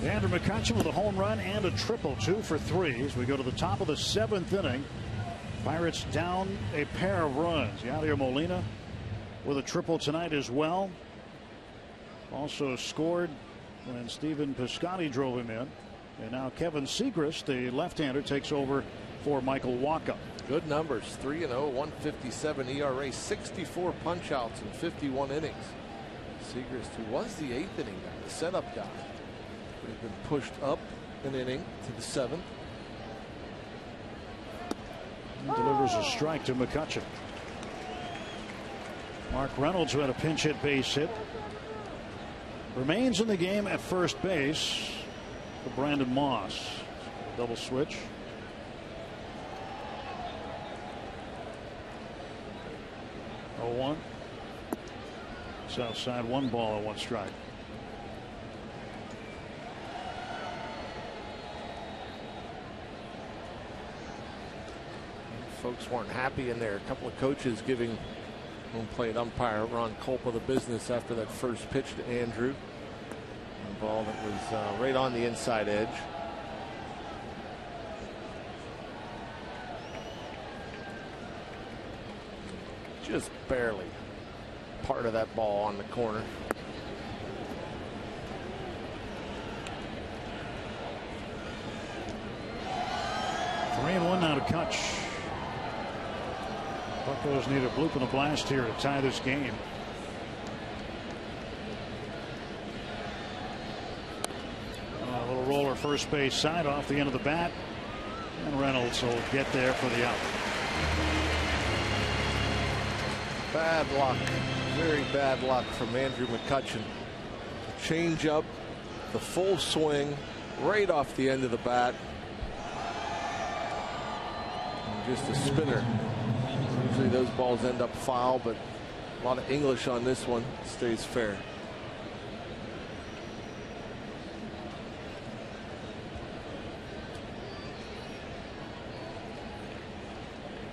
A: Andrew McCutchen with a home run and a triple, 2 for 3 as we go to the top of the 7th inning. Pirates down a pair of runs. Yadier Molina with a triple tonight as well. Also scored when Stephen Piscotty drove him in. And now Kevin Segrist, the left-hander, takes over for Michael Wacha.
E: Good numbers, 3-0, 157 ERA, 64 punch-outs in 51 innings. Segrist, who was the 8th inning guy, the setup guy, has been pushed up an inning to the 7th.
A: He delivers a strike to McCutchen. Mark Reynolds, who had a pinch hit base hit, remains in the game at first base for Brandon Moss. Double switch. Oh, 1. It's outside, 1 ball and 1 strike.
E: Folks weren't happy in there. A couple of coaches giving home plate umpire Ron Culpa the business after that first pitch to Andrew. A ball that was right on the inside edge. Just barely part of that ball on the corner.
A: Three and 1 now to Kutch. Buccos need a bloop and a blast here to tie this game. A little roller first base side off the end of the bat. And Reynolds will get there for the out.
E: Bad luck, very bad luck from Andrew McCutchen. Change up, the full swing, right off the end of the bat. And just a spinner. Usually those balls end up foul, but a lot of English on this one. Stays fair.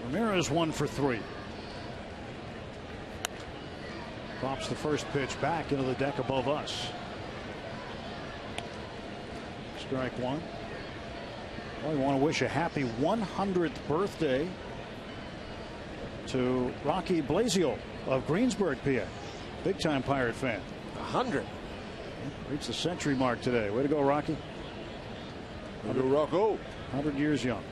A: Ramirez 1 for 3. Pops the first pitch back into the deck above us. Strike 1. Well, we want to wish a happy 100th birthday to Rocky Blasio of Greensburg, PA. Big time Pirate fan.
E: 100.
A: Reached the century mark today. Way to go, Rocky.
E: Way to go, Rocco.
A: 100 years young.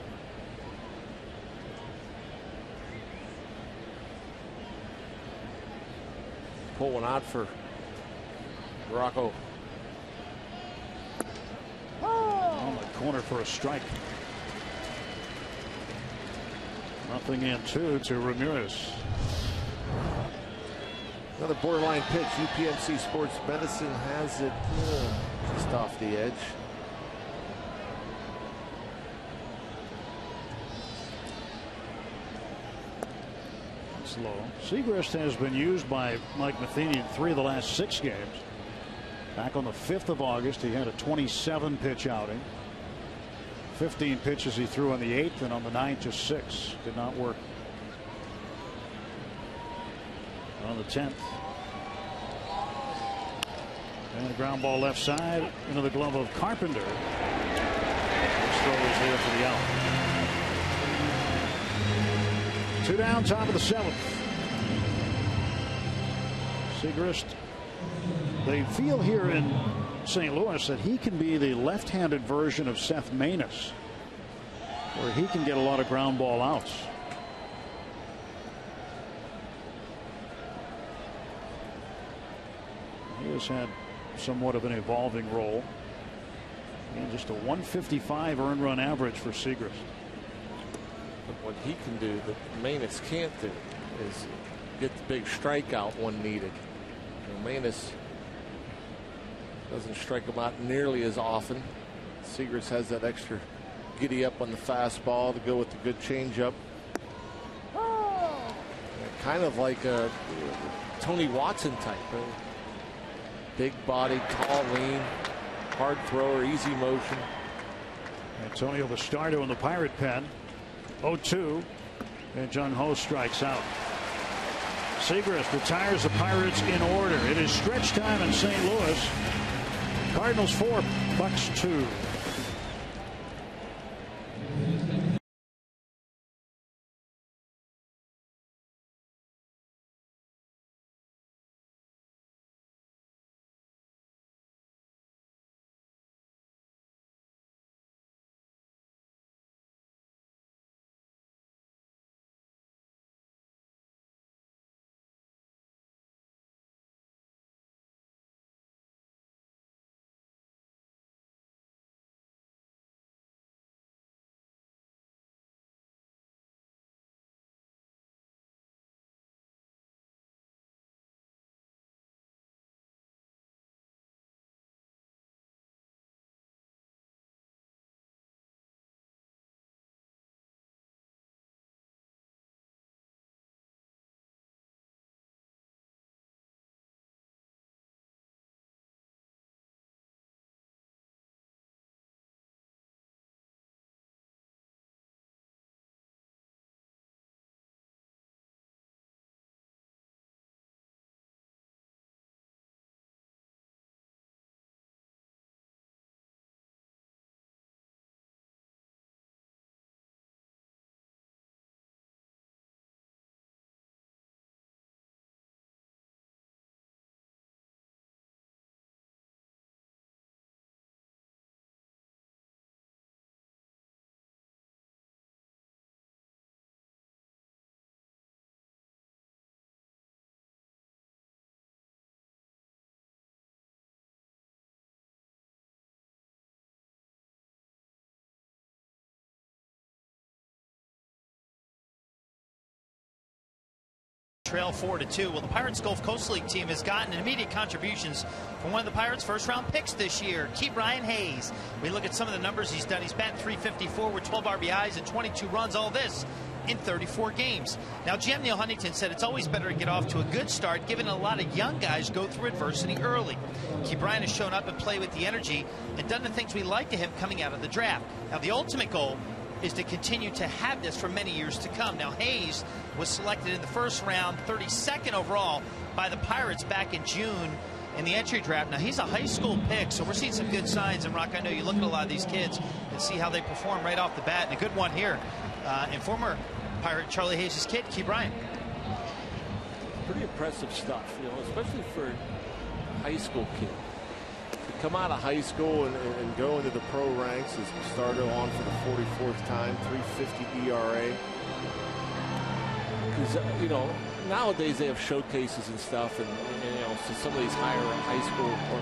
E: Pull one out for Rocco.
A: On the corner for a strike. Nothing in 2 to Ramirez.
E: Another borderline pitch. UPMC Sports Medicine has it just off the edge.
A: Low. Segrist has been used by Mike Matheny in 3 of the last 6 games. Back on the 5th of August, he had a 27 pitch outing. 15 pitches he threw on the 8th, and on the 9th, just 6. Did not work. On the 10th. And a ground ball left side into the glove of Carpenter. This throw is there for the out. 2 down, top of the 7th. Segrist, they feel here in St. Louis that he can be the left-handed version of Seth Maness, where he can get a lot of ground ball outs. He has had somewhat of an evolving role. And just a 155 earned run average for Segrist.
E: But what he can do that Maness can't do is get the big strikeout when needed. Maness doesn't strike him out nearly as often. Segrist has that extra giddy up on the fastball to go with the good changeup. Kind of like a Tony Watson type. Big body, tall, lean, hard thrower, easy motion.
A: Antonio Bastardo in the Pirate pen. 0-2, and Jung Ho strikes out. Segrist retires the Pirates in order. It is stretch time in St. Louis. Cardinals 4, Bucks 2.
C: Trail 4-2. Well, the Pirates Gulf Coast League team has gotten immediate contributions from one of the Pirates' first-round picks this year, Brian Hayes. We look at some of the numbers he's done. He's batting .354 with 12 RBIs and 22 runs. All this in 34 games. Now, GM Neil Huntington said it's always better to get off to a good start, given a lot of young guys go through adversity early. Brian has shown up and played with the energy and done the things we like to him coming out of the draft. Now, the ultimate goal is to continue to have this for many years to come. Now, Hayes was selected in the first round, 32nd overall by the Pirates back in June in the entry draft. Now, he's a high school pick, so we're seeing some good signs. And, Rock, I know you look at a lot of these kids and see how they perform right off the bat. And a good one here. And former Pirate Charlie Hayes' kid, Key Bryant.
E: Pretty impressive stuff, you know, especially for a high school kid. To come out of high school and go into the pro ranks, has started on for the 44th time, 3.50 ERA. Because, you know, nowadays they have showcases and stuff, and you know, so some of these high school or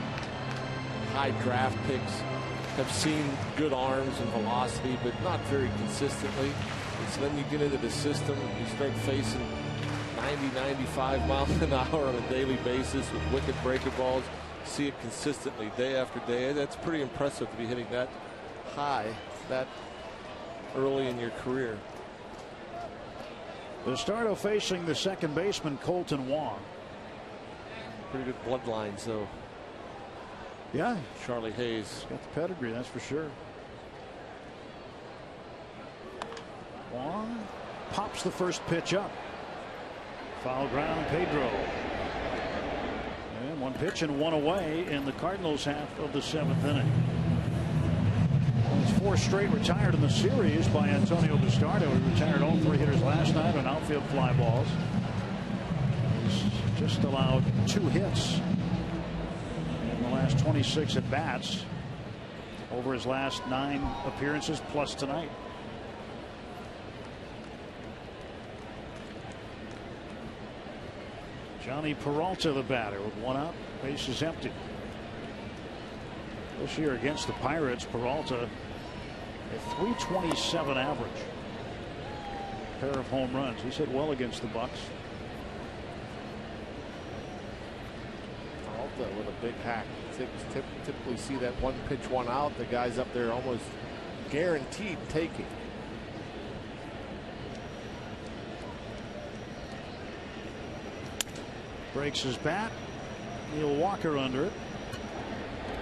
E: high draft picks have seen good arms and velocity, but not very consistently. And so then you get into the system, you start facing 90, 95 miles an hour on a daily basis with wicked breaker balls. See it consistently day after day. That's pretty impressive to be hitting that high that early in your career.
A: Bastardo facing the second baseman Colton Wong.
E: Pretty good bloodlines, though.
A: Yeah,
E: Charlie Hayes
A: got the pedigree, that's for sure. Wong pops the first pitch up. Foul ground, Pedro. And one pitch and one away in the Cardinals half of the 7th inning. It's 4 straight retired in the series by Antonio Bastardo. He retired all 3 hitters last night on outfield fly balls. He's just allowed 2 hits in the last 26 at bats over his last 9 appearances plus tonight. Johnny Peralta, the batter, with 1 out, bases empty. This year against the Pirates, Peralta a .327 average. Pair of home runs. He's hit well against the Bucks.
E: Peralta with a big hack. Typically see that 1 pitch 1 out. The guys up there almost guaranteed taking.
A: Breaks his bat. Neil Walker under it.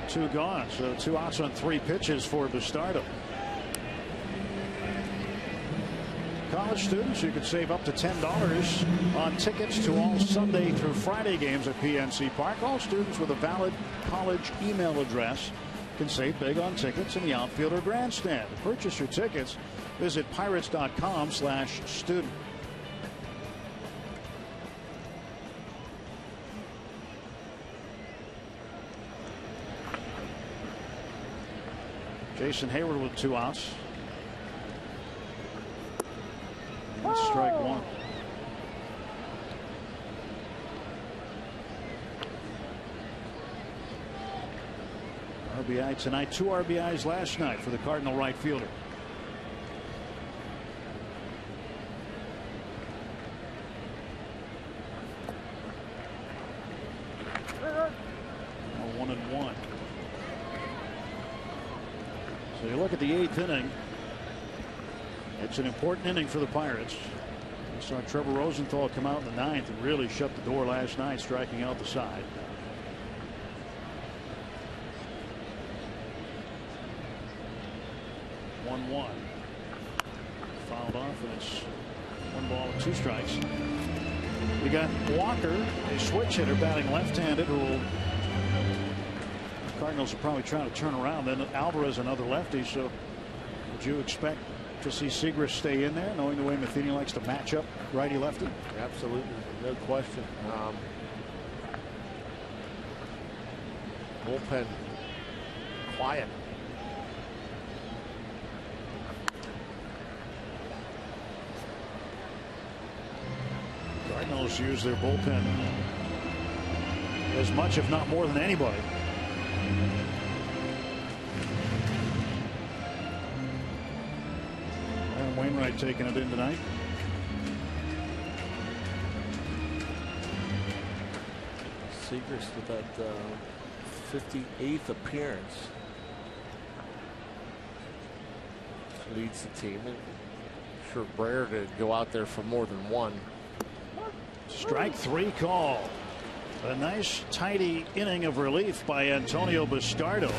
A: 2 gone. So 2 outs on 3 pitches for Bastardo. college students, you can save up to $10 on tickets to all Sunday through Friday games at PNC Park. All students with a valid college email address can save big on tickets in the outfield or grandstand. To purchase your tickets, visit pirates.com/student. Jason Hayward with 2 outs. That's strike 1. RBI tonight, 2 RBIs last night for the Cardinal right fielder. Now 1-1. So you look at the 8th inning. It's an important inning for the Pirates. We saw Trevor Rosenthal come out in the 9th and really shut the door last night, striking out the side. Fouled off, and it's 1 ball and 2 strikes. You got Walker, a switch hitter, batting left-handed, who will, the Cardinals are probably trying to turn around. Then Alvarez, another lefty. So would you expect to see Seagrass stay in there, knowing the way Matheny likes to match up righty-lefty?
E: Absolutely, no question. Bullpen quiet.
A: Cardinals use their bullpen as much, if not more, than anybody. And Wainwright taking it in tonight.
E: Seagrass with that 58th appearance. Leads the team. And sure, rare to go out there for more than 1.
A: Strike 3 call. A nice tidy inning of relief by Antonio Bastardo.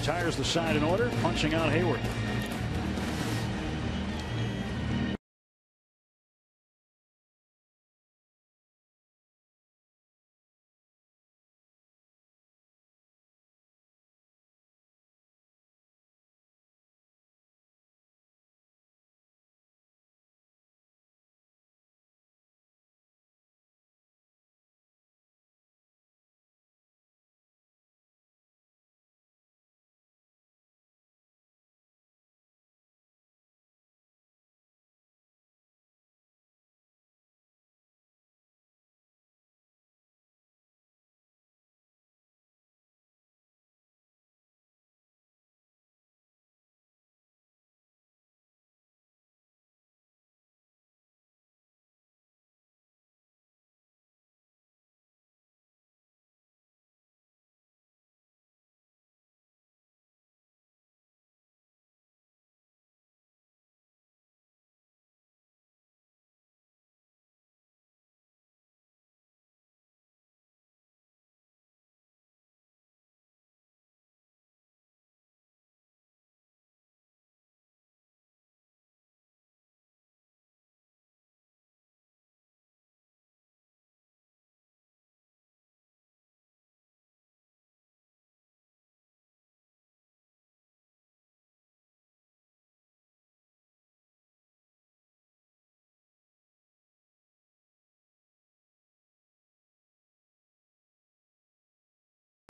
A: Tires the side in order, punching out Hayward.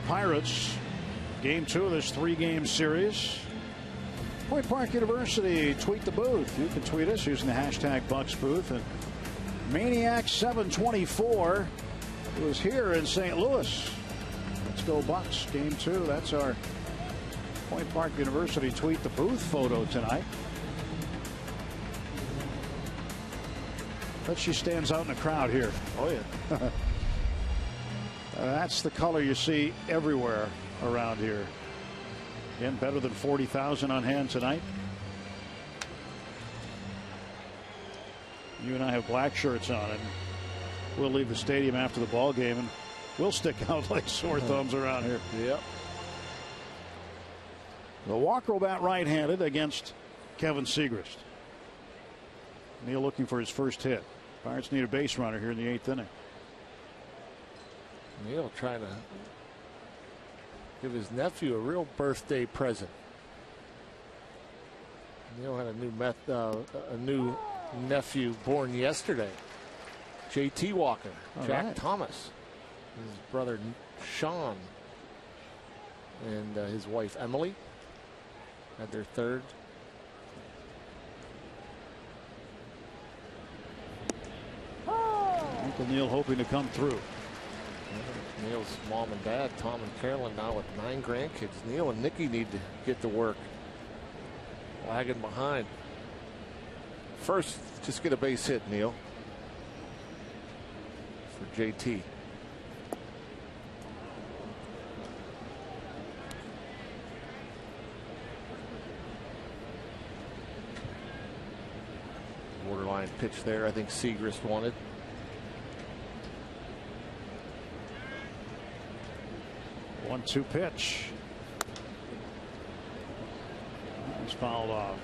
A: Pirates, game 2 of this 3-game series. Point Park University, tweet the booth. You can tweet us using the hashtag BucksBooth. And Maniac724 was here in St. Louis. Let's go Bucks, game 2. That's our Point Park University tweet the booth photo tonight. But she stands out in the crowd here.
E: Oh, yeah.
A: That's the color you see everywhere around here. Again, better than 40,000 on hand tonight. You and I have black shirts on, and we'll leave the stadium after the ball game, and we'll stick out like sore thumbs around here.
E: Yep.
A: The Walker will bat right-handed against Kevin Seagrass. Neal looking for his first hit. Pirates need a base runner here in the 8th inning.
E: Neal trying to give his nephew a real birthday present. Neal had a new nephew born yesterday. JT Walker, Jack Thomas, his brother Sean, and his wife Emily had their third.
A: Uncle Neal hoping to come through.
E: Neal's mom and dad, Tom and Carolyn, now with 9 grandkids. Neal and Nikki need to get to work. Lagging behind. First, just get a base hit, Neal. For JT. Borderline pitch there. I think Segrist wanted.
A: One-two pitch. He's fouled off.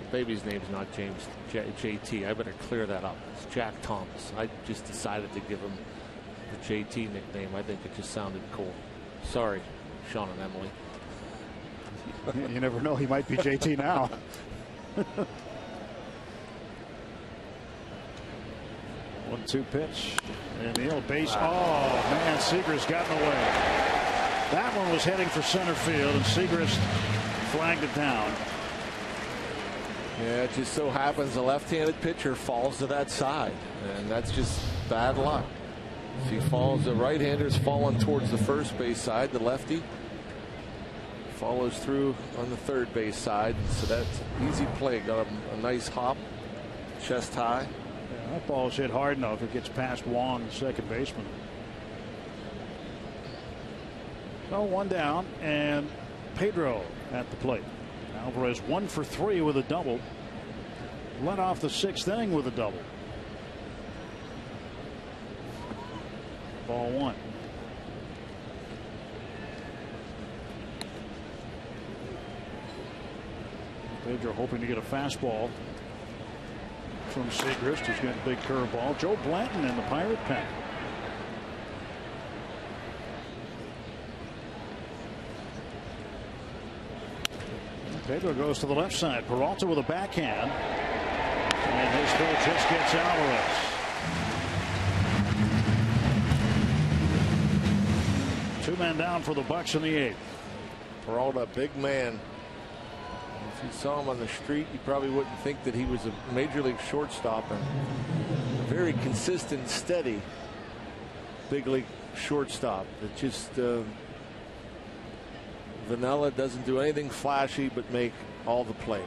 E: The baby's name's not James JT. I better clear that up. It's Jack Thomas. I just decided to give him the JT nickname. I think it just sounded cool. Sorry, Sean and Emily.
A: You never know. He might be JT now. One-two pitch. And Neal base. Oh, man. Segrist got in the way. That one was heading for center field, and Segrist flagged it down.
E: Yeah, it just so happens a left-handed pitcher falls to that side, and that's just bad luck. If he falls, the right-hander's falling towards the first base side. The lefty follows through on the third base side, so that's easy play. Got a nice hop, chest high.
A: Yeah, that ball's hit hard enough. It gets past Wong, the second baseman. So one down, and Pedro at the plate. Alvarez 1 for 3 with a double. Led off the 6th inning with a double. Ball 1. Pedro hoping to get a fastball from Segrist. He's got a big curveball. Joe Blanton in the Pirate pen. Pedro goes to the left side. Peralta with a backhand. And his throw just gets Alvarez. Two men down for the Bucks in the 8th.
E: Peralta, big man. If you saw him on the street, you probably wouldn't think that he was a major league shortstop, and very consistent, steady big league shortstop. That just vanilla, doesn't do anything flashy but make all the plays.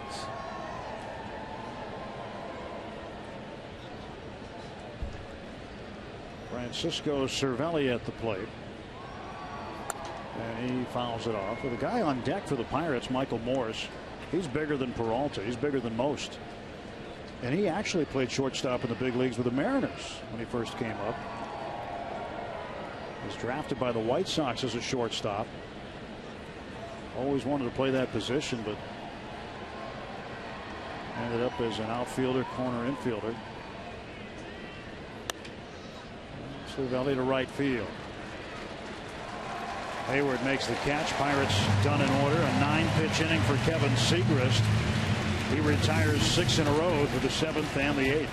A: Francisco Cervelli at the plate. And he fouls it off with a guy on deck for the Pirates, Michael Morse. He's bigger than Peralta. He's bigger than most. And he actually played shortstop in the big leagues with the Mariners when he first came up. He was drafted by the White Sox as a shortstop. Always wanted to play that position, but ended up as an outfielder, corner infielder. Cervelli to right field. Hayward makes the catch. Pirates done in order. A 9-pitch inning for Kevin Segrist. He retires 6 in a row for the 7th and the 8th.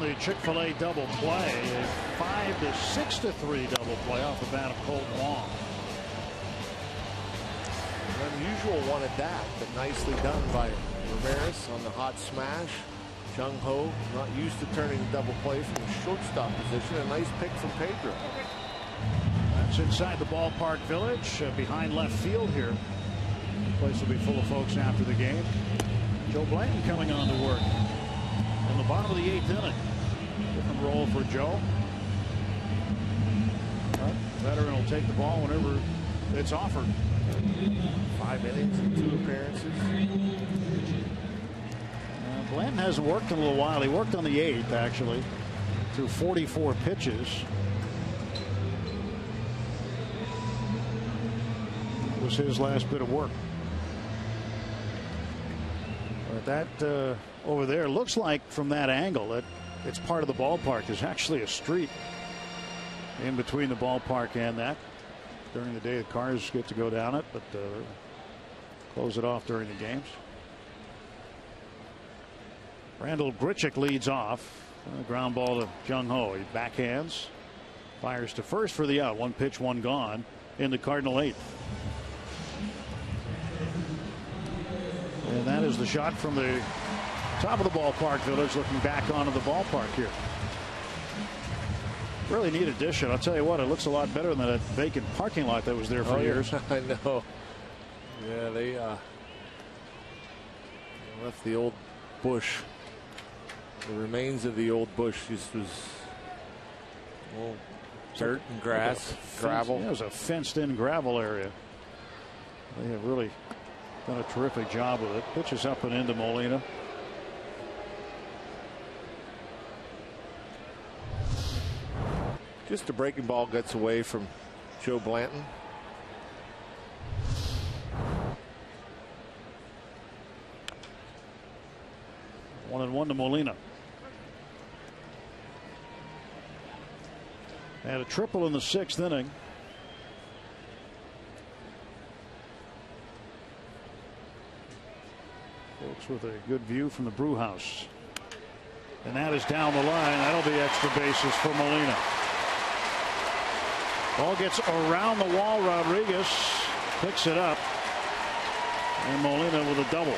A: in the Chick-fil-A double play. A 5-6-3 double play off the bat of Colt Wong.
E: An unusual one at that, but nicely done by Ramirez on the hot smash. Jung Ho not used to turning the double play from the shortstop position. A nice pick from Pedro.
A: That's inside the ballpark village, behind left field here. The place will be full of folks after the game. Joe Blanton coming on to work in the bottom of the 8th inning. Different role for Joe. Well, the veteran will take the ball whenever it's offered.
E: 5 innings and 2 appearances.
A: Blanton hasn't worked in a little while. He worked on the 8th, actually, through 44 pitches. That was his last bit of work. But that over there looks like, from that angle, that it's part of the ballpark. There's actually a street in between the ballpark and that. During the day, the cars get to go down it, but close it off during the games. Randall Grichuk leads off. Ground ball to Jung Ho. He backhands. Fires to first for the out. 1 pitch, 1 gone in the Cardinal 8th. And that is the shot from the top of the ballpark village, looking back onto the ballpark here. Really neat addition. I'll tell you what, it looks a lot better than that vacant parking lot that was there for years.
E: I know. Yeah, they left the old bush. The remains of the old bush just was all dirt and grass, gravel.
A: It was a fenced-in gravel area. They have really done a terrific job with it. Pitches up and into Molina.
E: Just a breaking ball gets away from Joe Blanton.
A: One and one to Molina. Had a triple in the 6th inning. Folks with a good view from the brew house. And that is down the line. That'll be extra bases for Molina. Ball gets around the wall. Rodriguez picks it up. And Molina with a double.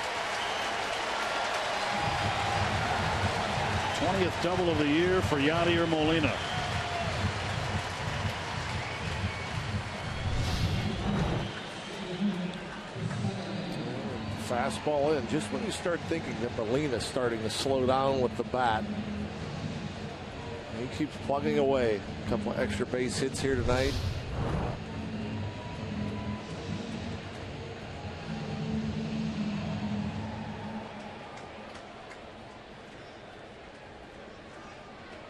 A: 20th double of the year for Yadier Molina.
E: Fastball in. Just when you start thinking that Molina's starting to slow down with the bat, he keeps plugging away. A couple of extra base hits here tonight.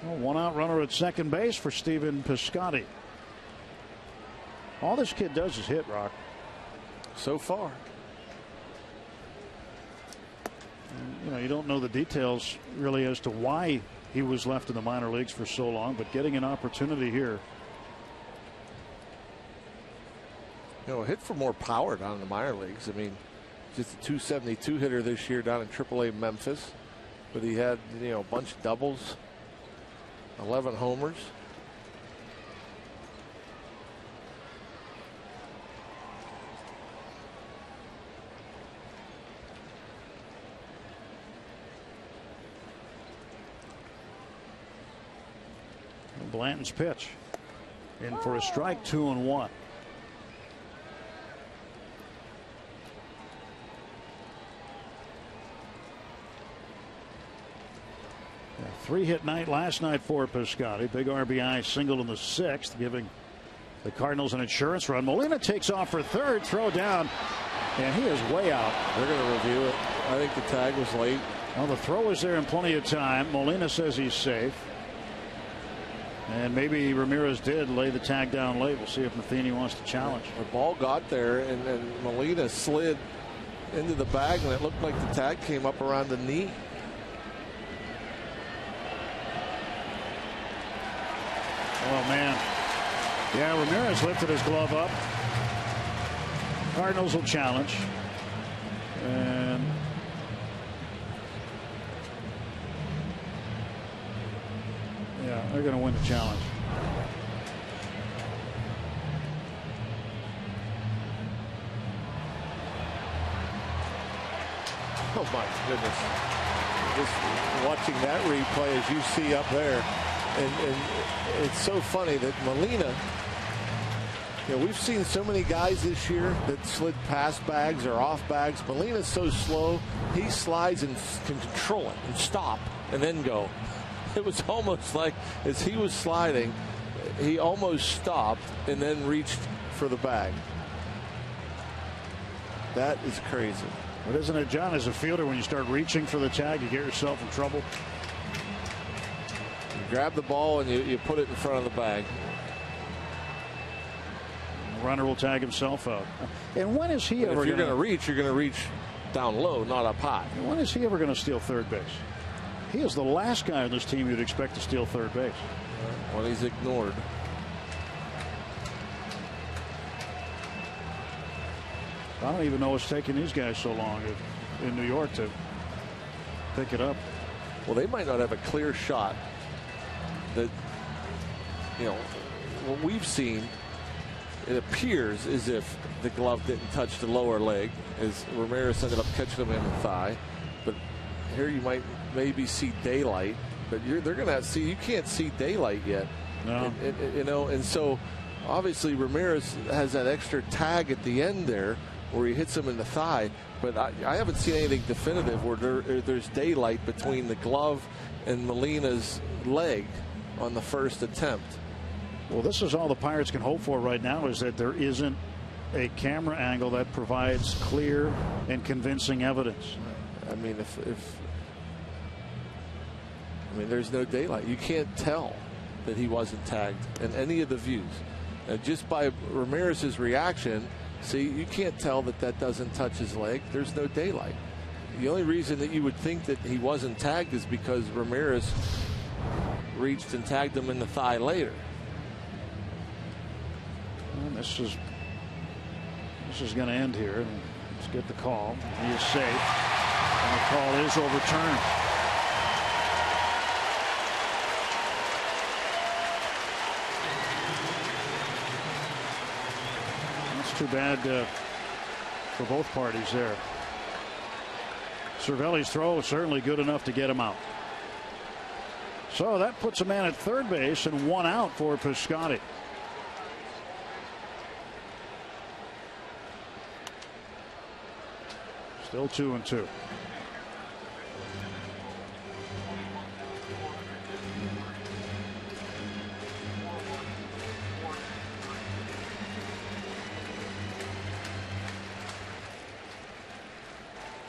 A: Well, 1 out runner at second base for Stephen Piscotty. All this kid does is hit, Rock.
E: So far.
A: You know, you don't know the details really as to why he was left in the minor leagues for so long, but getting an opportunity here.
E: You know, hit for more power down in the minor leagues. I mean, just a 272 hitter this year down in AAA Memphis, but he had, you know, a bunch of doubles, 11 homers.
A: Blanton's pitch in for a strike, 2-1. 3-hit night last night for Piscotty. Big RBI single in the 6th, giving the Cardinals an insurance run. Molina takes off for third, throw down, and he is way out.
E: They're going to review it. I think the tag was late.
A: Well, the throw was there in plenty of time. Molina says he's safe. And maybe Ramirez did lay the tag down late. We'll see if Matheny wants to challenge.
E: The ball got there, and Molina slid into the bag, and it looked like the tag came up around the knee.
A: Oh, man. Yeah, Ramirez lifted his glove up. Cardinals will challenge. And Yeah, they're going to win the challenge.
E: Oh my goodness. Just watching that replay as you see up there. And it's so funny that Molina, you know, we've seen so many guys this year that slid past bags or off bags. Molina's so slow, he slides and can control it and stop and then go. It was almost like as he was sliding, he almost stopped and then reached for the bag. That is crazy.
A: But isn't it, John, as a fielder, when you start reaching for the tag, you get yourself in trouble?
E: You grab the ball and you put it in front of the bag.
A: The runner will tag himself out. And when is he ever
E: if you're going to reach, you're going to reach down low, not up high.
A: When is he ever going to steal third base? He is the last guy on this team you'd expect to steal third base.
E: Well, he's ignored.
A: I don't even know what's taking these guys so long in New York to pick it up.
E: Well, they might not have a clear shot. That, you know, what we've seen, it appears as if the glove didn't touch the lower leg, as Ramirez ended up catching him in the thigh. But here you might maybe see daylight, but they're going to see, you can't see daylight yet.
A: No.
E: You know, and so obviously Ramirez has that extra tag at the end there where he hits him in the thigh, but I haven't seen anything definitive where there's daylight between the glove and Molina's leg on the first attempt.
A: Well, this is all the Pirates can hope for right now, is that there isn't a camera angle that provides clear and convincing evidence.
E: I mean, there's no daylight. You can't tell that he wasn't tagged in any of the views. Just by Ramirez's reaction, see, you can't tell that doesn't touch his leg. There's no daylight. The only reason that you would think that he wasn't tagged is because Ramirez reached and tagged him in the thigh later.
A: Well, this is going to end here. Let's get the call. He is safe, and the call is overturned. Too bad for both parties there. Cervelli's throw was certainly good enough to get him out. So that puts a man at third base and one out for Piscotty. Still 2-2.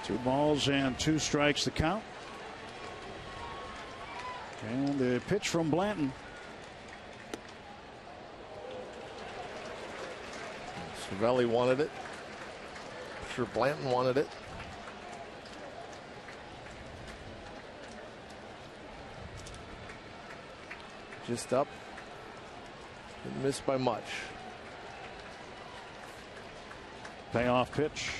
A: Two balls and 2 strikes the count. And the pitch from Blanton.
E: Cervelli wanted it. I'm sure Blanton wanted it. Just up. Didn't miss by much.
A: Payoff pitch.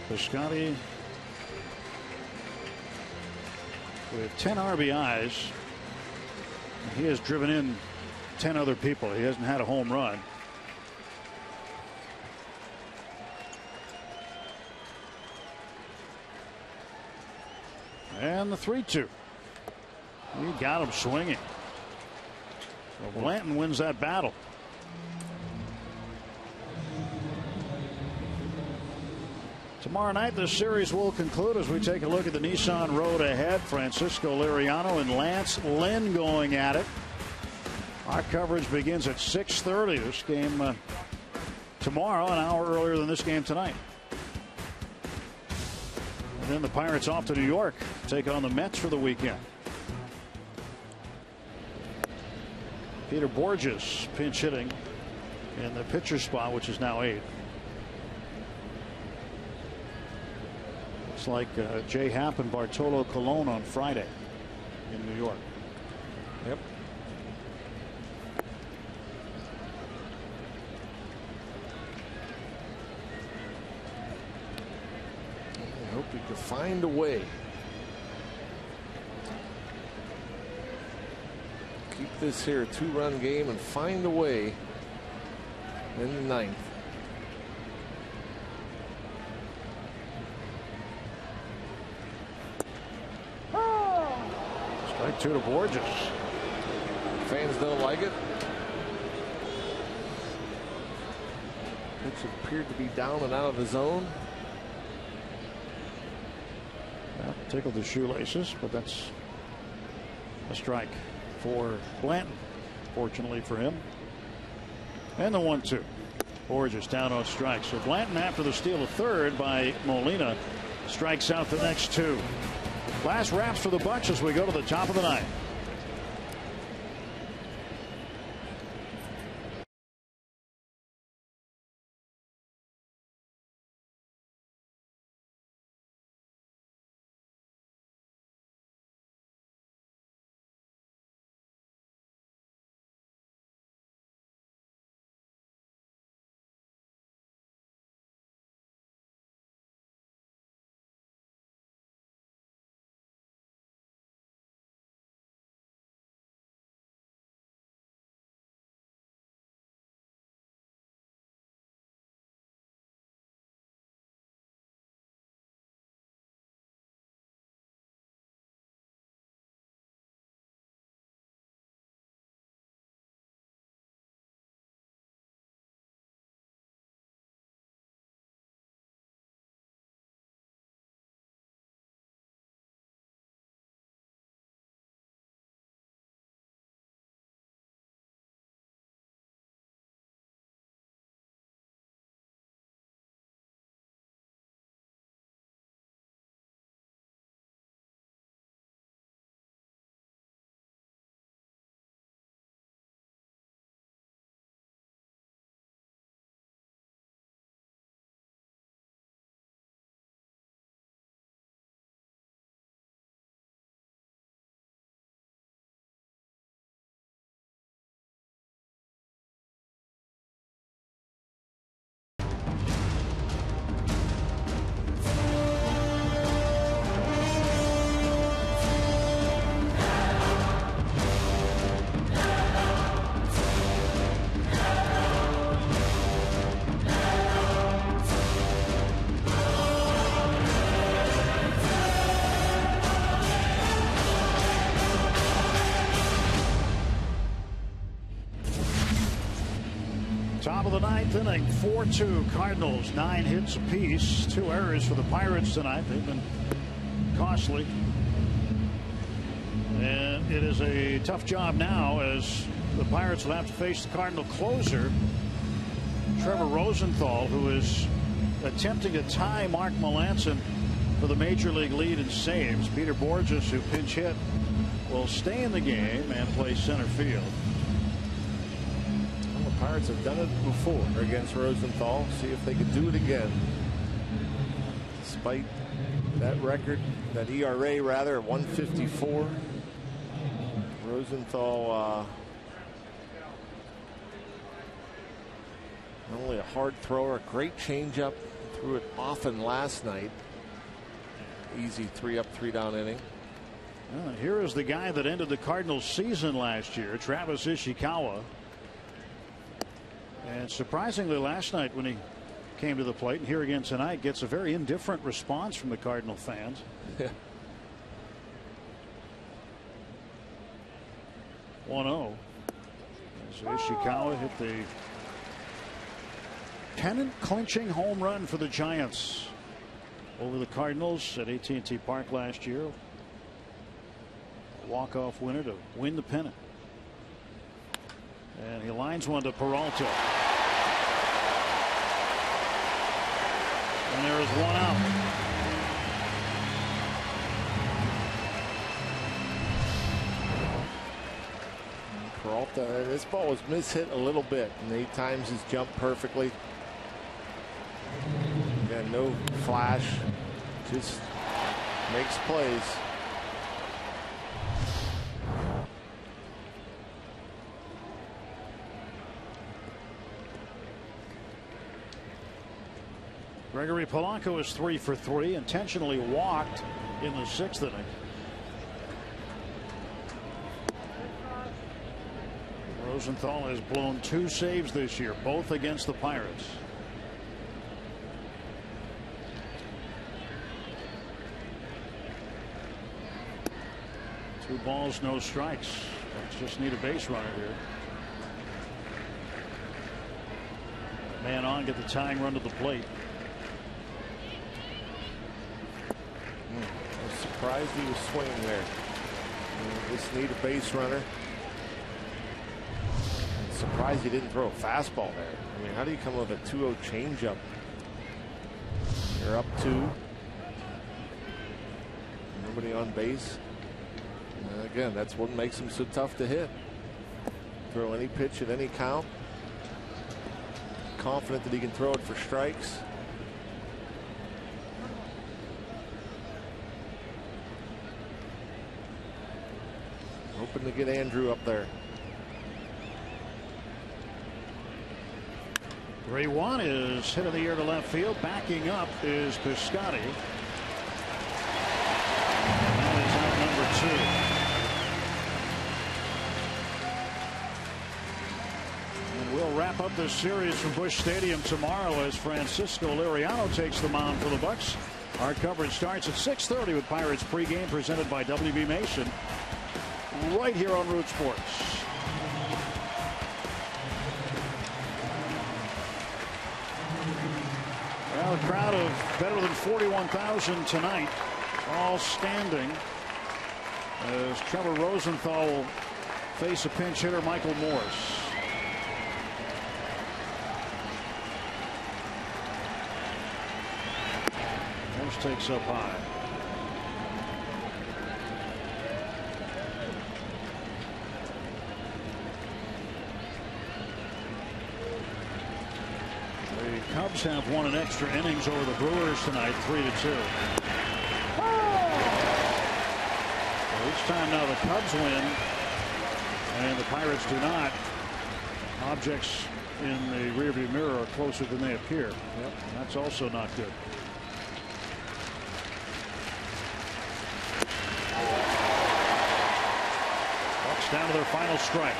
A: Piscotty with 10 RBIs. He has driven in 10 other people. He hasn't had a home run. And the 3-2. He got him swinging. So Blanton wins that battle. Tomorrow night, the series will conclude as we take a look at the Nissan road ahead. Francisco Liriano and Lance Lynn going at it. Our coverage begins at 6:30. This game tomorrow, an hour earlier than this game tonight. And then the Pirates off to New York, take on the Mets for the weekend. Peter Borges pinch hitting in the pitcher spot, which is now 8. It's like Jay Happ and Bartolo Colon on Friday in New York.
E: Yep. we could find a way. Keep this here a 2-run game and find a way in the 9th.
A: Strike 2 to Borges.
E: Fans don't like it. Pitch appeared to be down and out of the zone.
A: Well, tickled the shoelaces, but that's a strike for Blanton, fortunately for him. And the 1-2. Borges down on strikes. So Blanton, after the steal of third by Molina, strikes out the next 2. Last wraps for the Bucs as we go to the top of the 9th. Top of the 9th inning, 4-2 Cardinals, 9 hits apiece, 2 errors for the Pirates tonight. They've been costly. And it is a tough job now as the Pirates will have to face the Cardinal closer, Trevor Rosenthal, who is attempting to tie Mark Melancon for the major league lead in saves. Peter Borges, who pinch hit, will stay in the game and play center field.
E: Pirates have done it before against Rosenthal. See if they could do it again. Despite that record, that ERA rather, at 154. Rosenthal not only a hard thrower, a great changeup. Threw it often last night. Easy 3-up, 3-down inning.
A: Here is the guy that ended the Cardinals season last year, Travis Ishikawa. And surprisingly, last night when he came to the plate, and here again tonight, gets a very indifferent response from the Cardinal fans.
E: Yeah.
A: 1-0. So Ishikawa hit the pennant-clinching home run for the Giants over the Cardinals at AT Park last year. A walk-off winner to win the pennant. And he lines one to Peralta. And there is 1 out.
E: Peralta, this ball was mishit a little bit, and he times his jump perfectly. Again, no flash, just makes plays.
A: Gregory Polanco is 3 for 3, intentionally walked in the 6th inning. Rosenthal has blown 2 saves this year, both against the Pirates. Two balls, no strikes. Let's just need a base runner here. Man on, get the tying run to the plate.
E: I was surprised he was swinging there. Just need a base runner. I'm surprised he didn't throw a fastball there. I mean, how do you come with a 2-0 changeup? You're up 2. Nobody on base. And again, that's what makes him so tough to hit. Throw any pitch at any count. Confident that he can throw it for strikes. Hoping to get Andrew up there.
A: 3-1 is hit in the air to left field. Backing up is Piscotty. That is out number 2. And we'll wrap up this series from Busch Stadium tomorrow as Francisco Liriano takes the mound for the Bucks. Our coverage starts at 6:30 with Pirates pregame presented by WB Mason right here on Root Sports. Well, a crowd of better than 41,000 tonight, all standing as Trevor Rosenthal will face a pinch hitter, Michael Morse. Morse takes up high. The Cubs have won in extra innings over the Brewers tonight, 3-2. Each time now the Cubs win and the Pirates do not, objects in the rearview mirror are closer than they appear. Yep, that's also not good. Bucks down to their final strike.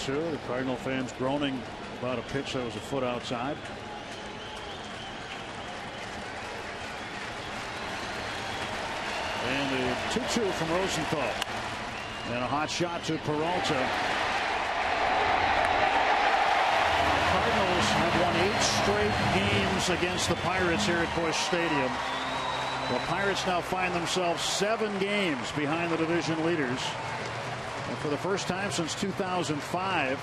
A: The Cardinal fans groaning about a pitch that was a foot outside. And the 2-2 from Rosenthal. And a hot shot to Peralta. The Cardinals have won 8 straight games against the Pirates here at Busch Stadium. The Pirates now find themselves 7 games behind the division leaders. And for the first time since 2005,